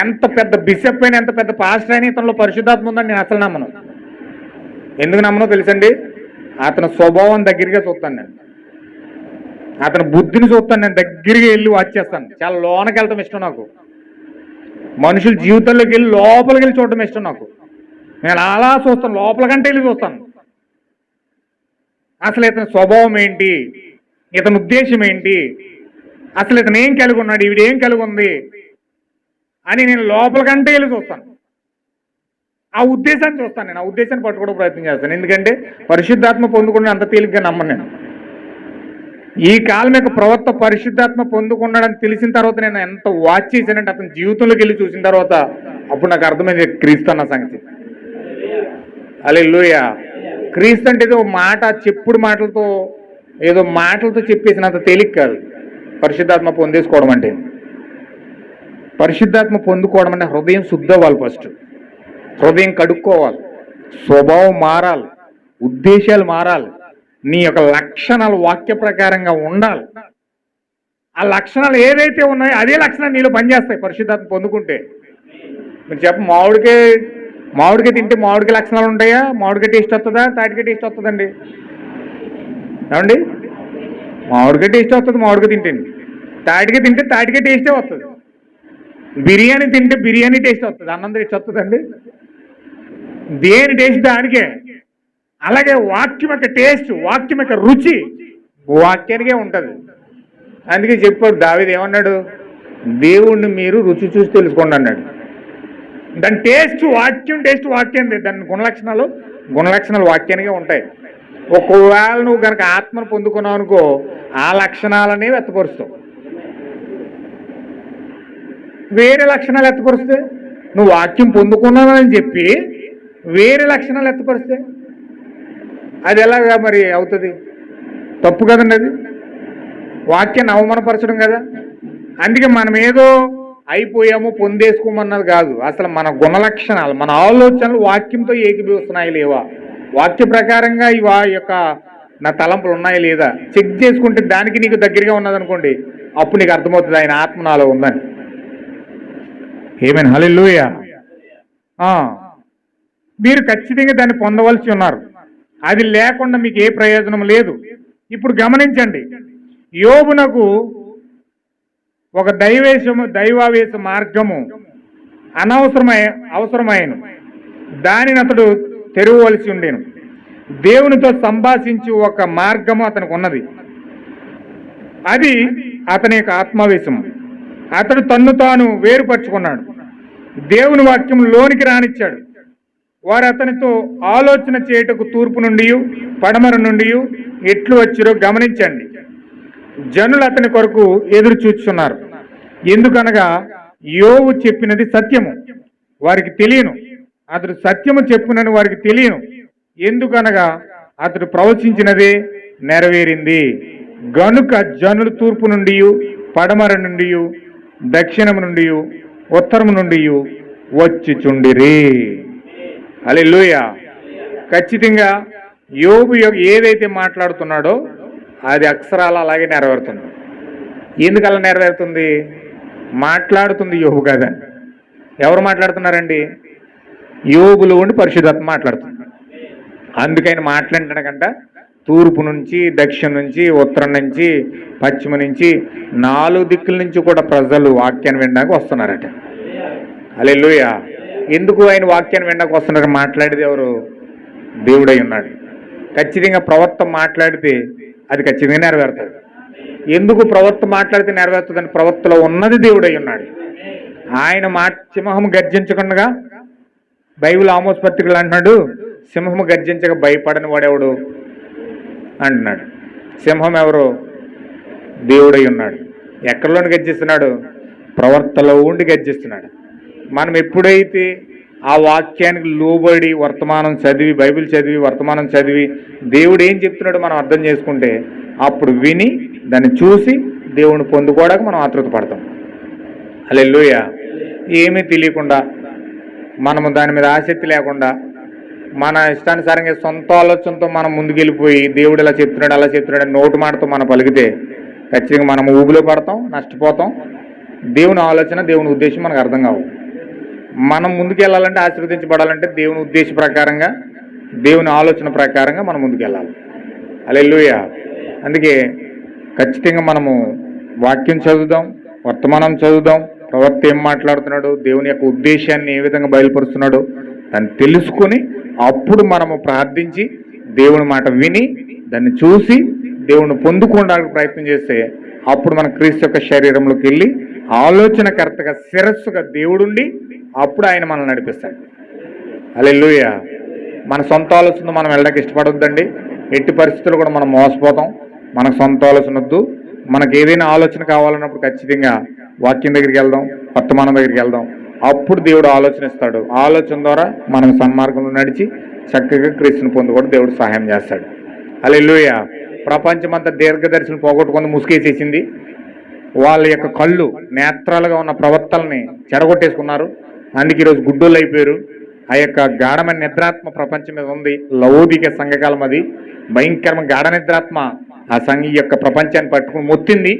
ఎంత పెద్ద బిషప్ అయినా, ఎంత పెద్ద పాస్టర్ అయినా ఇతనిలో పరిశుద్ధాత్మ ఉందని నేను అసలు నమ్మను. ఎందుకు నమ్మనో తెలుసండి? అతని స్వభావం దగ్గరగా చూస్తాను నేను, అతని బుద్ధిని చూస్తాను నేను, దగ్గరికి వెళ్ళి వాచ్ చేస్తాను. చాలా లోనకి వెళ్తాం ఇష్టం నాకు. మనుషుల జీవితంలోకి వెళ్ళి లోపలికి వెళ్ళి చూడటం ఇష్టం నాకు. నేను అలా చూస్తాను, లోపల కంటే వెళ్ళి చూస్తాను. అసలు ఇతని స్వభావం ఏంటి, ఇతని ఉద్దేశం ఏంటి, అసలు ఇతను ఏం కలిగి ఉన్నాడు, ఈవిడేం కలిగి ఉంది అని నేను లోపల కంటే వెళ్ళి చూస్తాను. ఆ ఉద్దేశాన్ని చూస్తాను నేను, ఆ ఉద్దేశాన్ని పట్టుకోవడం ప్రయత్నం చేస్తాను. ఎందుకంటే పరిశుద్ధాత్మ పొందుకున్న అంత తేలిగ్గా నమ్మను నేను. ఈ కాలం యొక్క ప్రవక్త పరిశుద్ధాత్మ పొందుకున్నాడని తెలిసిన తర్వాత నేను ఎంత వాచ్ చేశానంటే అతని జీవితంలోకి వెళ్ళి చూసిన తర్వాత అప్పుడు నాకు అర్థమైంది క్రీస్తు అన్న సంగతి. హల్లెలూయా. క్రీస్తు అంటే ఏదో మాట, చెప్పుడు మాటలతో ఏదో మాటలతో చెప్పేసినంత తేలిక కాదు పరిశుద్ధాత్మ పొందేసుకోవడం అంటే. పరిశుద్ధాత్మ పొందుకోవడం అంటే హృదయం శుద్ధ అవ్వాలి. ఫస్ట్ హృదయం కడుక్కోవాలి, స్వభావం మారాలి, ఉద్దేశాలు మారాలి, నీ యొక్క లక్షణాలు వాక్య ప్రకారంగా ఉండాలి. ఆ లక్షణాలు ఏదైతే ఉన్నాయో అదే లక్షణాలు నీలో పనిచేస్తాయి పరిశుద్ధాత్మ పొందుకుంటే. మీరు చెప్ప మామిడికాయ తింటే మామిడికాయ లక్షణాలు ఉంటాయా? మామిడికాయ టేస్ట్ వస్తుందా? తాటికాయ టేస్ట్ వస్తుందండి? ఏమండి? మామిడికాయ టేస్ట్ వస్తుంది మామిడికాయ తింటండి. తాటికాయ తింటే తాటికాయ టేస్టే వస్తుంది. బిర్యానీ తింటే బిర్యానీ టేస్ట్ వస్తుంది. అన్నం టేస్ట్ వస్తుందండి? దేని టేస్ట్ దానికే. అలాగే వాక్యం యొక్క టేస్ట్, వాక్యం యొక్క రుచి వాక్యానికే ఉంటుంది. అందుకే చెప్పాడు దావీదు, ఏమన్నాడు? దేవుణ్ణి మీరు రుచి చూసి తెలుసుకోండి అన్నాడు. దాని టేస్ట్ వాక్యం, దాని గుణలక్షణాలు వాక్యానికే ఉంటాయి. ఒకవేళ నువ్వు కనుక ఆత్మను పొందుకున్నావు అనుకో, ఆ లక్షణాలనే వ్యక్తపరుస్తావు. వేరే లక్షణాలు వ్యక్తపరిస్తే, నువ్వు వాక్యం పొందుకున్నానని చెప్పి వేరే లక్షణాలు వ్యక్తపరిస్తే అది ఎలాగా మరి అవుతుంది? తప్పు కదండి. అది వాక్యాన్ని అవమానపరచడం కదా. అందుకే మనం ఏదో అయిపోయాము పొందేసుకోమన్నది కాదు. అసలు మన గుణలక్షణాలు, మన ఆలోచనలు వాక్యంతో ఏకీభవిస్తున్నాయి లేవా, వాక్య ప్రకారంగా ఈ యొక్క నా తలంపులు ఉన్నాయా లేదా చెక్ చేసుకుంటే దానికి నీకు దగ్గరగా ఉన్నదనుకోండి, అప్పుడు నీకు అర్థమవుతుంది ఆయన ఆత్మ నాలో ఉందని. ఏమైనా హల్లెలూయా. మీరు ఖచ్చితంగా దాన్ని పొందవలసి ఉన్నారు. అది లేకుండా మీకు ఏ ప్రయోజనం లేదు. ఇప్పుడు గమనించండి, యోబునకు ఒక దైవావేశ మార్గము అవసరమైన దానిని అతడు తెరవవలసి ఉండేను. దేవునితో సంభాషించి ఒక మార్గము అతనికి ఉన్నది. అది అతని యొక్క ఆత్మావేశం. అతడు తన్ను తాను వేరుపరుచుకున్నాడు. దేవుని వాక్యం లోనికి రానిచ్చాడు. వారు అతనితో ఆలోచన చేయుటకు తూర్పు నుండి పడమర నుండి ఎట్లు వచ్చిరో గమనించండి. జనులు అతని కొరకు ఎదురు చూస్తున్నారు. ఎందుకనగా యోబు చెప్పినది సత్యము, వారికి తెలియను. అతడు సత్యము చెప్పునని వారికి తెలియను. ఎందుకనగా అతడు ప్రవచించినదే నెరవేరింది. గనుక జనులు తూర్పు నుండి పడమర నుండి దక్షిణము నుండి ఉత్తరము నుండి వచ్చిచుండిరి. హల్లెలూయా. ఖచ్చితంగా యోబు ఏదైతే మాట్లాడుతున్నాడో అది అక్షరాలు అలాగే నెరవేరుతుంది. ఎందుకు అలా నెరవేరుతుంది? మాట్లాడుతుంది యోబు కదా. ఎవరు మాట్లాడుతున్నారండి? యోబులో ఉండి పరిశుద్ధాత్మ మాట్లాడుతుంది. అందుకని మాట్లాడటంట తూర్పు నుంచి, దక్షిణం నుంచి, ఉత్తరం నుంచి, పశ్చిమ నుంచి, 4 దిక్కుల నుంచి కూడా ప్రజలు వాక్యాన్ని వినడానికి వస్తున్నారట. హల్లెలూయా. ఎందుకు ఆయన వాక్యాన్ని వినడానికి వస్తున్నారు? మాట్లాడేది ఎవరు? దేవుడై ఉన్నాడు. ఖచ్చితంగా ప్రవక్త మాట్లాడితే అది ఖచ్చితంగా నెరవేరుతుంది. ఎందుకు ప్రవక్త మాట్లాడితే నెరవేరుతుందని? ప్రవక్తలో ఉన్నది దేవుడై ఉన్నాడు. ఆయన సింహము గర్జించకుండా, బైబిల్ ఆమోస్ పత్రికలు అంటున్నాడు, సింహము గర్జించక భయపడని వాడెవడు అంటున్నాడు. సింహం ఎవరు? దేవుడై ఉన్నాడు. ఎక్కడలోని గర్జిస్తున్నాడు? ప్రవక్తలో ఉండి గర్జిస్తున్నాడు. మనం ఎప్పుడైతే ఆ వాక్యానికి లోబడి వర్తమానం చదివి, బైబిల్ చదివి, వర్తమానం చదివి దేవుడు ఏం చెప్తున్నాడో మనం అర్థం చేసుకుంటే, అప్పుడు విని దాన్ని చూసి దేవుని పొందుకోవడానికి మనం ఆతృత పడతాం. హల్లెలూయా. ఏమీ తెలియకుండా, మనము దాని మీద ఆసక్తి లేకుండా, మన ఇష్టానుసారంగా సొంత ఆలోచనతో మనం ముందుకెళ్ళిపోయి దేవుడు ఇలా చెప్తున్నాడు అలా చెప్తున్నాడు అని నోటు మాటతో మనం పలికితే ఖచ్చితంగా మనం ఊబిలో పడతాం, నష్టపోతాం. దేవుని ఆలోచన, దేవుని ఉద్దేశం మనకు అర్థం కావు. మనం ముందుకెళ్ళాలంటే, ఆశీర్వదించబడాలంటే దేవుని ఉద్దేశ ప్రకారంగా, దేవుని ఆలోచన ప్రకారంగా మనం ముందుకెళ్ళాలి. హల్లెలూయా. అందుకే ఖచ్చితంగా మనము వాక్యం చదువుదాం, వర్తమానం చదువుదాం, ప్రవక్త ఏం మాట్లాడుతున్నాడు, దేవుని యొక్క ఉద్దేశాన్ని ఏ విధంగా బయలుపరుస్తున్నాడు దాన్ని తెలుసుకొని అప్పుడు మనము ప్రార్థించి దేవుని మాట విని దాన్ని చూసి దేవుని పొందుకోవడానికి ప్రయత్నం చేస్తే అప్పుడు మన క్రీస్తు యొక్క శరీరంలోకి వెళ్ళి ఆలోచనకర్తగా, శిరస్సుగా దేవుడుండి అప్పుడు ఆయన మనల్ని నడిపిస్తాడు. హల్లెలూయా. మన సొంత ఆలోచన మనం వెళ్ళడానికి ఇష్టపడొద్దండి. ఎట్టి పరిస్థితుల్లో కూడా మనం మోసపోతాం. మనకు సొంత ఆలోచన వద్దు. మనకు ఏదైనా ఆలోచన కావాలన్నప్పుడు ఖచ్చితంగా వాక్యం దగ్గరికి వెళ్దాం, వర్తమానం దగ్గరికి వెళ్దాం. అప్పుడు దేవుడు ఆలోచన ఇస్తాడు. ఆలోచన ద్వారా మనం సన్మార్గంలో నడిచి చక్కగా క్రీస్తుని పొందుకోవడం దేవుడు సహాయం చేస్తాడు. హల్లెలూయా. ప్రపంచం అంతా దీర్ఘదర్శనం పోగొట్టుకొని ముసుగేసేసింది. వాళ్ళ యొక్క కళ్ళు నేత్రాలుగా ఉన్న ప్రవర్తనని చెడగొట్టేసుకున్నారు. అందుకే ఈరోజు గుడ్డోళ్ళు అయిపోయారు. ఆ యొక్క గాఢమైన నిద్రాత్మ ప్రపంచం మీద ఉంది. లౌకిక సంఘకాలం అది భయంకరమైన గాఢ నిద్రాత్మ ఆ సంఘ యొక్క ప్రపంచాన్ని పట్టుకుని మొత్తింది.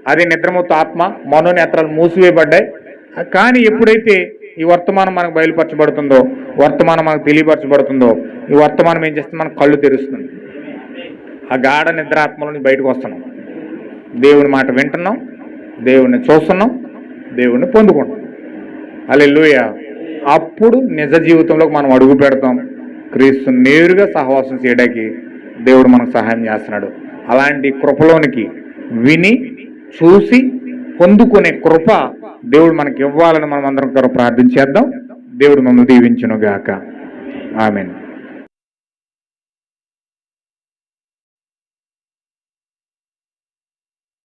అదే నిద్రమొత్తు ఆత్మ మనోనేత్రాలు మూసివేయబడ్డాయి. కానీ ఎప్పుడైతే ఈ వర్తమానం మనకు బయలుపరచబడుతుందో, వర్తమానం మనకు తెలియపరచబడుతుందో, ఈ వర్తమానం ఏం చేస్తుంది, మనకు కళ్ళు తెరుస్తుంది. ఆ గాఢ నిద్రాత్మలోని బయటకు వస్తున్నాం, దేవుని మాట వింటున్నాం, దేవుణ్ణి చూస్తున్నాం, దేవుణ్ణి పొందుకుంటాం. హల్లెలూయా. అప్పుడు నిజ జీవితంలోకి మనం అడుగు పెడతాం. క్రీస్తు నేరుగా సహవాసం చేయడానికి దేవుడు మనకు సహాయం చేస్తున్నాడు. అలాంటి కృపలోనికి విని చూసి పొందుకునే కృప దేవుడు మనకి ఇవ్వాలని మనం అందరం ప్రార్థించేద్దాం. దేవుడు మమ్మల్ని దీవించును గాక. ఆమేన్.